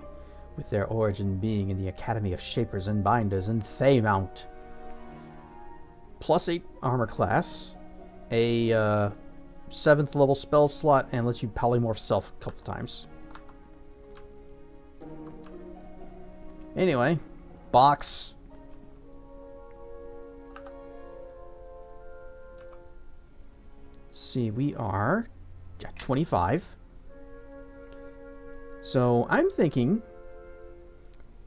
with their origin being in the Academy of Shapers and Binders in Thaymount. +8 armor class, a 7th level spell slot, and lets you polymorph self a couple times. Anyway, box. See, we are at 25. So I'm thinking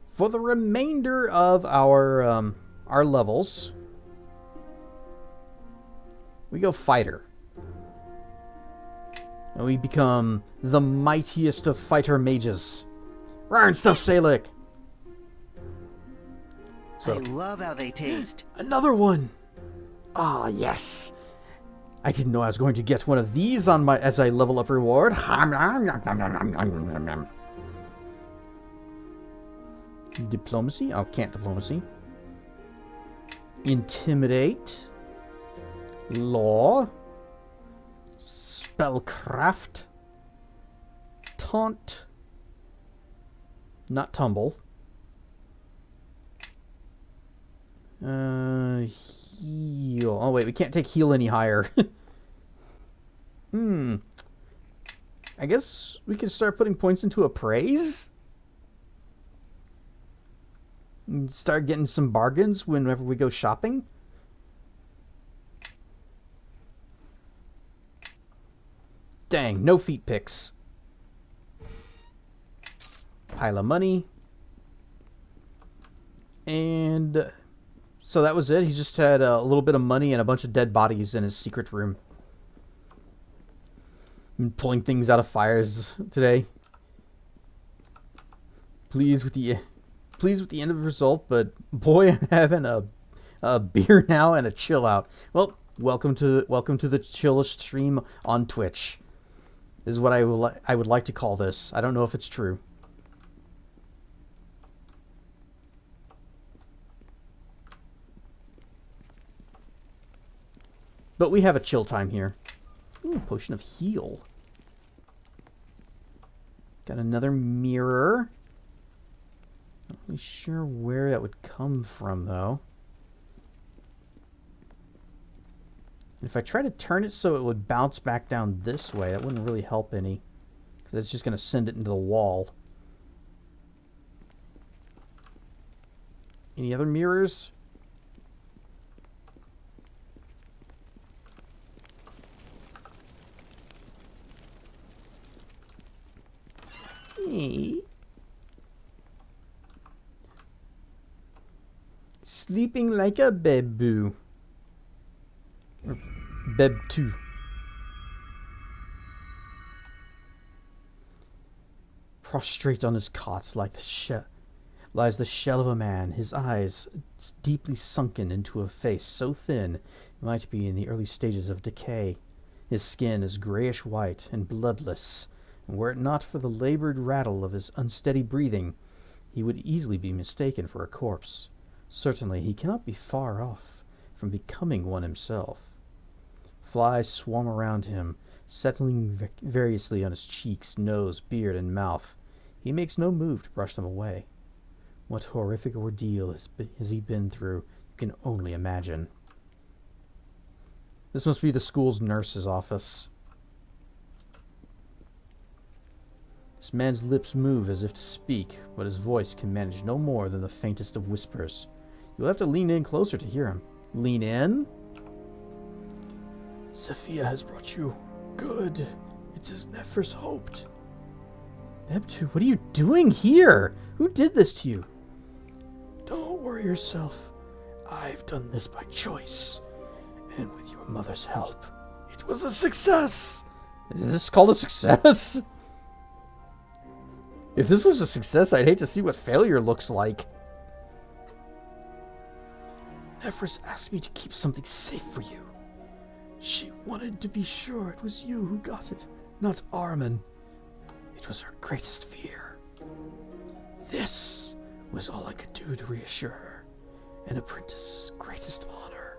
for the remainder of our levels, we go fighter. And we become the mightiest of fighter mages. Rarn stuff Salic. So, I love how they taste. Another one. Ah, yes. I didn't know I was going to get one of these on my as I level up reward. Diplomacy. Oh, can't diplomacy. Intimidate. Law. Spellcraft. Taunt. Not tumble. Heal. Oh, wait, we can't take heal any higher. I guess we can start putting points into appraise? And start getting some bargains whenever we go shopping? Dang, no feet picks. Pile of money. And so that was it. He just had a little bit of money and a bunch of dead bodies in his secret room. I'm pulling things out of fires today. Pleased with the end of the result, but boy, I'm having a beer now and a chill out. Well, welcome to the chillest stream on Twitch. This is what I would like to call this. I don't know if it's true. But we have a chill time here. Ooh, potion of heal. Got another mirror. Not really sure where that would come from, though. If I try to turn it so it would bounce back down this way, that wouldn't really help any. Because it's just going to send it into the wall. Any other mirrors? Sleeping like a bebu. Or beb2. Prostrate on his cot lies the shell of a man, his eyes deeply sunken into a face so thin it might be in the early stages of decay. His skin is grayish white and bloodless, and were it not for the labored rattle of his unsteady breathing, he would easily be mistaken for a corpse. Certainly he cannot be far off from becoming one himself. Flies swarm around him, settling variously on his cheeks, nose, beard, and mouth. He makes no move to brush them away. What horrific ordeal has he been through, you can only imagine. This must be the school's nurse's office. This man's lips move as if to speak, but his voice can manage no more than the faintest of whispers. You'll have to lean in closer to hear him. Lean in? Sophia has brought you. Good. It's as Nephers hoped. Bebtu, what are you doing here? Who did this to you? Don't worry yourself. I've done this by choice. And with your mother's help. It was a success! Is this called a success? If this was a success, I'd hate to see what failure looks like. Nephris asked me to keep something safe for you. She wanted to be sure it was you who got it, not Armin. It was her greatest fear. This was all I could do to reassure her, an apprentice's greatest honor.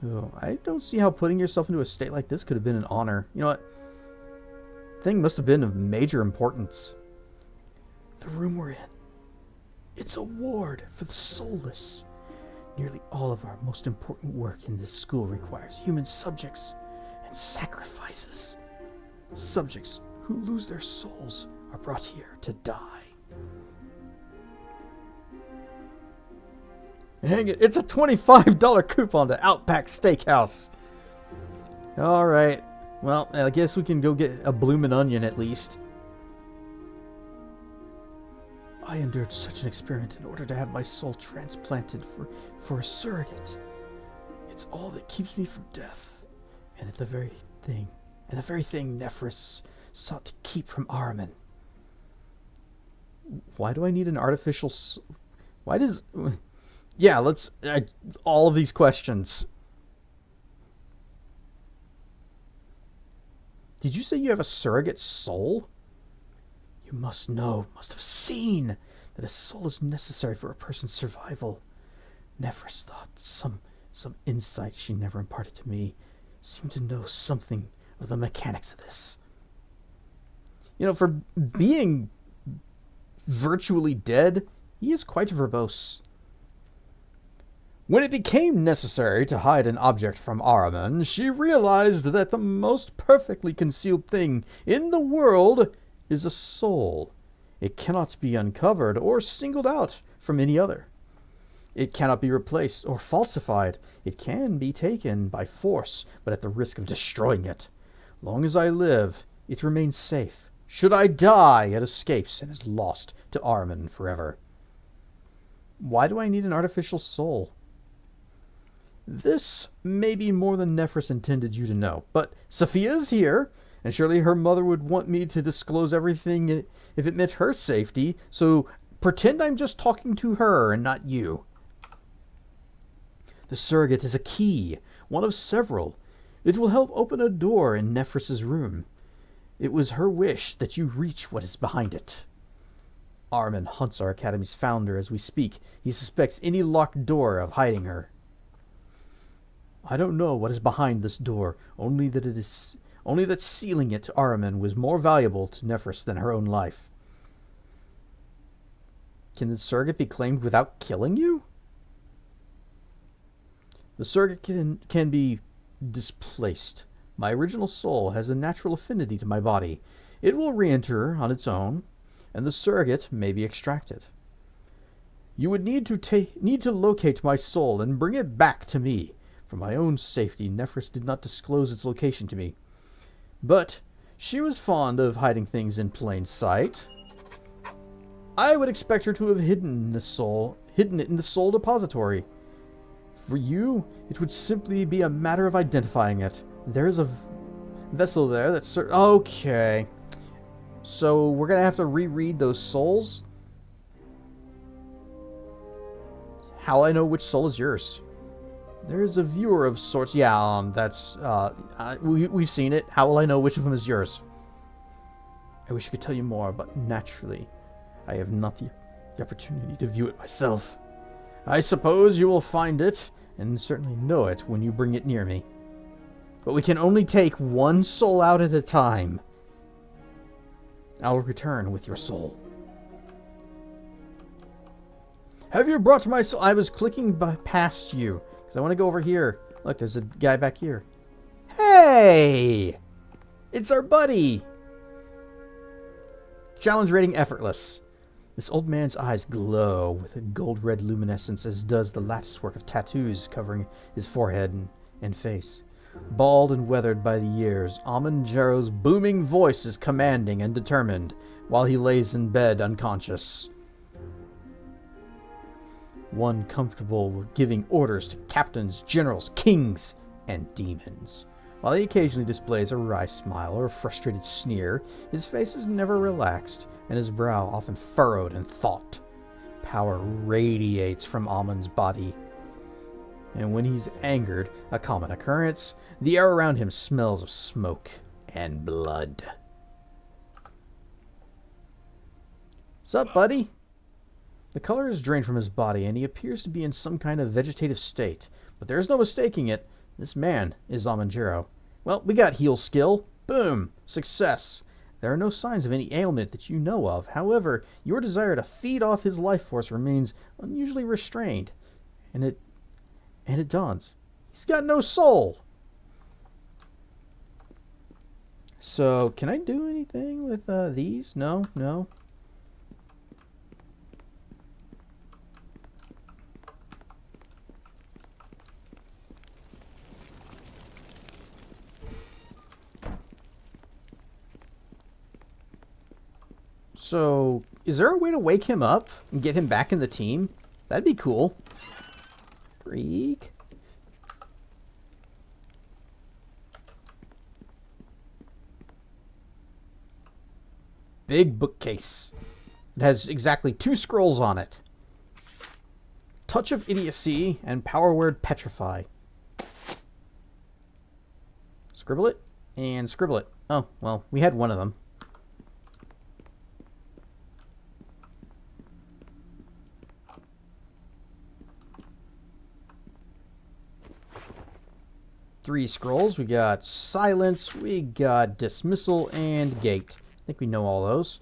So, I don't see how putting yourself into a state like this could have been an honor. You know what? Thing must have been of major importance. The room we're in. It's a ward for the soulless. Nearly all of our most important work in this school requires human subjects and sacrifices. Subjects who lose their souls are brought here to die. Hang it, it's a $25 coupon to Outback Steakhouse. Alright, well, I guess we can go get a bloomin' onion at least. I endured such an experiment in order to have my soul transplanted for a surrogate. It's all that keeps me from death, and the very thing Nephris sought to keep from Ahriman. Why do I need an artificial? Why does? Yeah, let's all of these questions. Did you say you have a surrogate soul? You must have seen that a soul is necessary for a person's survival. Nephris thought some insight she never imparted to me seemed to know something of the mechanics of this. You know, for being virtually dead, he is quite verbose. When it became necessary to hide an object from Ahriman, she realized that the most perfectly concealed thing in the world is a soul. It cannot be uncovered or singled out from any other. It cannot be replaced or falsified. It can be taken by force, but at the risk of destroying it. Long as I live, it remains safe. Should I die, it escapes and is lost to Ahriman forever. Why do I need an artificial soul? This may be more than Nephris intended you to know, but Sophia is here, and surely her mother would want me to disclose everything if it meant her safety, so pretend I'm just talking to her and not you. The surrogate is a key, one of several. It will help open a door in Nephris's room. It was her wish that you reach what is behind it. Ahriman hunts our academy's founder as we speak. He suspects any locked door of hiding her. I don't know what is behind this door, only that sealing it to Ahriman was more valuable to Nephris than her own life. Can the surrogate be claimed without killing you? The surrogate can be displaced. My original soul has a natural affinity to my body. It will re-enter on its own, and the surrogate may be extracted. You would need to locate my soul and bring it back to me. For my own safety, Nephris did not disclose its location to me. But she was fond of hiding things in plain sight. I would expect her to have hidden it in the soul depository. For you, it would simply be a matter of identifying it. There is a vessel there that's... Okay. So we're going to have to reread those souls? How will I know which soul is yours? There's a viewer of sorts. Yeah, that's... we've seen it. How will I know which of them is yours? I wish I could tell you more, but naturally, I have not the opportunity to view it myself. I suppose you will find it, and certainly know it when you bring it near me. But we can only take one soul out at a time. I'll return with your soul. Have you brought my soul? I was clicking past you, because I want to go over here. Look, there's a guy back here. Hey! It's our buddy! Challenge rating effortless. This old man's eyes glow with a gold-red luminescence, as does the latticework of tattoos covering his forehead and face. Bald and weathered by the years, Amon Jarrow's booming voice is commanding and determined, while he lays in bed unconscious. One comfortable with giving orders to captains, generals, kings, and demons. While he occasionally displays a wry smile or a frustrated sneer, his face is never relaxed, and his brow often furrowed in thought. Power radiates from Amon's body. And when he's angered, a common occurrence, the air around him smells of smoke and blood. Sup, buddy? The color is drained from his body, and he appears to be in some kind of vegetative state, but there is no mistaking it. This man is Amanjiro. Well, we got heal skill. Boom. Success. There are no signs of any ailment that you know of. However, your desire to feed off his life force remains unusually restrained. And it dawns. He's got no soul. So, can I do anything with these? No, no. So, is there a way to wake him up and get him back in the team? That'd be cool. Freak. Big bookcase. It has exactly 2 scrolls on it. Touch of Idiocy and Power Word Petrify. Scribble it and scribble it. Oh, well, we had one of them. Three scrolls. We got Silence, we got Dismissal, and Gate. I think we know all those.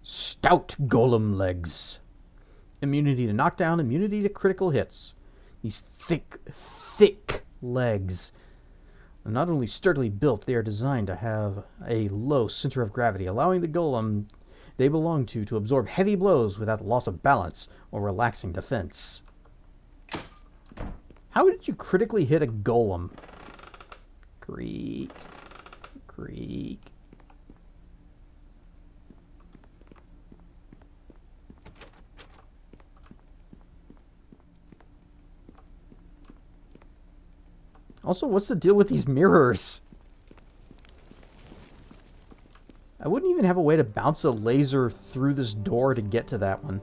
Stout Golem Legs. Immunity to knockdown, immunity to critical hits. These thick legs. They're not only sturdily built, they are designed to have a low center of gravity, allowing the golem they belong to absorb heavy blows without the loss of balance or relaxing defense. How did you critically hit a golem? Creak. Creak. Also, what's the deal with these mirrors? I wouldn't even have a way to bounce a laser through this door to get to that one.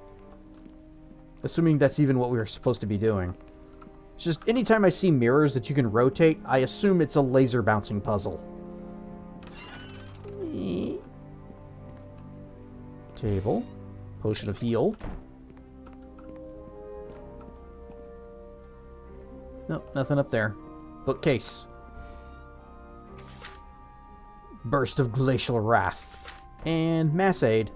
Assuming that's even what we were supposed to be doing. It's just anytime I see mirrors that you can rotate, I assume it's a laser bouncing puzzle. Table. Potion of heal. Nope, nothing up there. Bookcase. Burst of Glacial Wrath. And Mass Aid.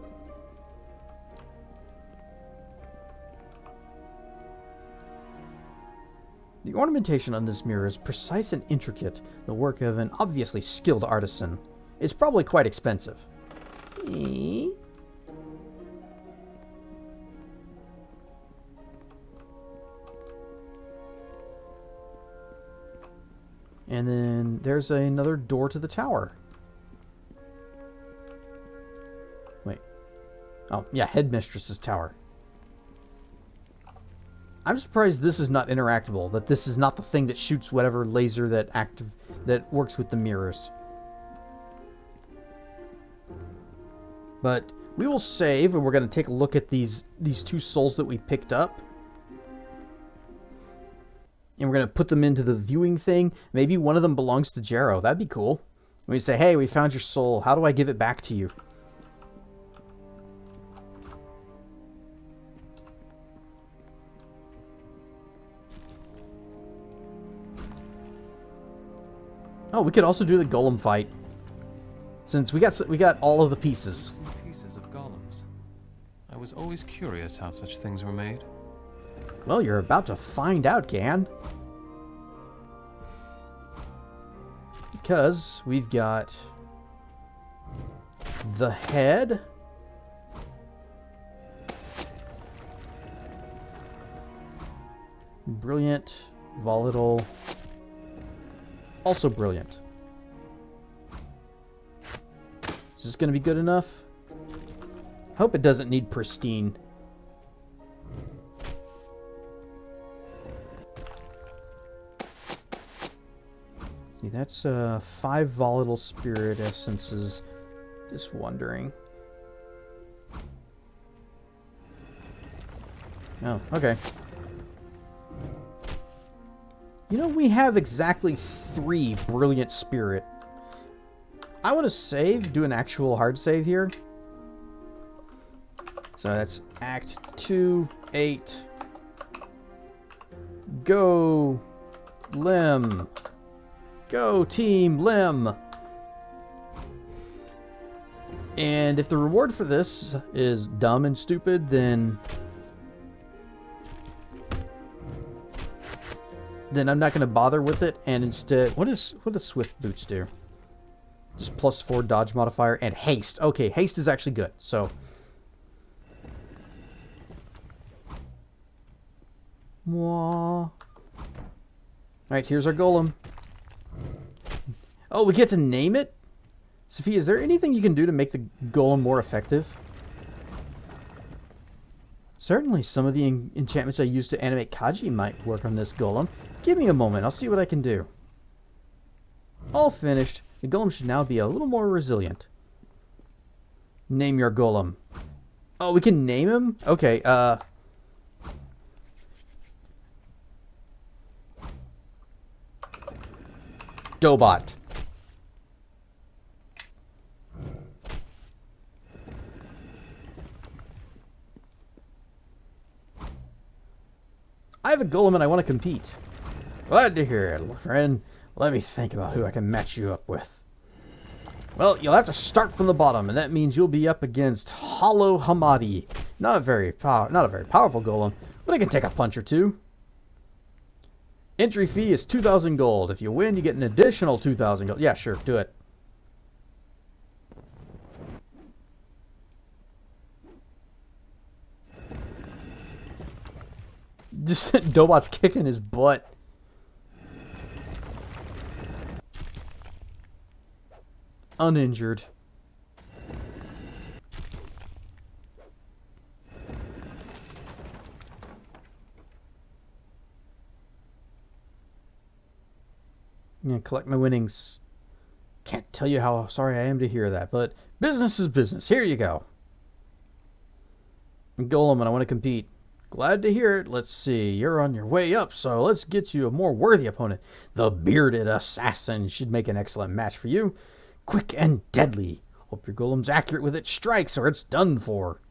The ornamentation on this mirror is precise and intricate, the work of an obviously skilled artisan. It's probably quite expensive. And then there's another door to the tower. Wait. Oh, yeah, Headmistress's tower. I'm surprised this is not interactable, that this is not the thing that shoots whatever laser that works with the mirrors. But we will save, and we're going to take a look at these 2 souls that we picked up. And we're going to put them into the viewing thing. Maybe one of them belongs to Jero. That'd be cool. We say, hey, we found your soul. How do I give it back to you? Oh, we could also do the golem fight. Since we got all of the pieces. Pieces of golems. I was always curious how such things were made. Well, you're about to find out, Gan. Because we've got the head. Brilliant, volatile, also brilliant. Is this going to be good enough? I hope it doesn't need pristine. See, that's 5 volatile spirit essences. Just wondering. Oh, okay. You know, we have exactly 3 brilliant spirit. I want to save, do an actual hard save here. So that's Act 2, 8. Go Lim. Go, Team Lim. And if the reward for this is dumb and stupid, then I'm not going to bother with it. And instead, what does Swift Boots do? Just +4 dodge modifier and haste. Okay, haste is actually good. So, all right, here's our golem. Oh, we get to name it? Sophie, is there anything you can do to make the golem more effective? Certainly, some of the enchantments I used to animate Kaji might work on this golem. Give me a moment, I'll see what I can do. All finished. The golem should now be a little more resilient. Name your golem. Oh, we can name him? Okay, Dobot. I have a golem and I want to compete. Glad to hear it, friend. Let me think about who I can match you up with. Well, you'll have to start from the bottom, and that means you'll be up against Hollow Hamadi. Not a very powerful golem, but it can take a punch or two. Entry fee is 2,000 gold. If you win, you get an additional 2,000 gold. Yeah, sure, do it. Just Dobot's kicking his butt. Uninjured. I'm gonna collect my winnings. Can't tell you how sorry I am to hear that, but business is business. Here you go. I'm Golem and I want to compete. Glad to hear it. Let's see. You're on your way up, so let's get you a more worthy opponent. The Bearded Assassin should make an excellent match for you. Quick and deadly. Hope your golem's accurate with its strikes or it's done for.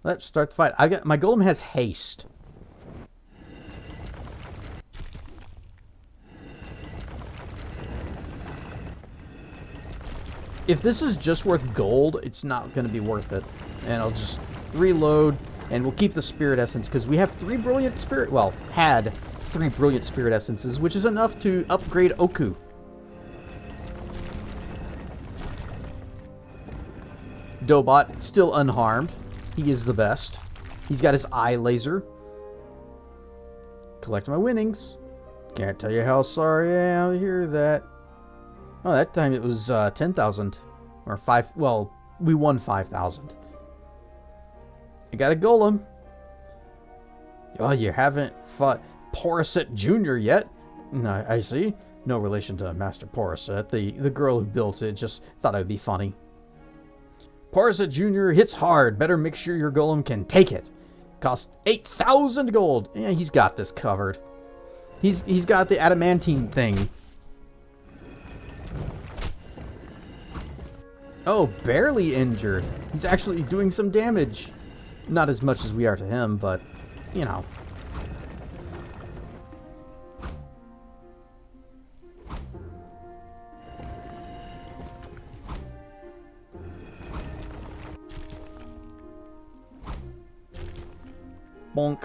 Let's start the fight. My golem has haste. If this is just worth gold, it's not going to be worth it. And I'll just reload and we'll keep the spirit essence because we have 3 brilliant spirit, well, had 3 brilliant spirit essences, which is enough to upgrade Oku. Dobot, still unharmed. He is the best. He's got his eye laser. Collect my winnings. Can't tell you how sorry I am to hear that. Oh, that time it was 10,000. Or 5. Well, we won 5,000. I got a golem. Oh, you haven't fought Poroset Jr. yet? No, I see. No relation to Master Poroset. The girl who built it just thought it would be funny. Poroset Jr. hits hard. Better make sure your golem can take it. Costs 8,000 gold. Yeah, he's got this covered. He's got the adamantine thing. Oh, barely injured. He's actually doing some damage. Not as much as we are to him, but, you know. Bonk.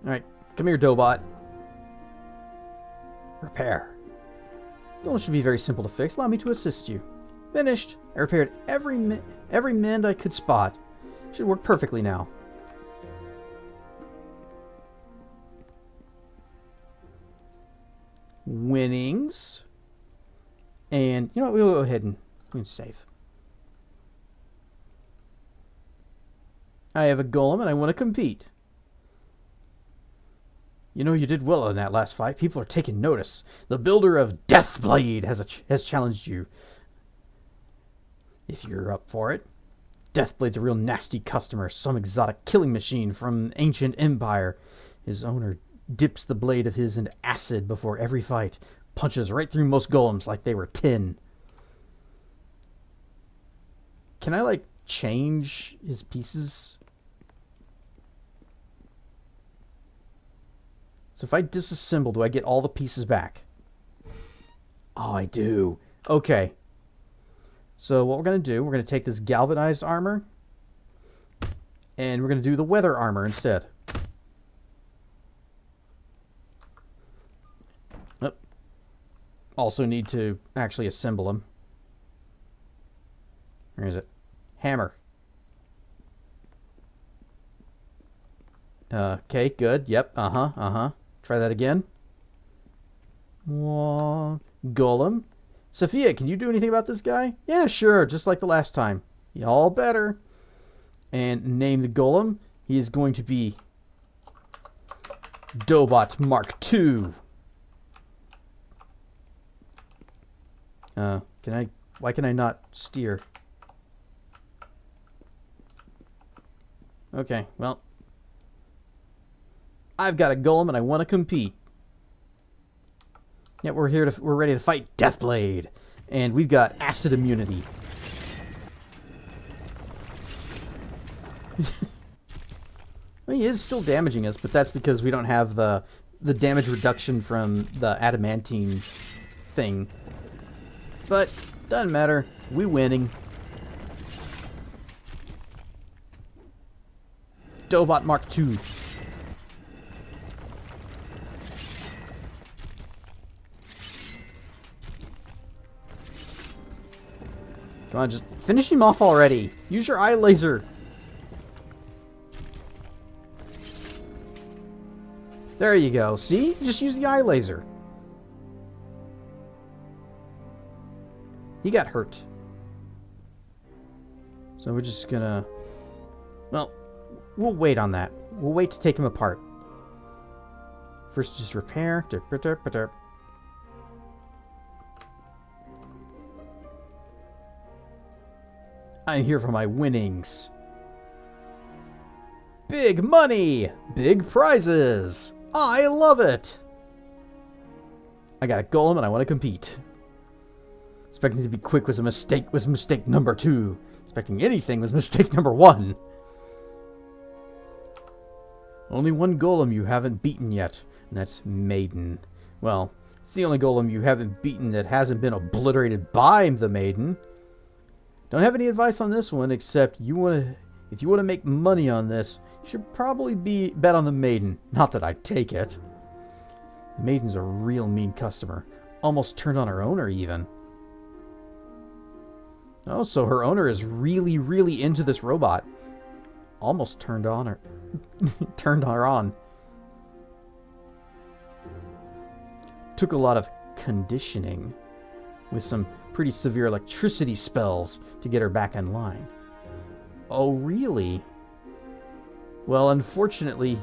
Alright, come here, Dobot. Repair. This golem should be very simple to fix. Allow me to assist you. Finished. I repaired every mend I could spot. Should work perfectly now. Winnings. And, you know what, we'll go ahead and save. I have a golem and I want to compete. You know, you did well in that last fight. People are taking notice. The builder of Deathblade has challenged you. If you're up for it. Deathblade's a real nasty customer. Some exotic killing machine from ancient empire. His owner dips the blade of his into acid before every fight. Punches right through most golems like they were tin. Can I, like, change his pieces? So if I disassemble, do I get all the pieces back? Oh, I do. Okay. So what we're going to do, we're going to take this galvanized armor, and we're going to do the weather armor instead. Oh. Also need to actually assemble them. Where is it? Hammer. Okay, good. Yep. Try that again. Golem. Sophia, can you do anything about this guy? Yeah, sure. Just like the last time. Y'all better. And name the golem. He is going to be Dobot Mark II. Why can I not steer? Okay, well. I've got a golem and I want to compete. Yeah, we're ready to fight Deathblade. And we've got acid immunity. Well, he is still damaging us, but that's because we don't have the damage reduction from the adamantine thing. But doesn't matter. We winning. Dobot Mark II. Come on, just finish him off already. Use your eye laser. There you go. See? Just use the eye laser. He got hurt. So we're just gonna... Well, we'll wait on that. We'll wait to take him apart. First, just repair. I'm here for my winnings. Big money! Big prizes! I love it! I got a golem and I want to compete. Expecting to be quick was mistake number 2. Expecting anything was mistake number 1. Only one golem you haven't beaten yet, and that's Maiden. Well, it's the only golem you haven't beaten that hasn't been obliterated by the Maiden. Don't have any advice on this one, except if you want to make money on this, you should probably bet on the Maiden. Not that I'd take it. The Maiden's a real mean customer. Almost turned on her owner, even. Oh, so her owner is really, really into this robot. Almost turned on her. Turned her on. Took a lot of conditioning with some pretty severe electricity spells to get her back in line. Oh, really? Well, unfortunately...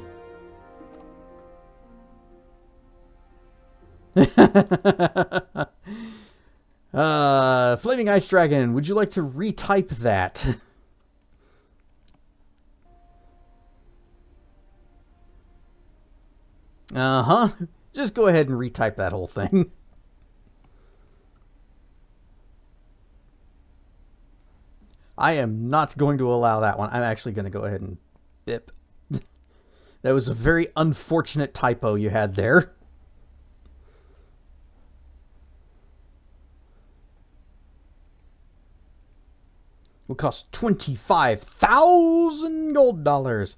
Flaming Ice Dragon, would you like to retype that? Uh-huh. Just go ahead and retype that whole thing. I am not going to allow that one. I'm actually going to go ahead and bip. That was a very unfortunate typo you had there. Will cost 25,000 gold dollars.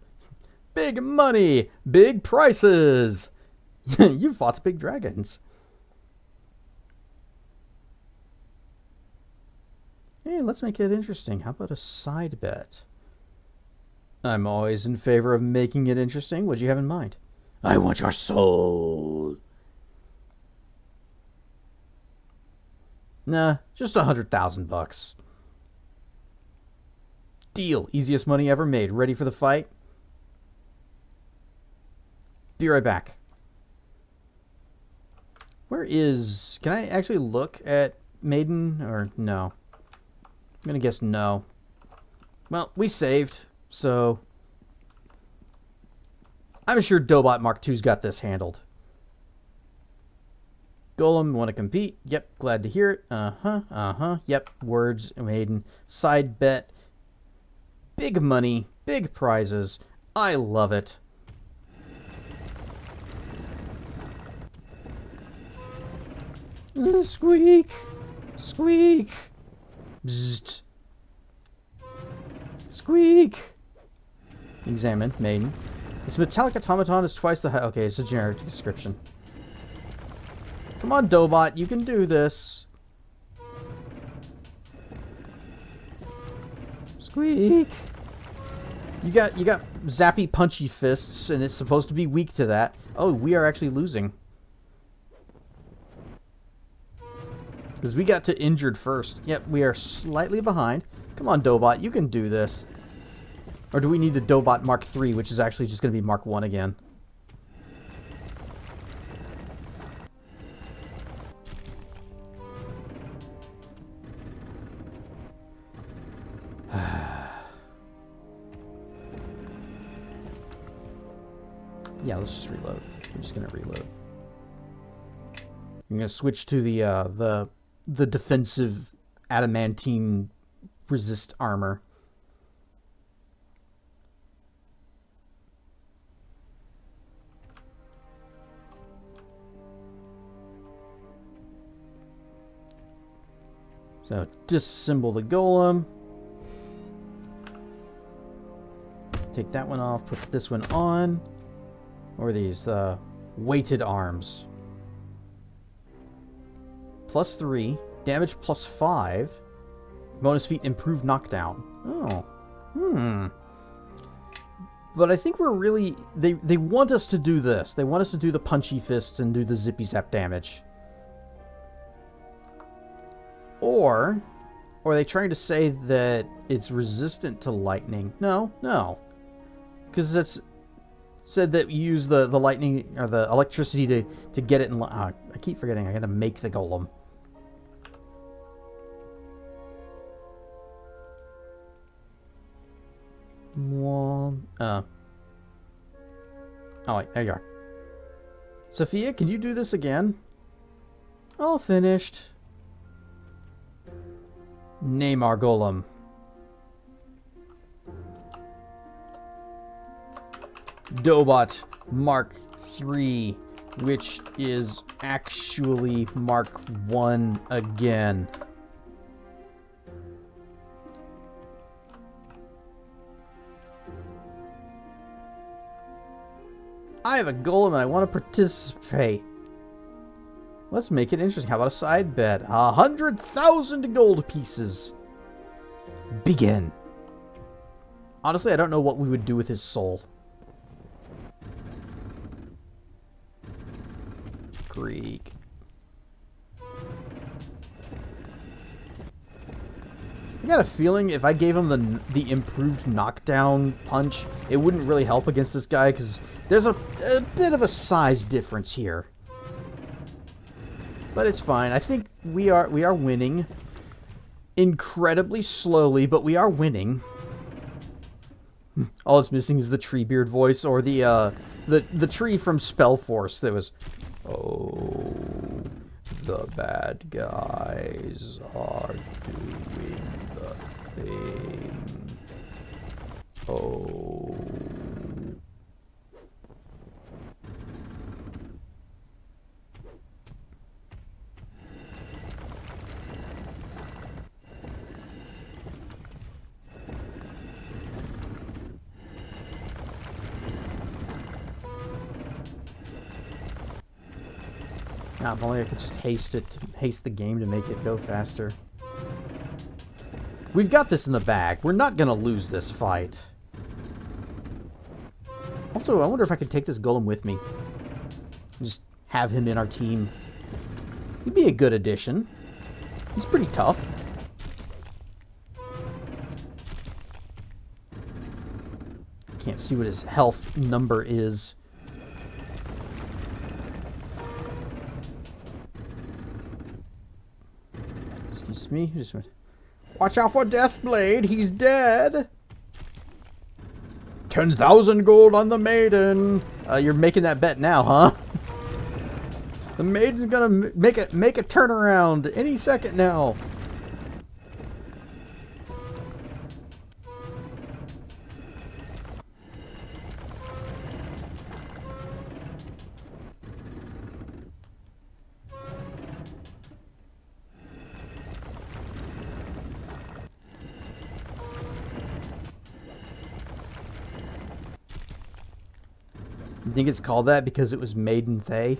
Big money, big prices. You fought big dragons. Hey, let's make it interesting. How about a side bet? I'm always in favor of making it interesting. What do you have in mind? I want your soul. Nah, just 100,000 bucks. Deal. Easiest money ever made. Ready for the fight? Be right back. Where is... Can I actually look at Maiden? Or no? I'm going to guess no. Well, we saved. So... I'm sure Dobot Mark II's got this handled. Golem, want to compete? Yep, glad to hear it. Yep, words, Maiden. Side bet. Big money, big prizes. I love it. Squeak! Squeak! Bzzzt. Squeak! Examine. Maiden. Its metallic automaton is twice the height. Okay, it's a generic description. Come on, Dobot, you can do this. Squeak! You got zappy punchy fists, and it's supposed to be weak to that. Oh, we are actually losing. Because we got to injured first. Yep, we are slightly behind. Come on, Dobot, you can do this. Or do we need the Dobot Mark III, which is actually just going to be Mark I again? Yeah, let's just reload. We're just gonna reload. I'm gonna switch to the defensive adamantine resist armor. So disassemble the golem. Take that one off. Put this one on. Or these weighted arms. +3, damage +5, bonus feat improved knockdown. Oh, But I think we're really they want us to do this. They want us to do the punchy fists and do the zippy zap damage. Or are they trying to say that it's resistant to lightning? No, because it's said that you use the lightning or the electricity to get it in. I keep forgetting. I gotta make the golem. Oh wait, there you are. Sophia, can you do this again? All finished. Name our golem. Dobot Mark III, which is actually Mark I again. I have a golem and I want to participate. Let's make it interesting. How about a side bet? 100,000 gold pieces. Begin. Honestly, I don't know what we would do with his soul. Greek. I got a feeling if I gave him the improved knockdown punch, it wouldn't really help against this guy because there's a bit of a size difference here. But it's fine. I think we are winning incredibly slowly, but we are winning. All it's missing is the Treebeard voice or the tree from Spellforce that was, "Oh, the bad guys are doing the thing. Oh." Now, if only I could just haste the game to make it go faster. We've got this in the bag. We're not gonna lose this fight. Also, I wonder if I could take this golem with me. Just have him in our team. He'd be a good addition. He's pretty tough. Can't see what his health number is. Excuse me. Just watch out for Deathblade. He's dead. 10,000 gold on the maiden. You're making that bet now, huh? The maiden's gonna make a turnaround any second now. You think it's called that because it was made in Thay?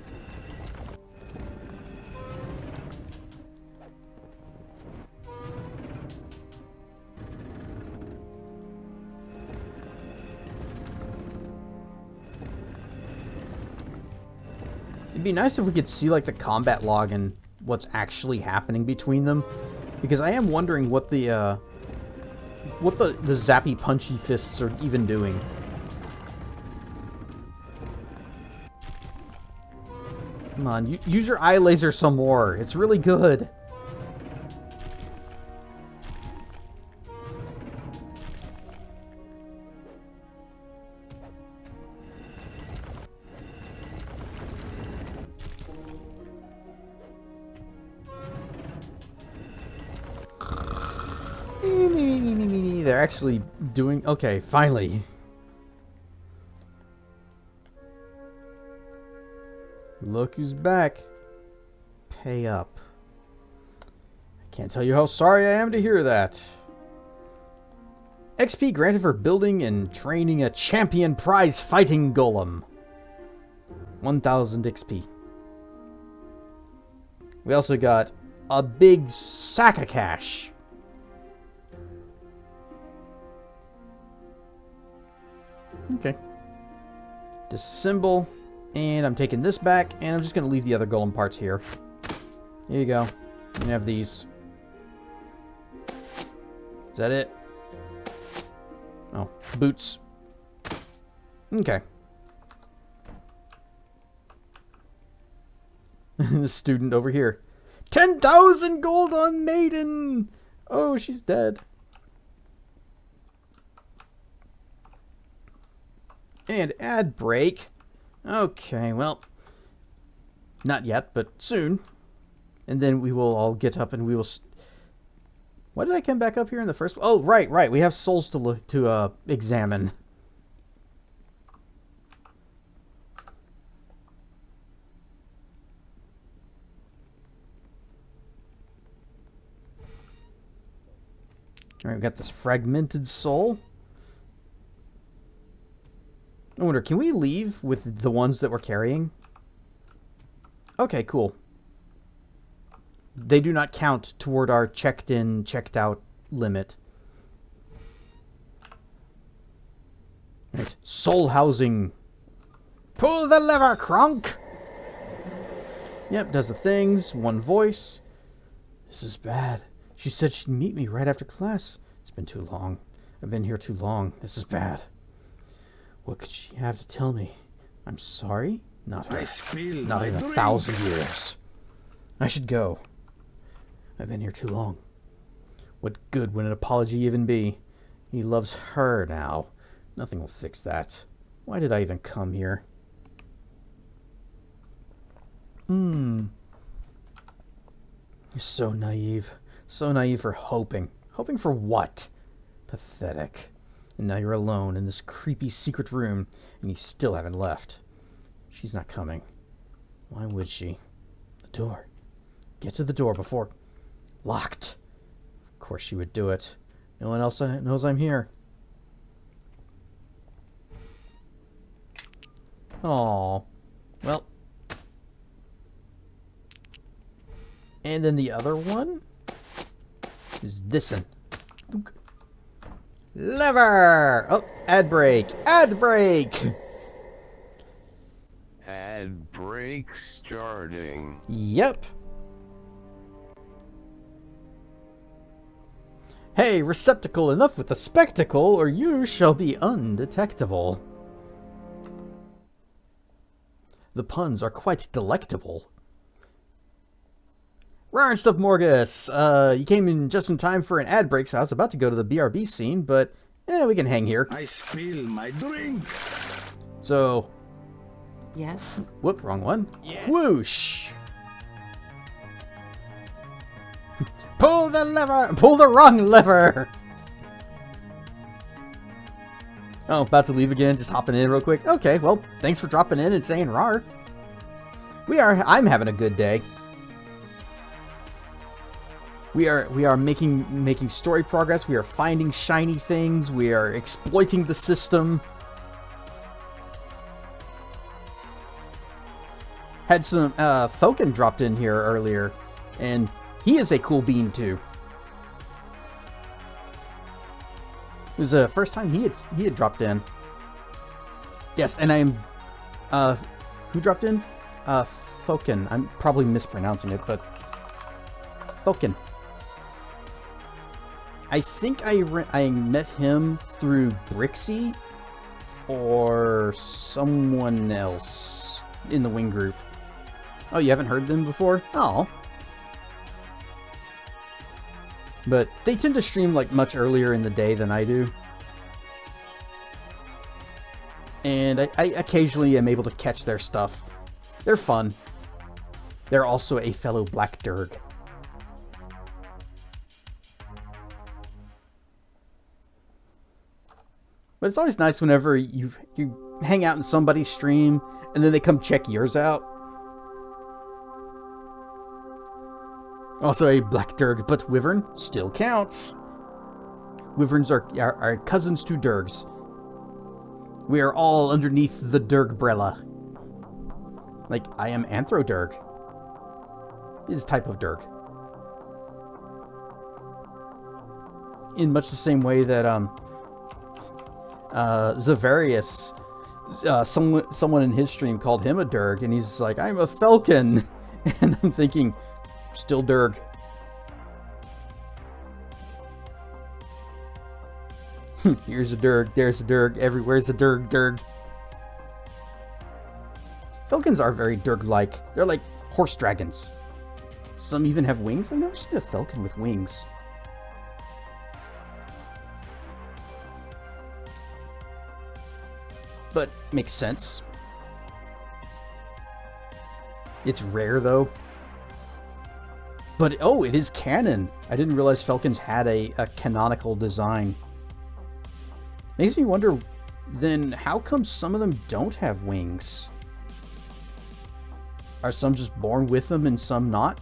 It'd be nice if we could see like the combat log and what's actually happening between them, because I am wondering what the zappy punchy fists are even doing. Come on, use your eye laser some more. It's really good. They're actually doing... Okay, finally. Look who's back. Pay up. I can't tell you how sorry I am to hear that. XP granted for building and training a champion prize fighting golem. 1000 XP. We also got a big sack of cash. Okay. Disassemble. And I'm taking this back, and I'm just going to leave the other golem parts here. Here you go. You can have these. Is that it? Oh, boots. Okay. The student over here. 10,000 gold on Maiden! Oh, she's dead. And ad break. Okay, well, not yet, but soon. And then we will all get up and we will... Why did I come back up here in the first... Oh, right. We have souls to look to examine. All right, we got this fragmented soul. I wonder, can we leave with the ones that we're carrying? Okay, cool. They do not count toward our checked in, checked out limit. Right. Soul housing. Pull the lever, Kronk! Yep, does the things. One voice. This is bad. She said she'd meet me right after class. It's been too long. I've been here too long. This is bad. What could she have to tell me? I'm sorry? Not her. Not even 1,000 years. I should go. I've been here too long. What good would an apology even be? He loves her now. Nothing will fix that. Why did I even come here? You're so naive. So naive for hoping. Hoping for what? Pathetic. And now you're alone in this creepy secret room, and you still haven't left. She's not coming. Why would she? The door. Get to the door before... Locked. Of course she would do it. No one else knows I'm here. Aww. Well. And then the other one is this'n. Lever! Oh, ad break. Ad break! Ad break starting. Yep. Hey, receptacle, enough with the spectacle, or you shall be undetectable. The puns are quite delectable. Rar and Stuff Morgus, you came in just in time for an ad break, so I was about to go to the BRB scene, but we can hang here. I spill my drink. So... Yes? Whoop, wrong one. Yeah. Whoosh! Pull the lever! Pull the wrong lever! Oh, about to leave again, just hopping in real quick. Okay, well, thanks for dropping in and saying rar. I'm having a good day. We are making story progress. We are finding shiny things. We are exploiting the system. Had some Thoken dropped in here earlier, and he is a cool bean too. It was the first time he had dropped in. Yes, and I am who dropped in? Thoken. I'm probably mispronouncing it, but Thoken. I think I met him through Brixie or someone else in the Wing group. Oh, you haven't heard them before? Oh. But they tend to stream like much earlier in the day than I do. And I occasionally am able to catch their stuff. They're fun. They're also a fellow Black Durg. But it's always nice whenever you hang out in somebody's stream and then they come check yours out. Also a Black Durg, but Wyvern still counts. Wyverns are cousins to Durgs. We are all underneath the Durgbrella. Like, I am Anthro Durg. This type of Durg. In much the same way that Zavarius, someone in his stream called him a Durg, and he's like, I'm a Falcon. And I'm thinking, still Durg. Here's a Durg, there's a Durg, everywhere's a Durg. Falcons are very Durg-like. They're like horse dragons. Some even have wings. I've never seen a falcon with wings. But makes sense. It's rare though. But oh, it is canon. I didn't realize falcons had a canonical design. Makes me wonder, then how come some of them don't have wings? Are some just born with them and some not?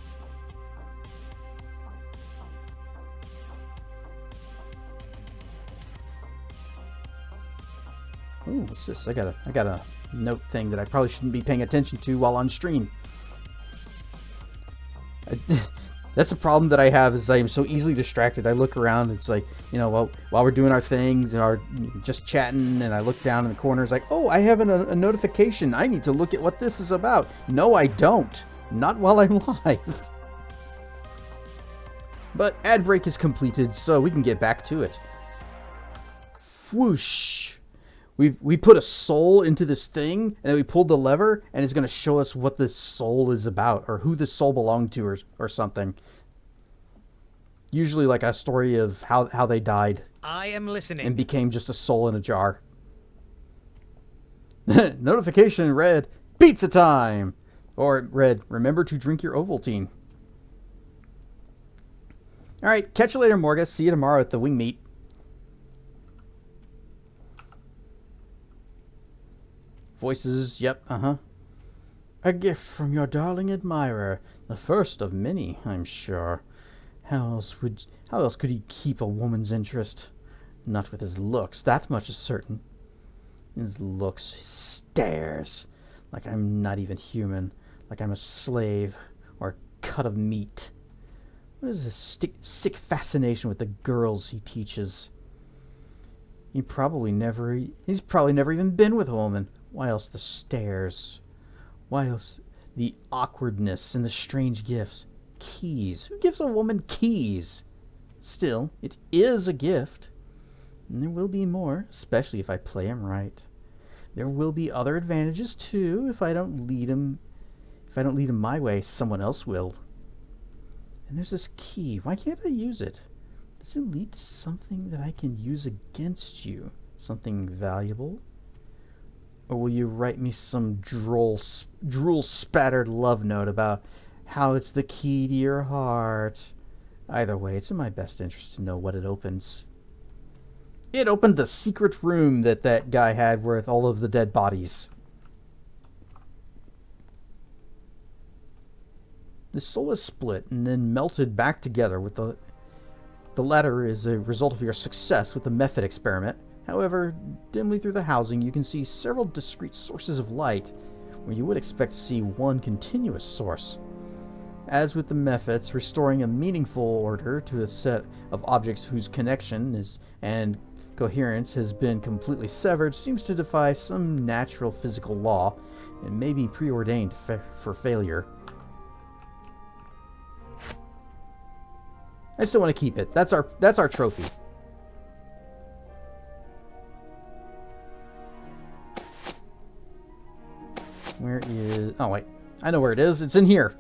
Ooh, what's this? I got a note thing that I probably shouldn't be paying attention to while on stream. That's a problem that I have, is I am so easily distracted. I look around, it's like, you know, while we're doing our things and our just chatting, and I look down in the corner, it's like, oh, I have a notification. I need to look at what this is about. No, I don't. Not while I'm live. But ad break is completed, so we can get back to it. Whoosh. We put a soul into this thing, and then we pulled the lever, and it's going to show us what this soul is about, or who this soul belonged to, or something. Usually like a story of how they died. I am listening. And became just a soul in a jar. Notification read, pizza time! Or it read, remember to drink your Ovaltine. Alright, catch you later, Morga. See you tomorrow at the wing meet. Voices, yep, A gift from your darling admirer. The first of many, I'm sure. How else could he keep a woman's interest? Not with his looks, that much is certain. His looks, his stares, like I'm not even human, like I'm a slave, or a cut of meat. What is this sick fascination with the girls he teaches? He's probably never even been with a woman. Why else the stares? Why else the awkwardness and the strange gifts? Keys. Who gives a woman keys? Still, it is a gift. And there will be more, especially if I play him right. There will be other advantages too if I don't lead him my way, someone else will. And there's this key. Why can't I use it? Does it lead to something that I can use against you? Something valuable? Or will you write me some drool-spattered love note about how it's the key to your heart? Either way, it's in my best interest to know what it opens. It opened the secret room that guy had with all of the dead bodies. The soul is split and then melted back together with the latter is a result of your success with the method experiment. However, dimly through the housing, you can see several discrete sources of light, where you would expect to see one continuous source. As with the methods, restoring a meaningful order to a set of objects whose connection and coherence has been completely severed seems to defy some natural physical law and may be preordained for failure. I still want to keep it. That's our trophy. Where is... Oh, wait. I know where it is. It's in here.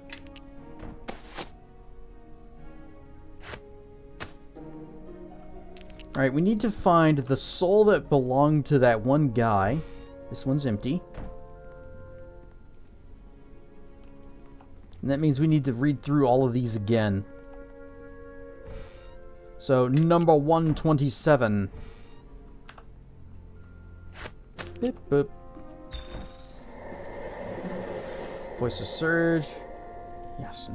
Alright, we need to find the soul that belonged to that one guy. This one's empty. And that means we need to read through all of these again. So, number 127. Beep, boop. Voices surge. Yes,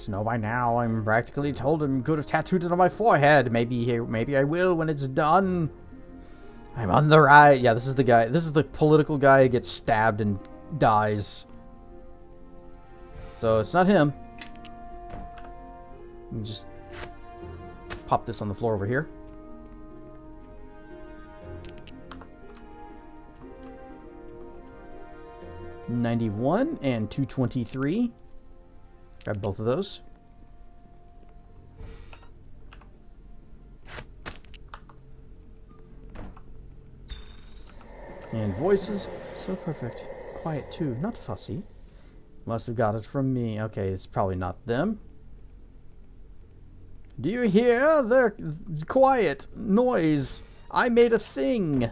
no, by now. I'm practically told him could have tattooed it on my forehead. Maybe I will when it's done. I'm on the right. Yeah, this is the guy. This is the political guy who gets stabbed and dies. So, it's not him. Let me just pop this on the floor over here. $91 and $223. Grab both of those. And voices. So perfect. Quiet too. Not fussy. Must have got it from me. Okay, it's probably not them. Do you hear the quiet noise? I made a thing.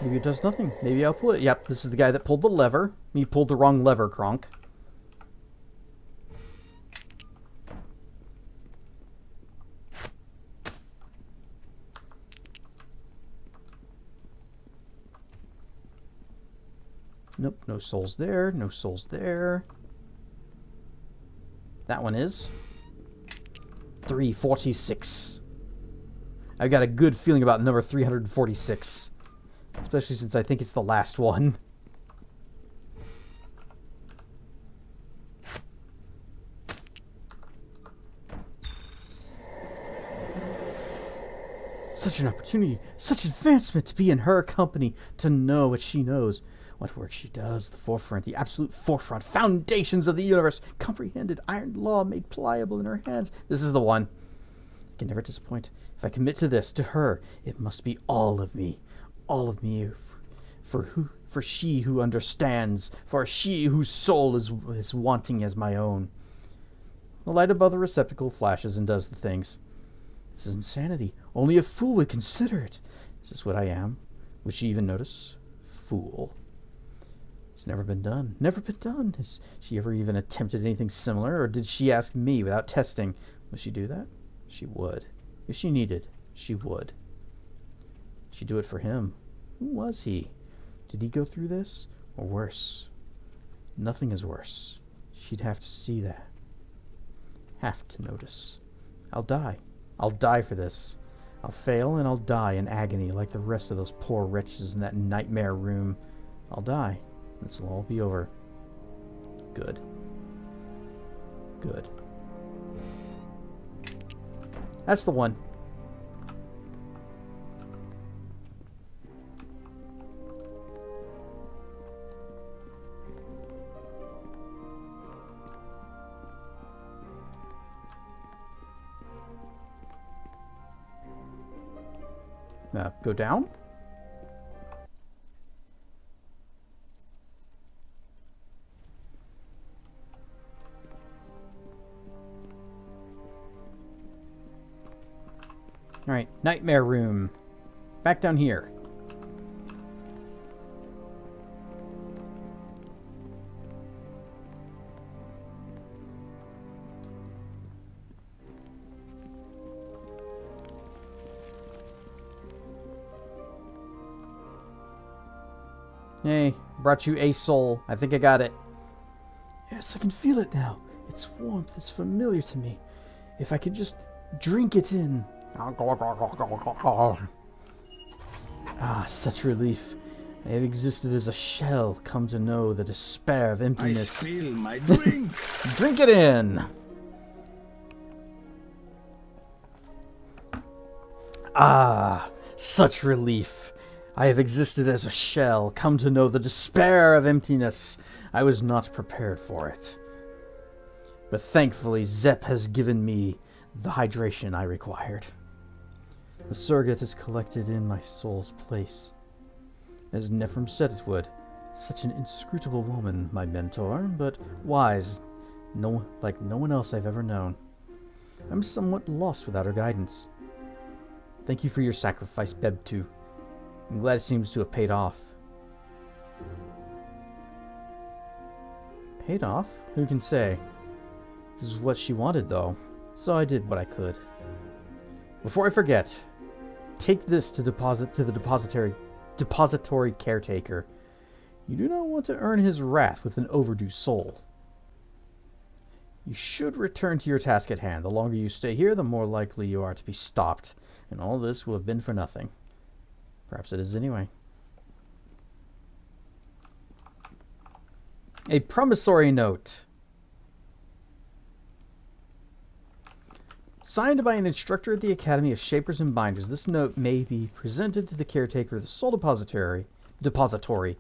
Maybe it does nothing. Maybe I'll pull it. Yep, this is the guy that pulled the lever. He pulled the wrong lever, Kronk. Nope, no souls there. No souls there. That one is 346. I've got a good feeling about number 346. Especially since I think it's the last one. Such an opportunity, such advancement to be in her company, to know what she knows, what work she does, the forefront, the absolute forefront, foundations of the universe, comprehended, iron law made pliable in her hands. This is the one. I can never disappoint. If I commit to this, to her, it must be all of me. All of me, for she who understands, for she whose soul is wanting as my own. The light above the receptacle flashes and does the things. This is insanity. Only a fool would consider it. Is this what I am? Would she even notice? Fool. It's never been done. Never been done. Has she ever even attempted anything similar? Or did she ask me without testing? Would she do that? She would. If she needed, she would. She'd do it for him. Who was he? Did he go through this? Or worse? Nothing is worse. She'd have to see that. Have to notice. I'll die. I'll die for this. I'll fail and I'll die in agony like the rest of those poor wretches in that nightmare room. I'll die. This will all be over. Good. Good. That's the one. Go down. All right, nightmare room. Back down here. Hey, brought you a soul. I think I got it. Yes, I can feel it now. Its warmth is familiar to me. If I could just drink it in. Ah, such relief. I have existed as a shell, come to know the despair of I emptiness. spill my drink. Drink it in! Ah, such relief. I have existed as a shell, come to know the despair of emptiness. I was not prepared for it. But thankfully, Zep has given me the hydration I required. The surrogate is collected in my soul's place. As Nephrim said it would. Such an inscrutable woman, my mentor, but wise, like no one else I've ever known. I'm somewhat lost without her guidance. Thank you for your sacrifice, Bebtu. I'm glad it seems to have paid off. Paid off? Who can say? This is what she wanted, though, so I did what I could. Before I forget, take this to deposit to the depository caretaker. You do not want to earn his wrath with an overdue soul. You should return to your task at hand. The longer you stay here, the more likely you are to be stopped, and all this will have been for nothing. Perhaps it is anyway. A promissory note. Signed by an instructor at the Academy of Shapers and Binders, this note may be presented to the caretaker of the soul depository. It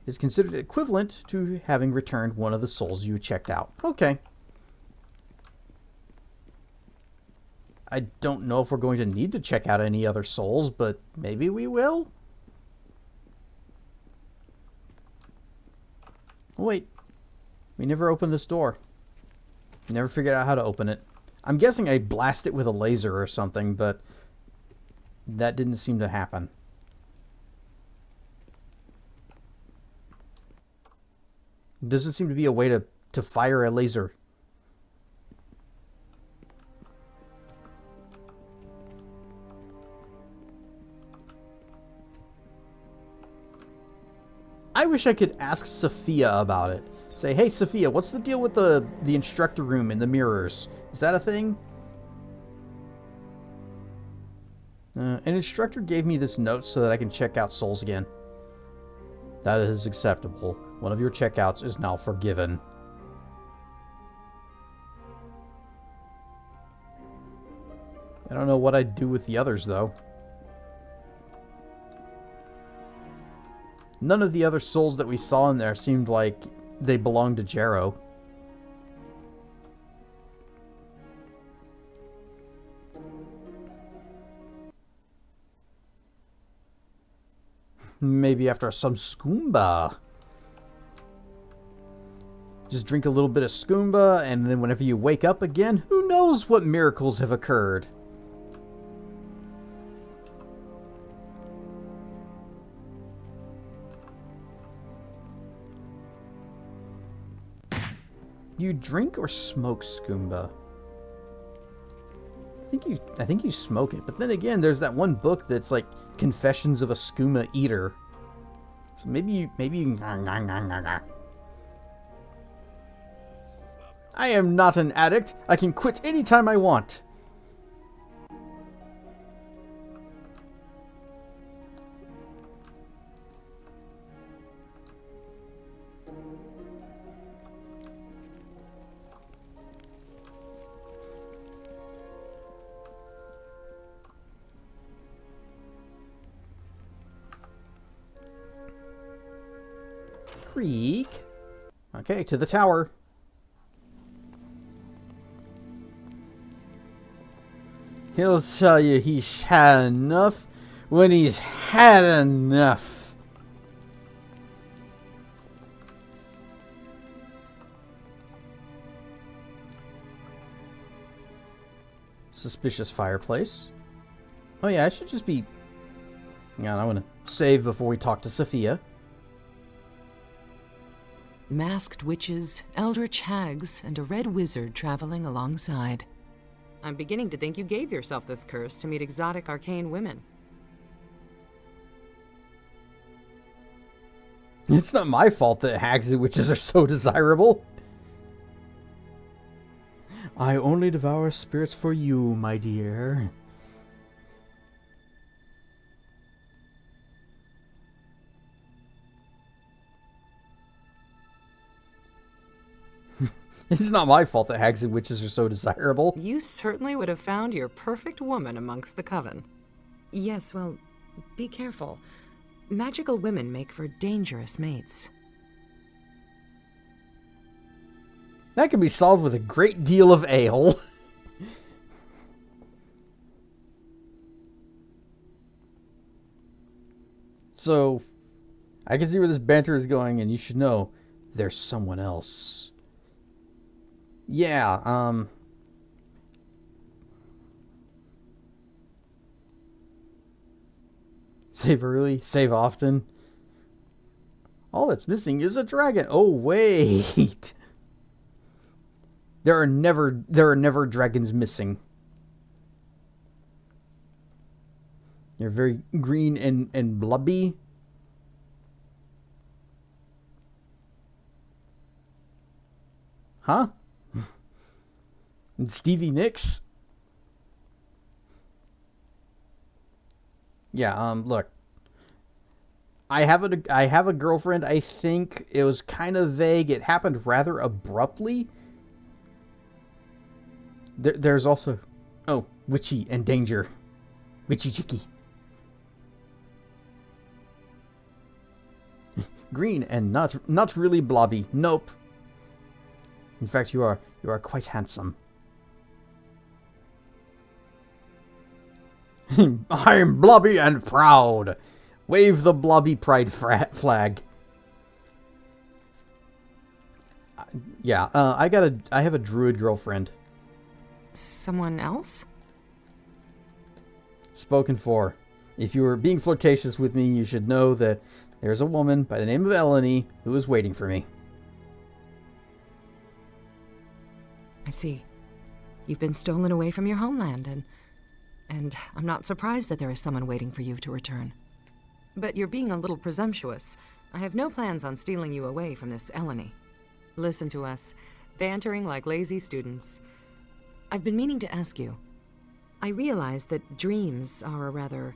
is considered equivalent to having returned one of the souls you checked out. Okay. I don't know if we're going to need to check out any other souls, but maybe we will? Oh, wait. We never opened this door. We never figured out how to open it. I'm guessing I blast it with a laser or something, but that didn't seem to happen. Doesn't seem to be a way to fire a laser. I wish I could ask Sophia about it. Say, hey Sophia, what's the deal with the instructor room and the mirrors? Is that a thing? An instructor gave me this note so that I can check out souls again. That is acceptable. One of your checkouts is now forgiven. I don't know what I'd do with the others, though. None of the other souls that we saw in there seemed like they belonged to Jero. Maybe after some skoomba. Just drink a little bit of skoomba, and then whenever you wake up again, who knows what miracles have occurred. You drink or smoke skoomba? I think you smoke it, but then again, there's that one book that's like Confessions of a Skooma Eater. So maybe you I am not an addict. I can quit anytime I want. Creek. Okay, to the tower. He'll tell you he's had enough when he's had enough. Suspicious fireplace. Oh yeah, I should just be... Yeah, I want to save before we talk to Sophia. Masked witches, eldritch hags, and a red wizard traveling alongside. I'm beginning to think you gave yourself this curse to meet exotic arcane women. It's not my fault that hags and witches are so desirable. I only devour spirits for you, my dear. It's not my fault that hags and witches are so desirable. You certainly would have found your perfect woman amongst the coven. Yes, well, be careful. Magical women make for dangerous mates. That can be solved with a great deal of ale. So, I can see where this banter is going, and you should know there's someone else. Yeah, save early, save often. All that's missing is a dragon. Oh, wait. There are never dragons missing. They're very green and blubby. Huh? And Stevie Nicks? Yeah, look. I have a girlfriend. I think it was kind of vague. It happened rather abruptly. There's also... Oh, witchy and danger. Witchy chicky. Green and not really blobby. Nope. In fact, you are quite handsome. I'm blobby and proud. Wave the blobby pride flag. Yeah, I have a druid girlfriend. Someone else? Spoken for. If you were being flirtatious with me, you should know that there's a woman by the name of Eleni who is waiting for me. I see. You've been stolen away from your homeland, and I'm not surprised that there is someone waiting for you to return. But you're being a little presumptuous. I have no plans on stealing you away from this Eleni. Listen to us, bantering like lazy students. I've been meaning to ask you. I realize that dreams are a rather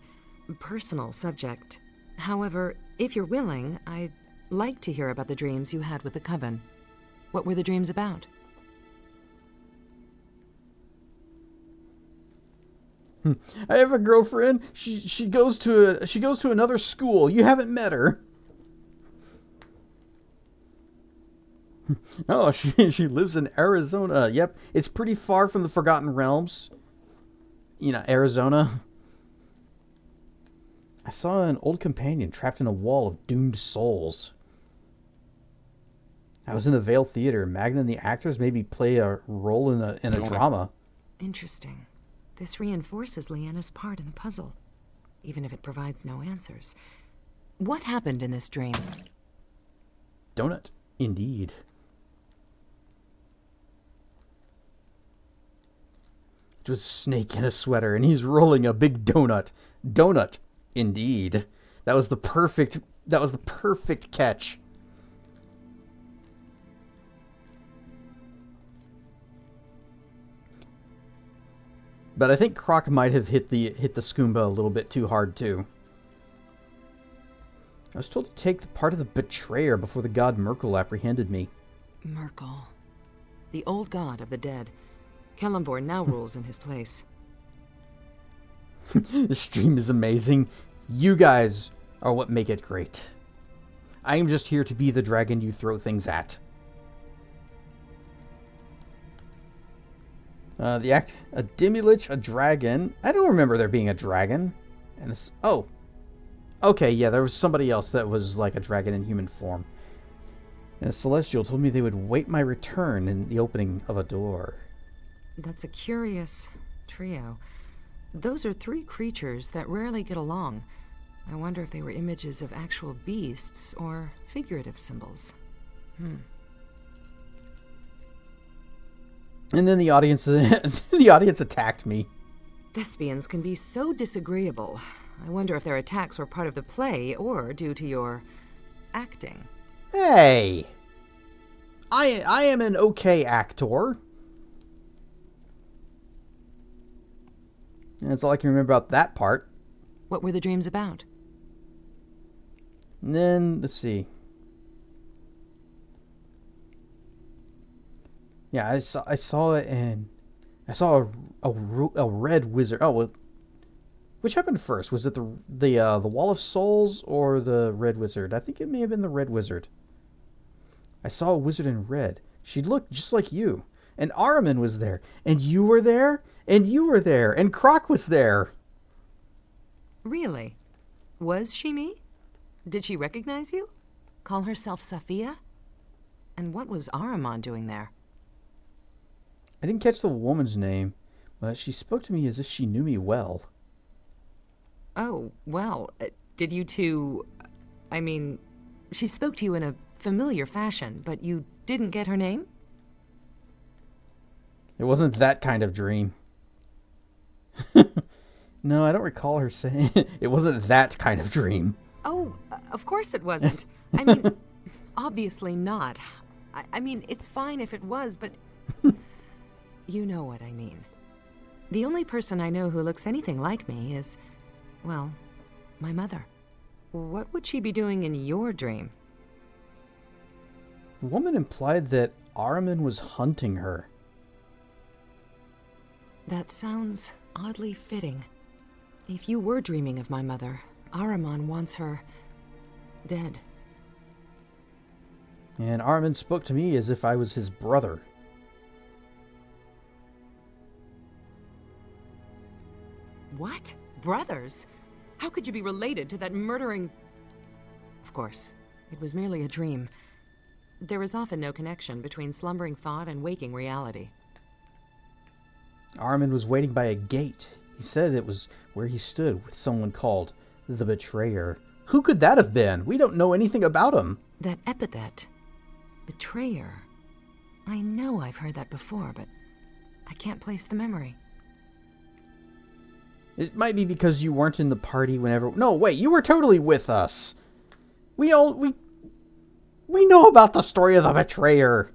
personal subject. However, if you're willing, I'd like to hear about the dreams you had with the Coven. What were the dreams about? I have a girlfriend. She goes to another school. You haven't met her. Oh, she lives in Arizona. Yep, it's pretty far from the Forgotten Realms. You know, Arizona. I saw an old companion trapped in a wall of doomed souls. I was in the Vale Theater. Magna and the actors maybe play a role in a drama. Interesting. This reinforces Leanna's part in the puzzle, even if it provides no answers. What happened in this dream? Donut, indeed. It was a snake in a sweater, and he's rolling a big donut. Donut, indeed. That was the perfect catch. But I think Croc might have hit the Skoomba a little bit too hard too. I was told to take the part of the betrayer before the god Merkel apprehended me. Merkel. The old god of the dead. Kellamvor now rules in his place. This stream is amazing. You guys are what make it great. I am just here to be the dragon you throw things at. A Demilich, a dragon. I don't remember there being a dragon. And this, oh. Okay, yeah, there was somebody else that was like a dragon in human form. And a celestial told me they would wait my return in the opening of a door. That's a curious trio. Those are three creatures that rarely get along. I wonder if they were images of actual beasts or figurative symbols. And then the audience attacked me. Thespians can be so disagreeable. I wonder if their attacks were part of the play or due to your acting. Hey! I am an okay actor. That's all I can remember about that part. What were the dreams about? And then, let's see. Yeah, I saw it, and I saw a red wizard. Oh, well, which happened first? Was it the Wall of Souls or the red wizard? I think it may have been the red wizard. I saw a wizard in red. She looked just like you. And Ahriman was there. And you were there. And you were there. And Croc was there. Really? Was she me? Did she recognize you? Call herself Safiya? And what was Ahriman doing there? I didn't catch the woman's name, but she spoke to me as if she knew me well. Oh, well, did you two... I mean, she spoke to you in a familiar fashion, but you didn't get her name? It wasn't that kind of dream. No, I don't recall her saying it wasn't that kind of dream. Oh, of course it wasn't. I mean, obviously not. I mean, it's fine if it was, but... You know what I mean. The only person I know who looks anything like me is, well, my mother. What would she be doing in your dream? The woman implied that Ahriman was hunting her. That sounds oddly fitting. If you were dreaming of my mother, Ahriman wants her dead. And Ahriman spoke to me as if I was his brother. What? Brothers? How could you be related to that murdering... Of course, it was merely a dream. There is often no connection between slumbering thought and waking reality. Ahriman was waiting by a gate. He said it was where he stood with someone called the Betrayer. Who could that have been? We don't know anything about him. That epithet, Betrayer. I know I've heard that before, but I can't place the memory. It might be because you weren't in the party whenever... No, wait, you were totally with us. We know about the story of the Betrayer.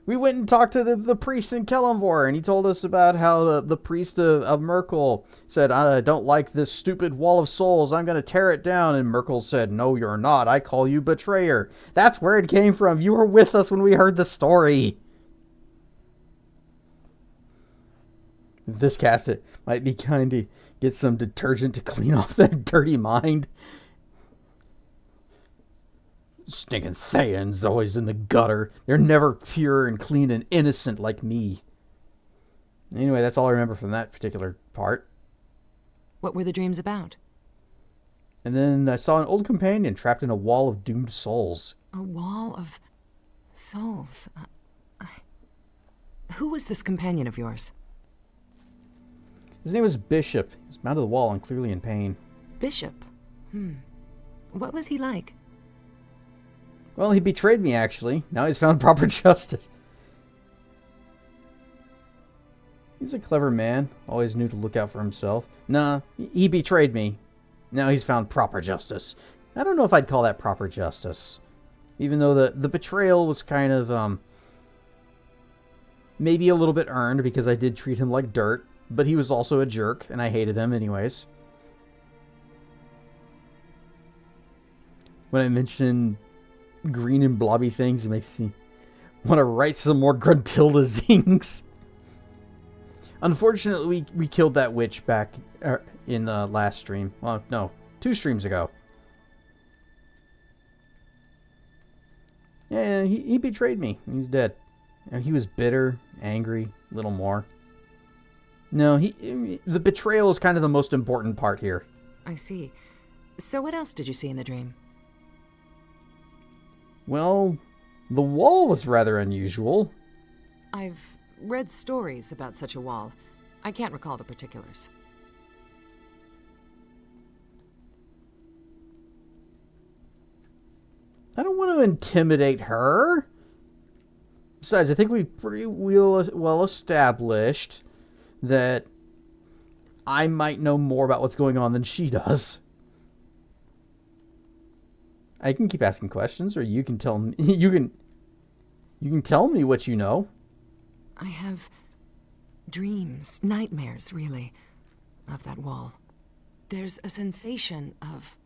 We went and talked to the priest in Kellamvor, and he told us about how the priest of Merkel said, I don't like this stupid Wall of Souls, I'm going to tear it down. And Merkel said, no, you're not, I call you Betrayer. That's where it came from. You were with us when we heard the story. This cast, it might be kind to get some detergent to clean off that dirty mind. Stinking Thayan's always in the gutter. They're never pure and clean and innocent like me. Anyway, that's all I remember from that particular part. What were the dreams about? And then I saw an old companion trapped in a wall of doomed souls. A wall of souls? Who was this companion of yours? His name was Bishop. He was mounted to the wall and clearly in pain. Bishop? What was he like? Well, he betrayed me, actually. Now he's found proper justice. He's a clever man. Always knew to look out for himself. Nah, he betrayed me. Now he's found proper justice. I don't know if I'd call that proper justice. Even though the betrayal was kind of, maybe a little bit earned because I did treat him like dirt. But he was also a jerk, and I hated him anyways. When I mention green and blobby things, it makes me want to write some more Gruntilda zings. Unfortunately, we killed that witch back in the last stream. Well, no, 2 streams ago. Yeah, he betrayed me. He's dead. And he was bitter, angry, a little more. No, the betrayal is kind of the most important part here. I see. So what else did you see in the dream? Well, the wall was rather unusual. I've read stories about such a wall. I can't recall the particulars. I don't want to intimidate her. Besides, I think we've pretty well established that I might know more about what's going on than she does. I can keep asking questions, or you can tell me. You can tell me what you know. I have dreams, nightmares, really. of that wall. There's a sensation of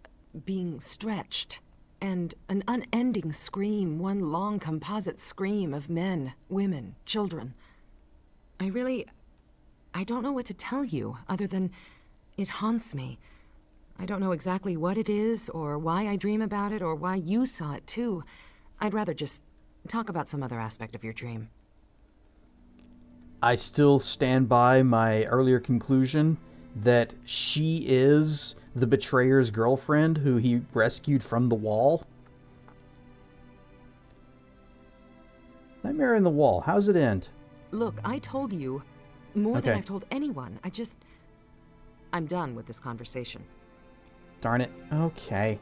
being stretched, and an unending scream, one long composite scream of men, women, children. I don't know what to tell you, other than it haunts me. I don't know exactly what it is, or why I dream about it, or why you saw it too. I'd rather just talk about some other aspect of your dream. I still stand by my earlier conclusion that she is the betrayer's girlfriend who he rescued from the wall. Nightmare in the Wall. How's it end? Look, I told you more than Okay. I've told anyone. I'm done with this conversation. Darn it. Okay.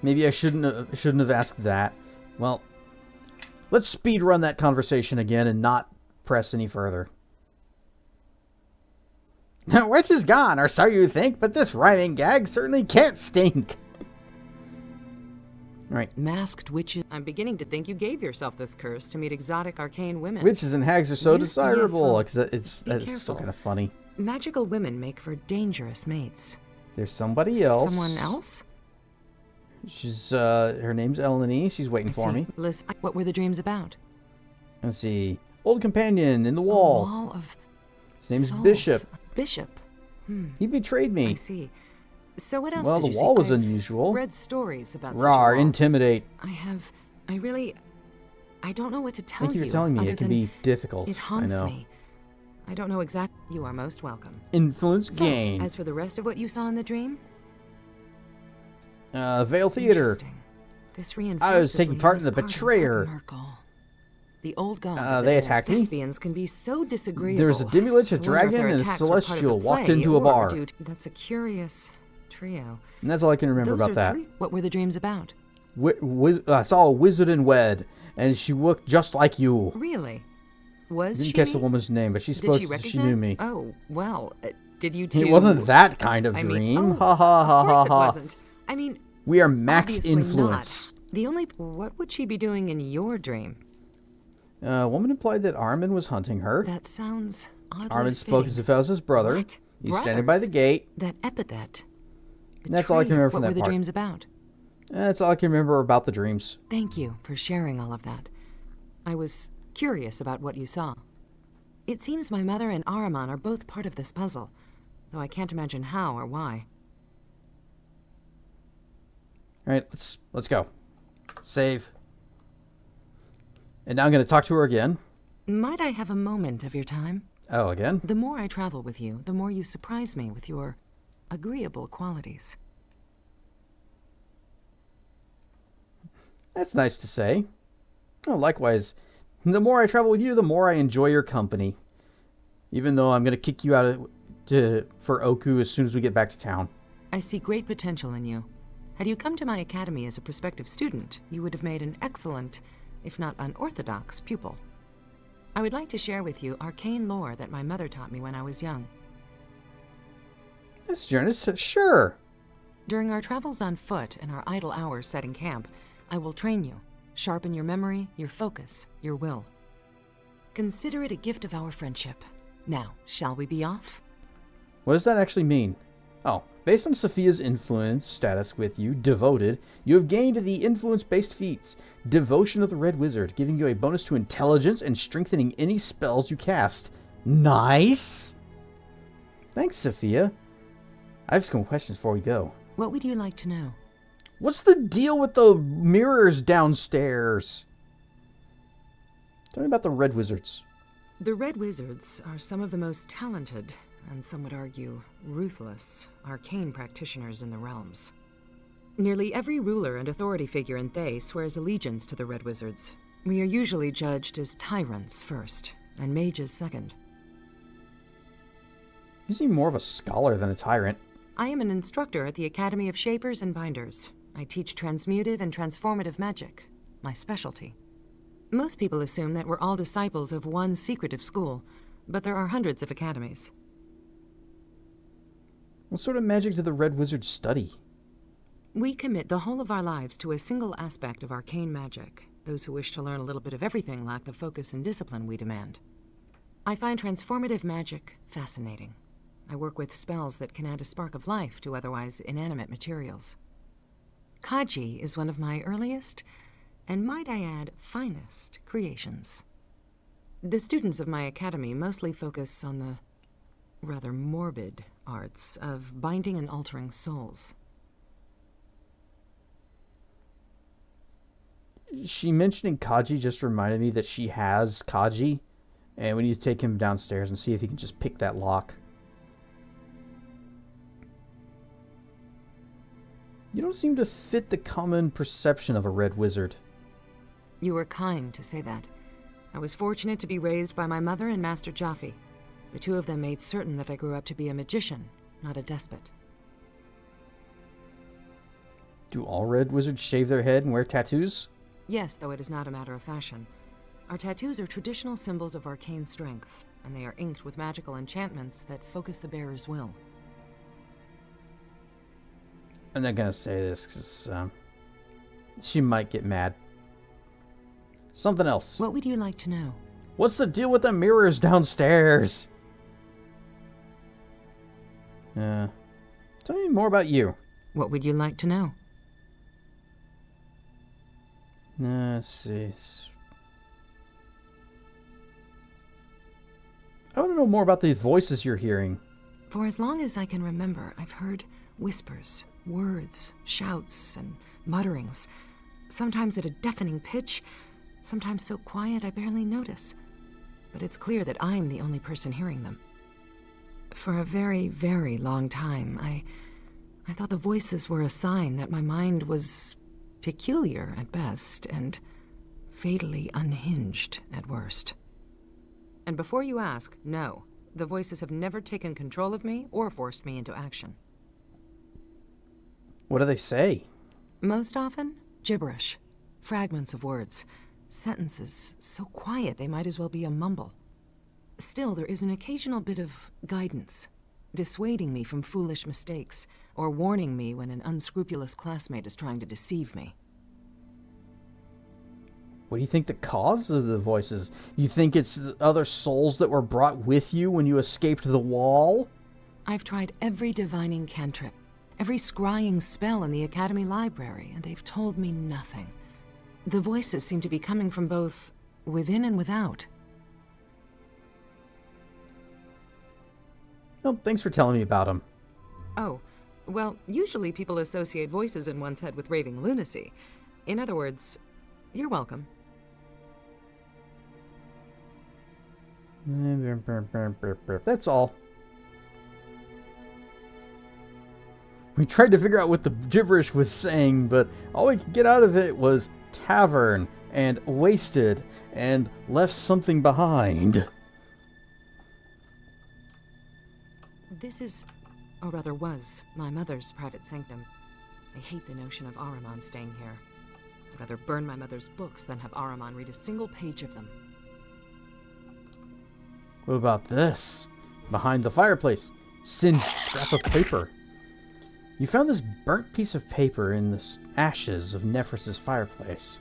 Maybe I shouldn't have asked that. Well, let's speed run that conversation again and not press any further. The witch is gone, or so you think, but this rhyming gag certainly can't stink. Right. Masked witches. I'm beginning to think you gave yourself this curse to meet exotic arcane women. Witches and hags are so Yes, desirable. well, It's still careful. kind of funny. Magical women make for dangerous mates. There's somebody else. Someone else? She's her name's Eleni. She's waiting for me. Liz, what were the dreams about? Let's see. Old companion in the A wall. wall of His name's souls. Bishop. Bishop. He betrayed me. I see. So what else Well, did the you wall see? was unusual. Read stories about such a Rawr, wall. intimidate. I don't know what to tell Thank you you. for telling me. other It can than be difficult. It I haunts know. me. I don't know exactly. You are most welcome. Influence So, gain. as for the rest of what you saw in the dream, Vale Theater. interesting. This reinforces I was taking what part you in the part of betrayer. Merkel. The old god. They attacked me. Lesbians can be so disagreeable. There was a demi-lich, a I wonder if dragon, their and a attacks were part of the celestial walked play into a or bar. that's a curious trio. And that's all I can remember Those about are that. three. What were the dreams about? I saw a wizard in wed, and she looked just like you. Really? Was Didn't she catch the me? woman's name, but she Did spoke she as if she recognize? knew me. Oh, well, did you two... It wasn't that kind of I dream. mean, oh, Ha ha ha of course ha it ha. wasn't. I mean, We are max obviously influence. not. The only... What would she be doing in your dream? A woman implied that Armin was hunting her. That sounds oddly Armin spoke as if I was his brother. What? He's standing by the Brothers? gate. That epithet. That's all I can remember from What that were the part. dreams about? That's all I can remember about the dreams. Thank you for sharing all of that. I was curious about what you saw. It seems my mother and Ahriman are both part of this puzzle, though I can't imagine how or why. All right, let's go. Save. And now I'm going to talk to her again. Might I have a moment of your time? Oh, again? The more I travel with you, the more you surprise me with your agreeable qualities. That's nice to say. Oh, likewise. The more I travel with you, the more I enjoy your company. Even though I'm going to kick you out for Oku as soon as we get back to town. I see great potential in you. Had you come to my academy as a prospective student, you would have made an excellent, if not unorthodox, pupil. I would like to share with you arcane lore that my mother taught me when I was young. Yes, Jonas, sure. During our travels on foot and our idle hours setting camp, I will train you, sharpen your memory, your focus, your will. Consider it a gift of our friendship. Now, shall we be off? What does that actually mean? Oh, based on Sophia's influence status with you, devoted, you have gained the influence-based feats. Devotion of the Red Wizard, giving you a bonus to intelligence and strengthening any spells you cast. Nice! Thanks, Sophia. I have some questions before we go. What would you like to know? What's the deal with the mirrors downstairs? Tell me about the Red Wizards. The Red Wizards are some of the most talented, and some would argue ruthless, arcane practitioners in the realms. Nearly every ruler and authority figure in Thay swears allegiance to the Red Wizards. We are usually judged as tyrants first, and mages second. You seem more of a scholar than a tyrant. I am an instructor at the Academy of Shapers and Binders. I teach transmutive and transformative magic, my specialty. Most people assume that we're all disciples of one secretive school, but there are hundreds of academies. What sort of magic do the Red Wizards study? We commit the whole of our lives to a single aspect of arcane magic. Those who wish to learn a little bit of everything lack the focus and discipline we demand. I find transformative magic fascinating. I work with spells that can add a spark of life to otherwise inanimate materials. Kaji is one of my earliest, and might I add, finest creations. The students of my academy mostly focus on the rather morbid arts of binding and altering souls. She mentioning Kaji just reminded me that she has Kaji, and we need to take him downstairs and see if he can just pick that lock. You don't seem to fit the common perception of a red wizard. You were kind to say that. I was fortunate to be raised by my mother and Master Jaffe. The two of them made certain that I grew up to be a magician, not a despot. Do all red wizards shave their head and wear tattoos? Yes, though it is not a matter of fashion. Our tattoos are traditional symbols of arcane strength, and they are inked with magical enchantments that focus the bearer's will. I'm not gonna say this because she might get mad. Something else. What would you like to know? What's the deal with the mirrors downstairs? Tell me more about you. What would you like to know? Let's see. I want to know more about these voices you're hearing. For as long as I can remember, I've heard whispers, words, shouts, and mutterings. Sometimes at a deafening pitch, sometimes so quiet I barely notice. But it's clear that I'm the only person hearing them. For a very, very long time, I thought the voices were a sign that my mind was peculiar at best and fatally unhinged at worst. And before you ask, no, the voices have never taken control of me or forced me into action. What do they say? Most often, gibberish, fragments of words, sentences so quiet they might as well be a mumble. Still, there is an occasional bit of guidance, dissuading me from foolish mistakes, or warning me when an unscrupulous classmate is trying to deceive me. What do you think the cause of the voices? You think it's the other souls that were brought with you when you escaped the wall? I've tried every divining cantrip, every scrying spell in the Academy library, and they've told me nothing. The voices seem to be coming from both within and without. Oh, thanks for telling me about them. Oh, well, usually people associate voices in one's head with raving lunacy. In other words, you're welcome. That's all. We tried to figure out what the gibberish was saying, but all we could get out of it was tavern and wasted and left something behind. This is, or rather was, my mother's private sanctum. I hate the notion of Ahriman staying here. I'd rather burn my mother's books than have Ahriman read a single page of them. What about this? Behind the fireplace. Singed scrap of paper. You found this burnt piece of paper in the ashes of Nephris's fireplace.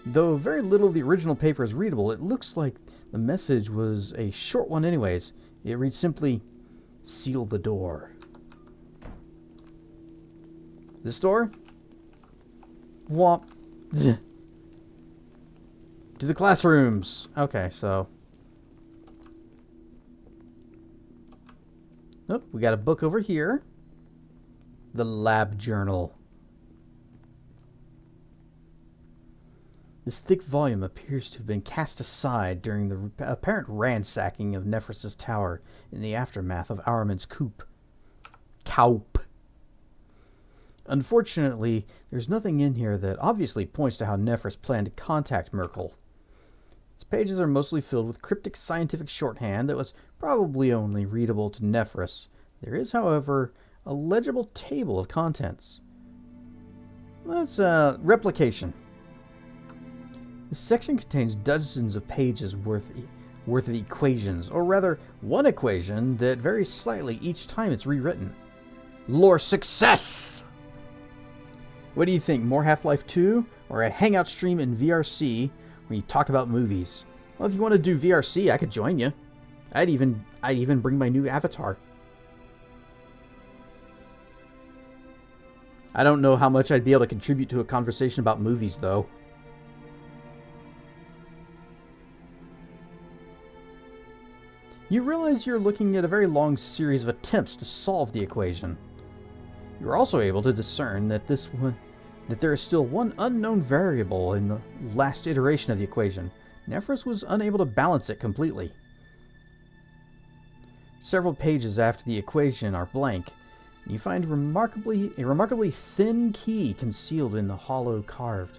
Though very little of the original paper is readable, it looks like the message was a short one anyways. It reads simply, "Seal the door." This door? Womp. To the classrooms. Okay, so... Nope, we got a book over here. The lab journal. This thick volume appears to have been cast aside during the apparent ransacking of Nephris's tower in the aftermath of Ahriman's coup. Unfortunately, there's nothing in here that obviously points to how Nephris planned to contact Merkel. Its pages are mostly filled with cryptic scientific shorthand that was probably only readable to Nephris. There is, however, a legible table of contents. That's replication. This section contains dozens of pages worth of equations, or rather, one equation that varies slightly each time it's rewritten. Lore success! What do you think, more Half-Life 2, or a hangout stream in VRC where you talk about movies? Well, if you want to do VRC, I could join you. I'd even bring my new avatar. I don't know how much I'd be able to contribute to a conversation about movies, though. You realize you're looking at a very long series of attempts to solve the equation. You're also able to discern that there is still one unknown variable in the last iteration of the equation. Nephros was unable to balance it completely. Several pages after the equation are blank, and you find a remarkably thin key concealed in a hollow carved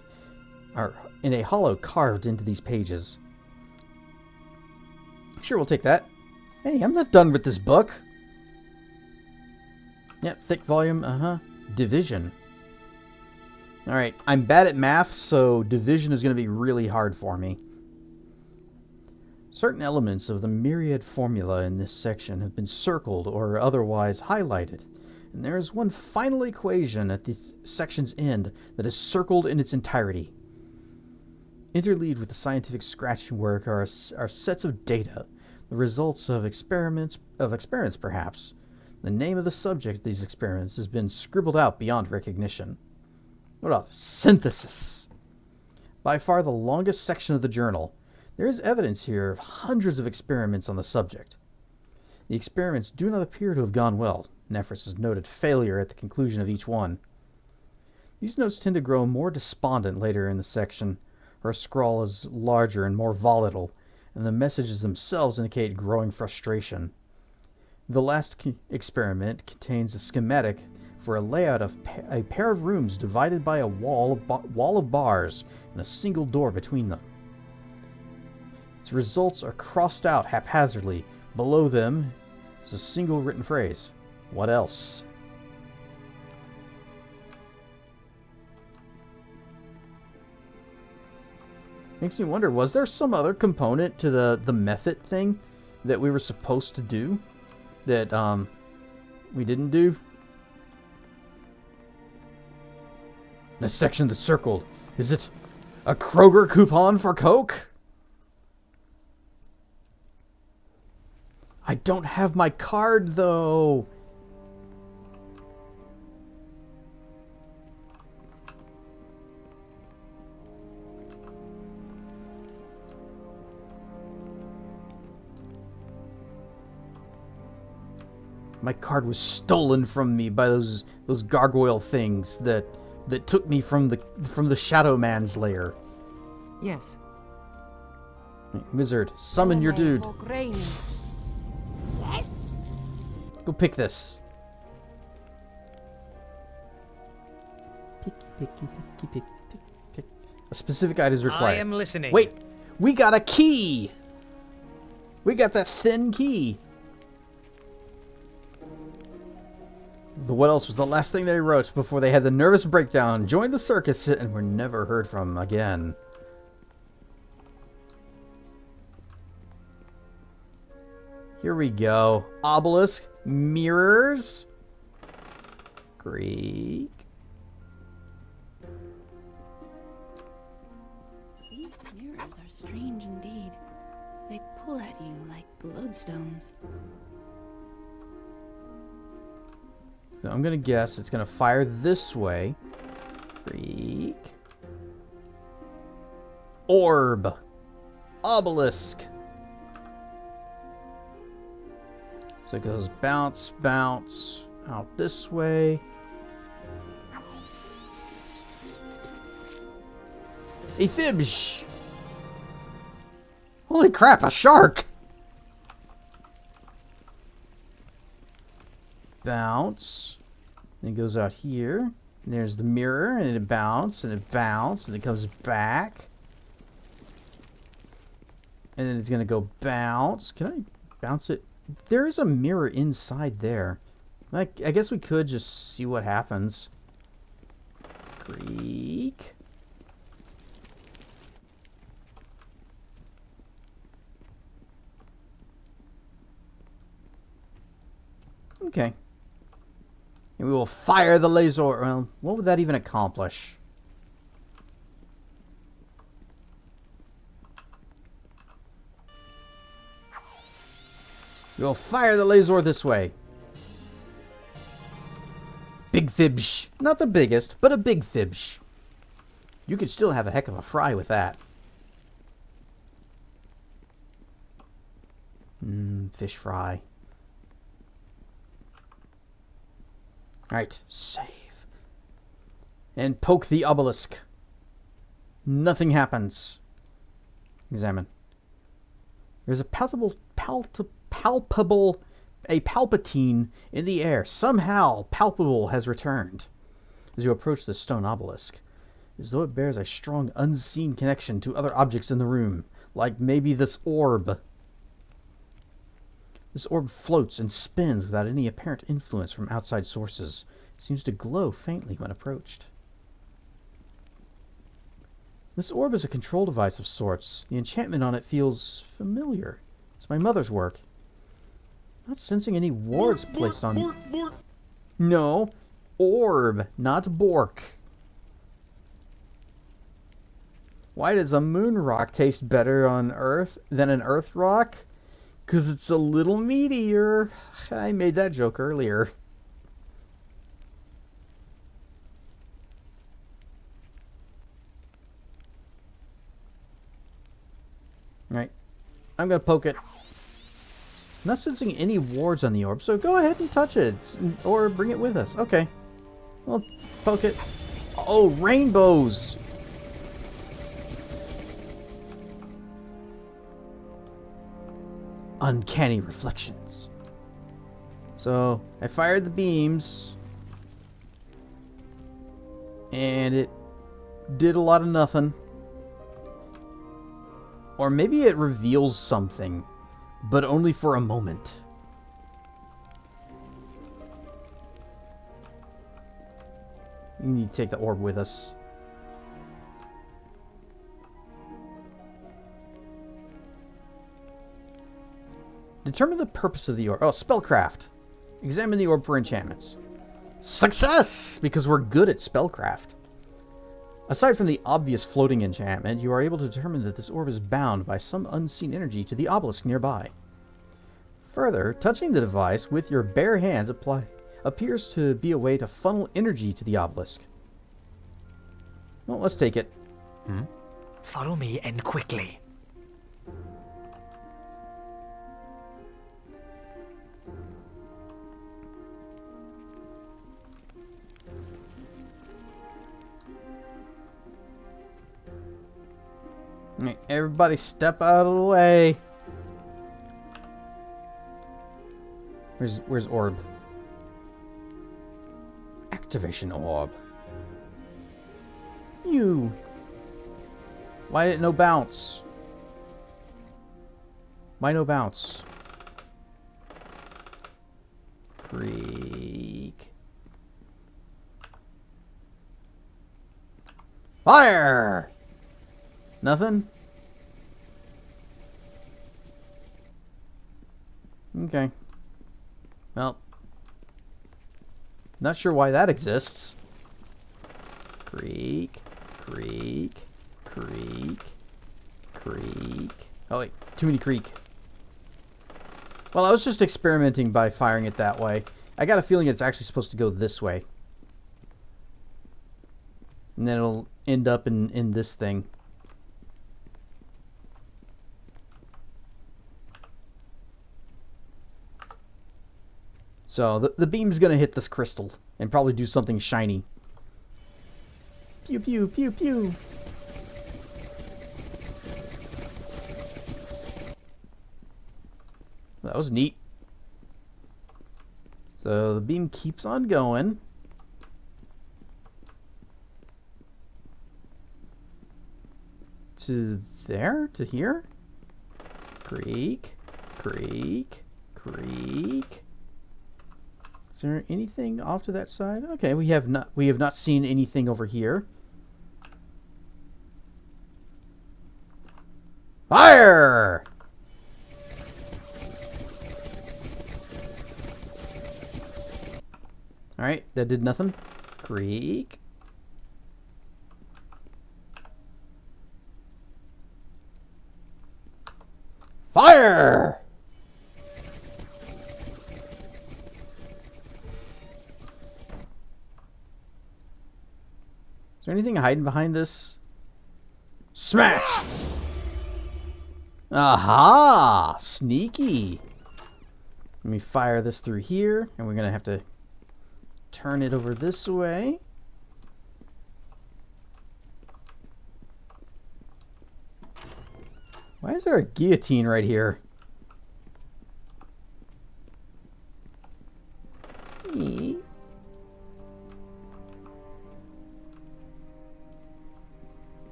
into these pages. Sure, we'll take that. Hey, I'm not done with this book. Yep, thick volume, Division. Alright, I'm bad at math, so division is going to be really hard for me. Certain elements of the myriad formula in this section have been circled or otherwise highlighted, and there is one final equation at this section's end that is circled in its entirety. Interleaved with the scientific scratching work are sets of data, the results of experiments perhaps. The name of the subject of these experiments has been scribbled out beyond recognition. What about synthesis? By far the longest section of the journal, there is evidence here of hundreds of experiments on the subject. The experiments do not appear to have gone well. Nephros has noted failure at the conclusion of each one. These notes tend to grow more despondent later in the section. Her scrawl is larger and more volatile, and the messages themselves indicate growing frustration. The last experiment contains a schematic for a layout of a pair of rooms divided by a wall of bars and a single door between them. Its results are crossed out haphazardly. Below them is a single written phrase. What else? Makes me wonder, was there some other component to the method thing that we were supposed to do that we didn't do? The section that's circled. Is it a Kroger coupon for Coke? I don't have my card, though. My card was stolen from me by those gargoyle things that took me from the Shadow Man's lair. Yes. Wizard, summon your dude. Yes? Go pick this. Pick. A specific item is required. I am listening. Wait, we got a key. We got that thin key. What else was the last thing they wrote before they had the nervous breakdown, joined the circus, and were never heard from again? Here we go. Obelisk, mirrors, Greek. These mirrors are strange indeed. They pull at you like lodestones. So I'm going to guess it's going to fire this way. Greek. Orb. Obelisk. So it goes bounce, bounce, out this way. A fibsh. Holy crap, a shark. Bounce. Then it goes out here. And there's the mirror, and it bounces, and it bounces, and it comes back. And then it's going to go bounce. Can I bounce it? There is a mirror inside there. I guess we could just see what happens. Greek. Okay. And we will fire the laser. Well, what would that even accomplish? We'll fire the laser this way. Big fibsh. Not the biggest, but a big fibsh. You could still have a heck of a fry with that. Fish fry. Alright, save. And poke the obelisk. Nothing happens. Examine. There's a palpable palpatine in the air. Somehow, palpable has returned. As you approach the stone obelisk, as though it bears a strong unseen connection to other objects in the room, like maybe this orb. This orb floats and spins without any apparent influence from outside sources. It seems to glow faintly when approached. This orb is a control device of sorts. The enchantment on it feels familiar. It's my mother's work. Not sensing any wards placed on... No. Orb, not Bork. Why does a moon rock taste better on Earth than an Earth rock? Because it's a little meteor. I made that joke earlier. Alright. I'm going to poke it. I'm not sensing any wards on the orb, so go ahead and touch it. Or bring it with us. Okay. We'll poke it. Oh, rainbows! Uncanny reflections. So, I fired the beams. And it did a lot of nothing. Or maybe it reveals something, but only for a moment. We need to take the orb with us. Determine the purpose of the orb. Oh, spellcraft. Examine the orb for enchantments. Success! Because we're good at spellcraft. Aside from the obvious floating enchantment, you are able to determine that this orb is bound by some unseen energy to the obelisk nearby. Further, touching the device with your bare hands appears to be a way to funnel energy to the obelisk. Well, let's take it. Follow me and quickly. Everybody step out of the way. Where's orb? Activation orb. You. Why didn't no bounce? Why no bounce? Creak. Fire! Nothing? Okay. Well. Not sure why that exists. Creak. Creak. Creak. Creak. Oh wait, too many creak. Well, I was just experimenting by firing it that way. I got a feeling it's actually supposed to go this way. And then it'll end up in this thing. So the beam's gonna hit this crystal and probably do something shiny. Pew pew pew pew. That was neat. So the beam keeps on going. To there? To here? Creak. Creak. Creak. Is there anything off to that side? Okay, we have not seen anything over here. Fire! Alright, that did nothing. Creak. Fire! Is there anything hiding behind this? Smash! Aha! Sneaky. Let me fire this through here, and we're going to have to turn it over this way. Why is there a guillotine right here? Eee.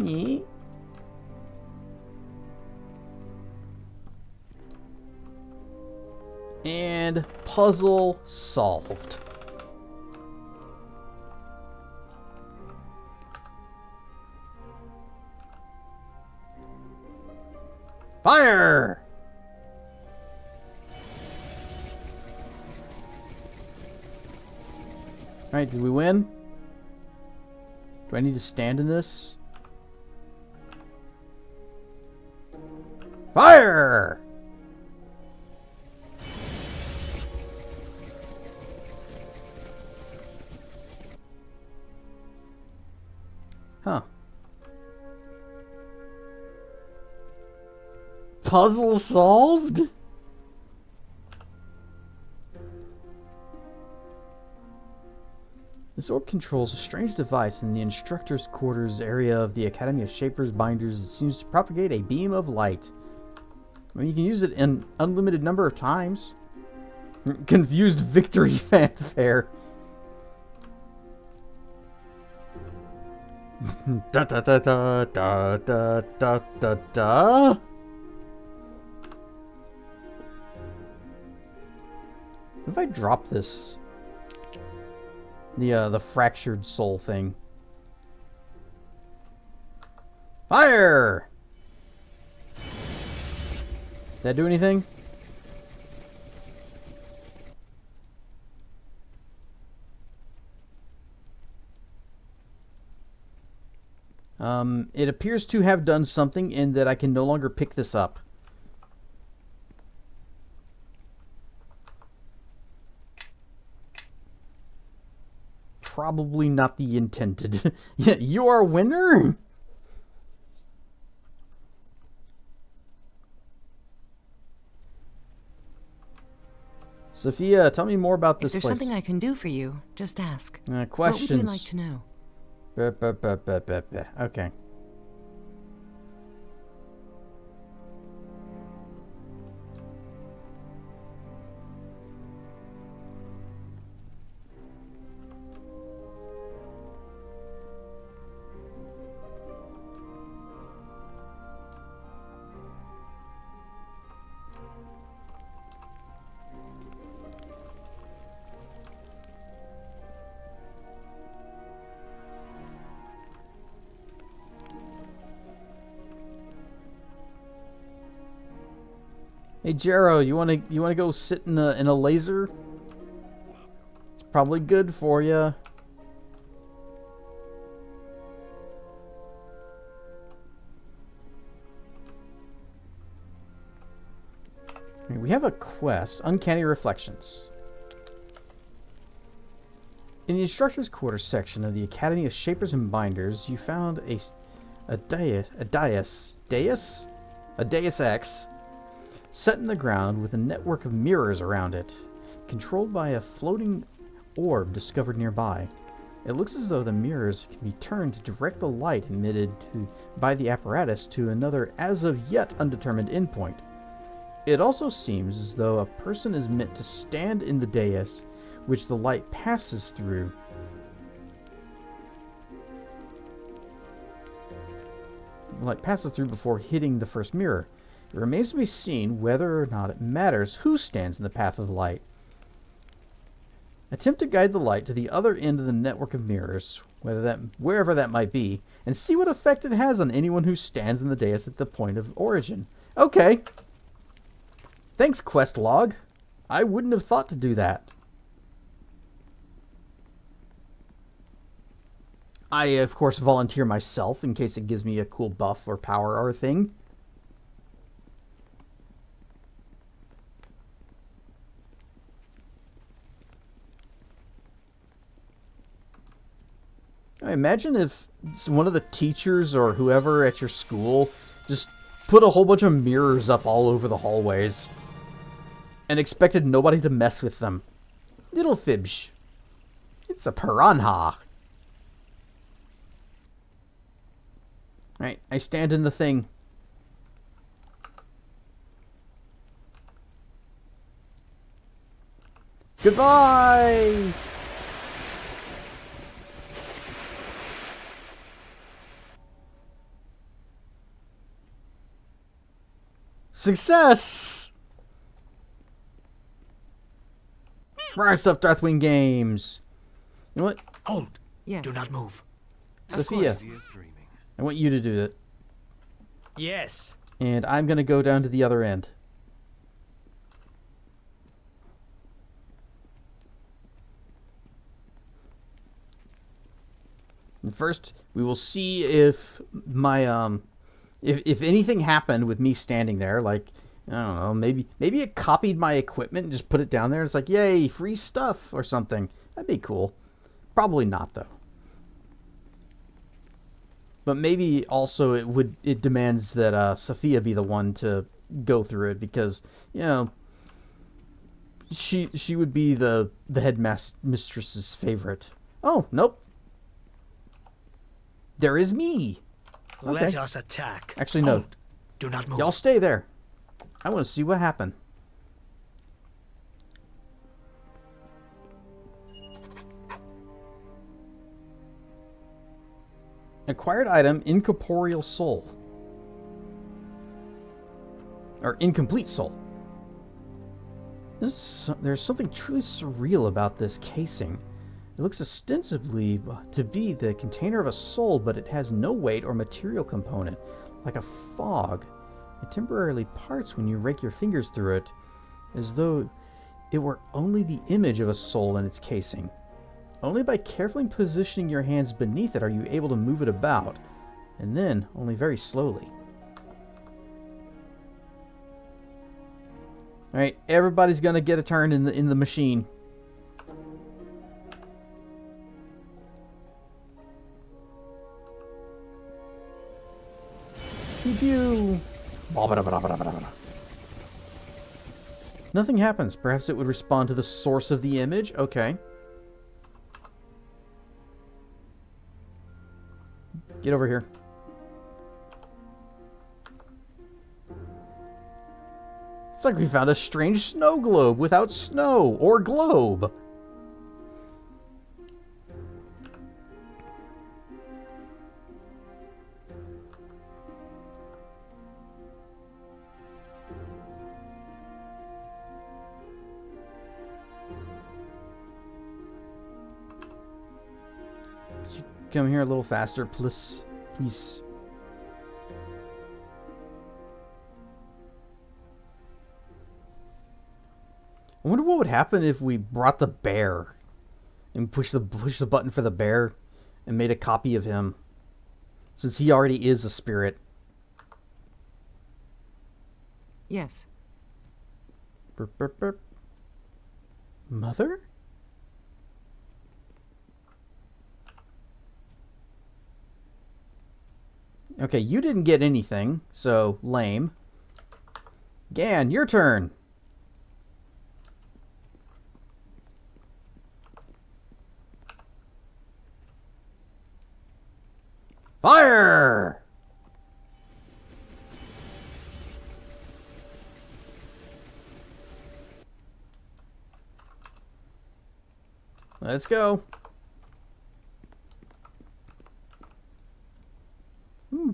Eee. And puzzle solved. Fire! Alright, did we win? Do I need to stand in this? Fire! Huh. Puzzle solved? This orb controls a strange device in the instructor's quarters area of the Academy of Shapers Binders. It seems to propagate a beam of light. I mean, you can use it an unlimited number of times. Confused victory fanfare. Da da da da da da da da da. If I drop this, the fractured soul thing. Fire! Did that do anything? It appears to have done something in that I can no longer pick this up. Probably not the intended. Yeah, you are a winner? Sophia, tell me more about this place. If there's something I can do for you, just ask. Questions. What would you like to know? Okay. Hey Jero, you wanna go sit in a laser? It's probably good for you. We have a quest, Uncanny Reflections. In the instructor's quarters section of the Academy of Shapers and Binders, you found a dais X set in the ground with a network of mirrors around it, controlled by a floating orb discovered nearby. It looks as though the mirrors can be turned to direct the light emitted by the apparatus to another as of yet undetermined endpoint. It also seems as though a person is meant to stand in the dais which the light passes through. The light passes through before hitting the first mirror. It remains to be seen whether or not it matters who stands in the path of the light. Attempt to guide the light to the other end of the network of mirrors, wherever that might be, and see what effect it has on anyone who stands in the dais at the point of origin. Okay. Thanks, quest log. I wouldn't have thought to do that. I, of course, volunteer myself in case it gives me a cool buff or power or thing. Imagine if one of the teachers or whoever at your school just put a whole bunch of mirrors up all over the hallways and expected nobody to mess with them. Little fibs. It's a piranha. Right, I stand in the thing. Goodbye! Success! Rise up, Darthwing Games. You know what? Hold. Yes. Do not move. Sophia, Sophia's dreaming. I want you to do that. Yes. And I'm going to go down to the other end. And first, we will see if my if anything happened with me standing there, like I don't know, maybe it copied my equipment and just put it down there. It's like, yay, free stuff or something. That'd be cool. Probably not though. But maybe also it demands that Sophia be the one to go through it because, you know, she would be the headmistress's favorite. Oh, nope. There is me. Okay. Let us attack. Actually, no. Hold. Do not move. Y'all stay there. I want to see what happened. Acquired item, incorporeal soul. Or incomplete soul. There's something truly surreal about this casing. It looks ostensibly to be the container of a soul, but it has no weight or material component, like a fog. It temporarily parts when you rake your fingers through it, as though it were only the image of a soul in its casing. Only by carefully positioning your hands beneath it are you able to move it about, and then only very slowly. Alright, everybody's gonna get a turn in the machine. Pew! Nothing happens. Perhaps it would respond to the source of the image? Okay. Get over here. It's like we found a strange snow globe without snow or globe. Could you come here a little faster, please? Please. I wonder what would happen if we brought the bear and pushed the button for the bear and made a copy of him, since he already is a spirit. Yes. Burp, burp, burp. Mother? Okay, you didn't get anything, so lame. Gan, your turn. Fire! Let's go.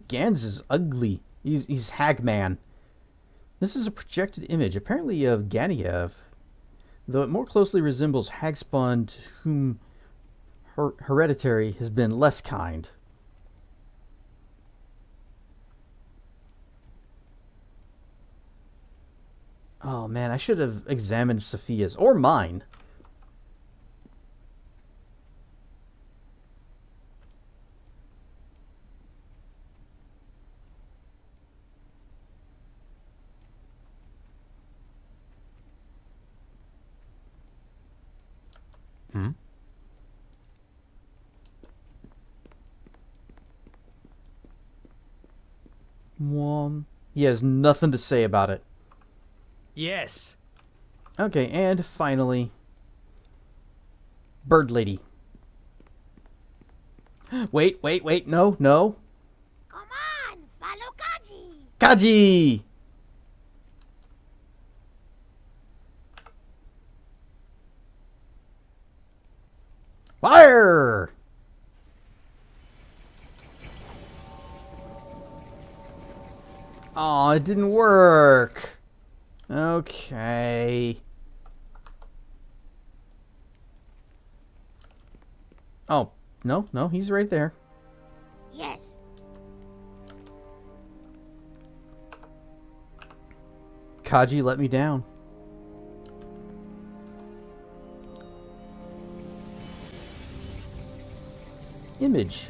Gans is ugly. He's Hagman. This is a projected image, apparently of Ganiev, though it more closely resembles Hagspawn, to whom Hereditary has been less kind. Oh man, I should have examined Sophia's, or mine. He has nothing to say about it. Yes. Okay, and finally, Bird Lady. Wait, no. Come on, follow Kaji. Kaji! Fire! Oh, it didn't work. Okay. Oh, no, he's right there. Yes. Kaji let me down. Image.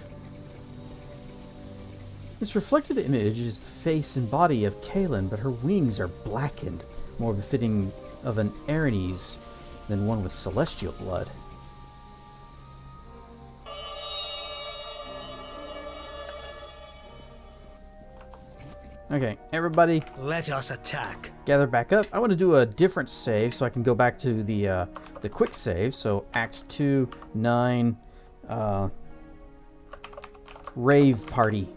This reflected image is the face and body of Kaylin, but her wings are blackened, more befitting of an Aranese than one with celestial blood. Okay, everybody, Let us attack. gather back up. I want to do a different save so I can go back to the quick save. So Act 2, 9, rave party.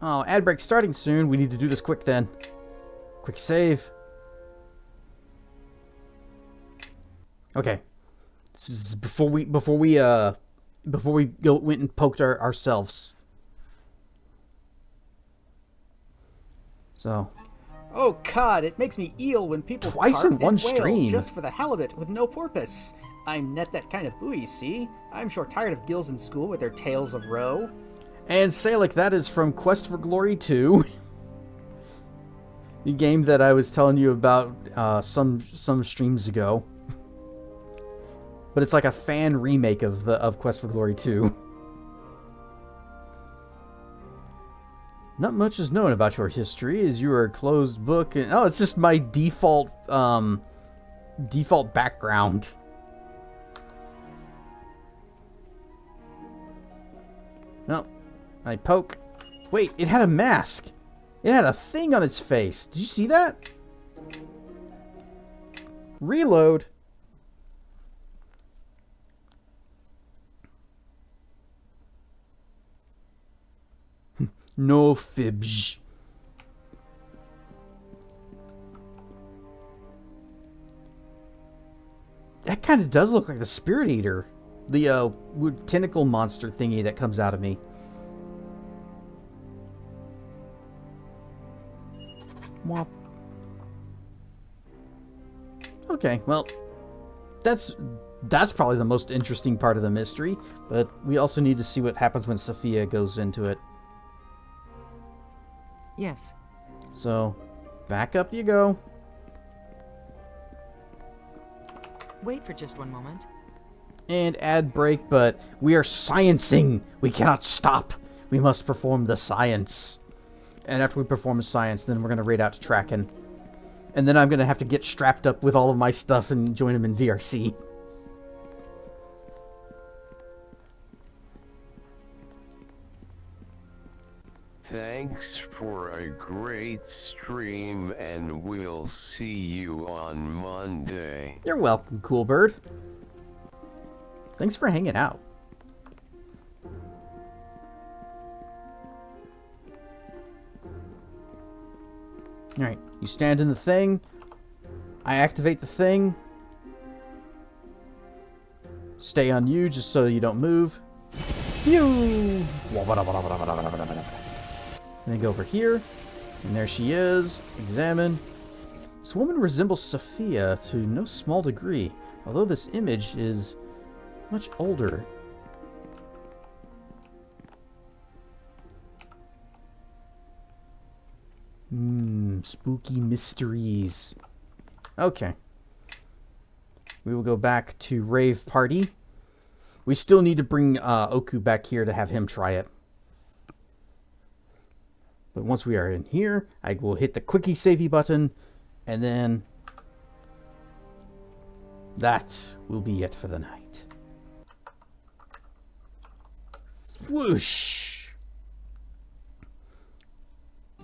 Oh, ad break starting soon. We need to do this quick then. Quick save. Okay. This is before we went and poked ourselves. So. Oh God, it makes me eel when people Twice carp in one and wail stream. just for the hell of it with no purpose. I'm not that kind of buoy, see? I'm sure tired of gills in school with their tales of roe. And Salic, that is from Quest for Glory 2. The game that I was telling you about some streams ago. But it's like a fan remake of Quest for Glory 2. Not much is known about your history, as you are a closed book. And, oh, it's just my default background. No, I poke. Wait, it had a mask. It had a thing on its face. Did you see that? Reload. No fibs. That kind of does look like the Spirit Eater. The tentacle monster thingy that comes out of me. Womp. Okay, well, that's probably the most interesting part of the mystery, but we also need to see what happens when Sophia goes into it. Yes. So, back up you go. Wait for just one moment. And ad break, but we are sciencing. We cannot stop. We must perform the science. And after we perform the science, then we're going to raid out to Traken. And then I'm going to have to get strapped up with all of my stuff and join him in VRC. Thanks for a great stream, and we'll see you on Monday. You're welcome, Cool Bird. Thanks for hanging out. Alright, you stand in the thing. I activate the thing. Stay on you just so you don't move. Phew! And then go over here. And there she is. Examine. This woman resembles Sophia to no small degree, although this image is much older. Spooky mysteries. Okay. We will go back to Rave Party. We still need to bring Oku back here to have him try it. But once we are in here, I will hit the quickie savey button, and then that will be it for the night. Whoosh!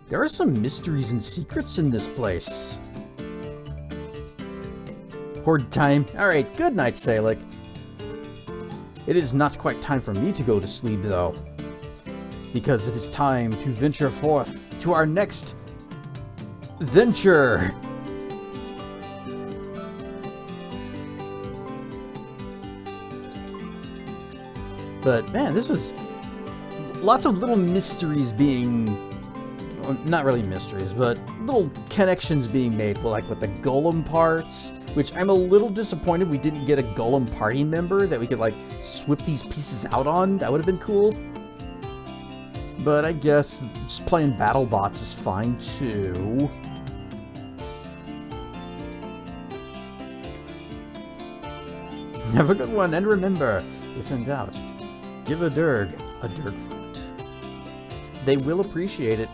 There are some mysteries and secrets in this place. Horde time. Alright, good night, Salic. It is not quite time for me to go to sleep, though. Because it is time to venture forth to our next venture. But, man, this is lots of little mysteries being... well, not really mysteries, but little connections being made, like with the golem parts, which I'm a little disappointed we didn't get a golem party member that we could, like, swip these pieces out on. That would have been cool. But I guess just playing BattleBots is fine, too. Have a good one, and remember, if in doubt, give a Durg fruit. They will appreciate it.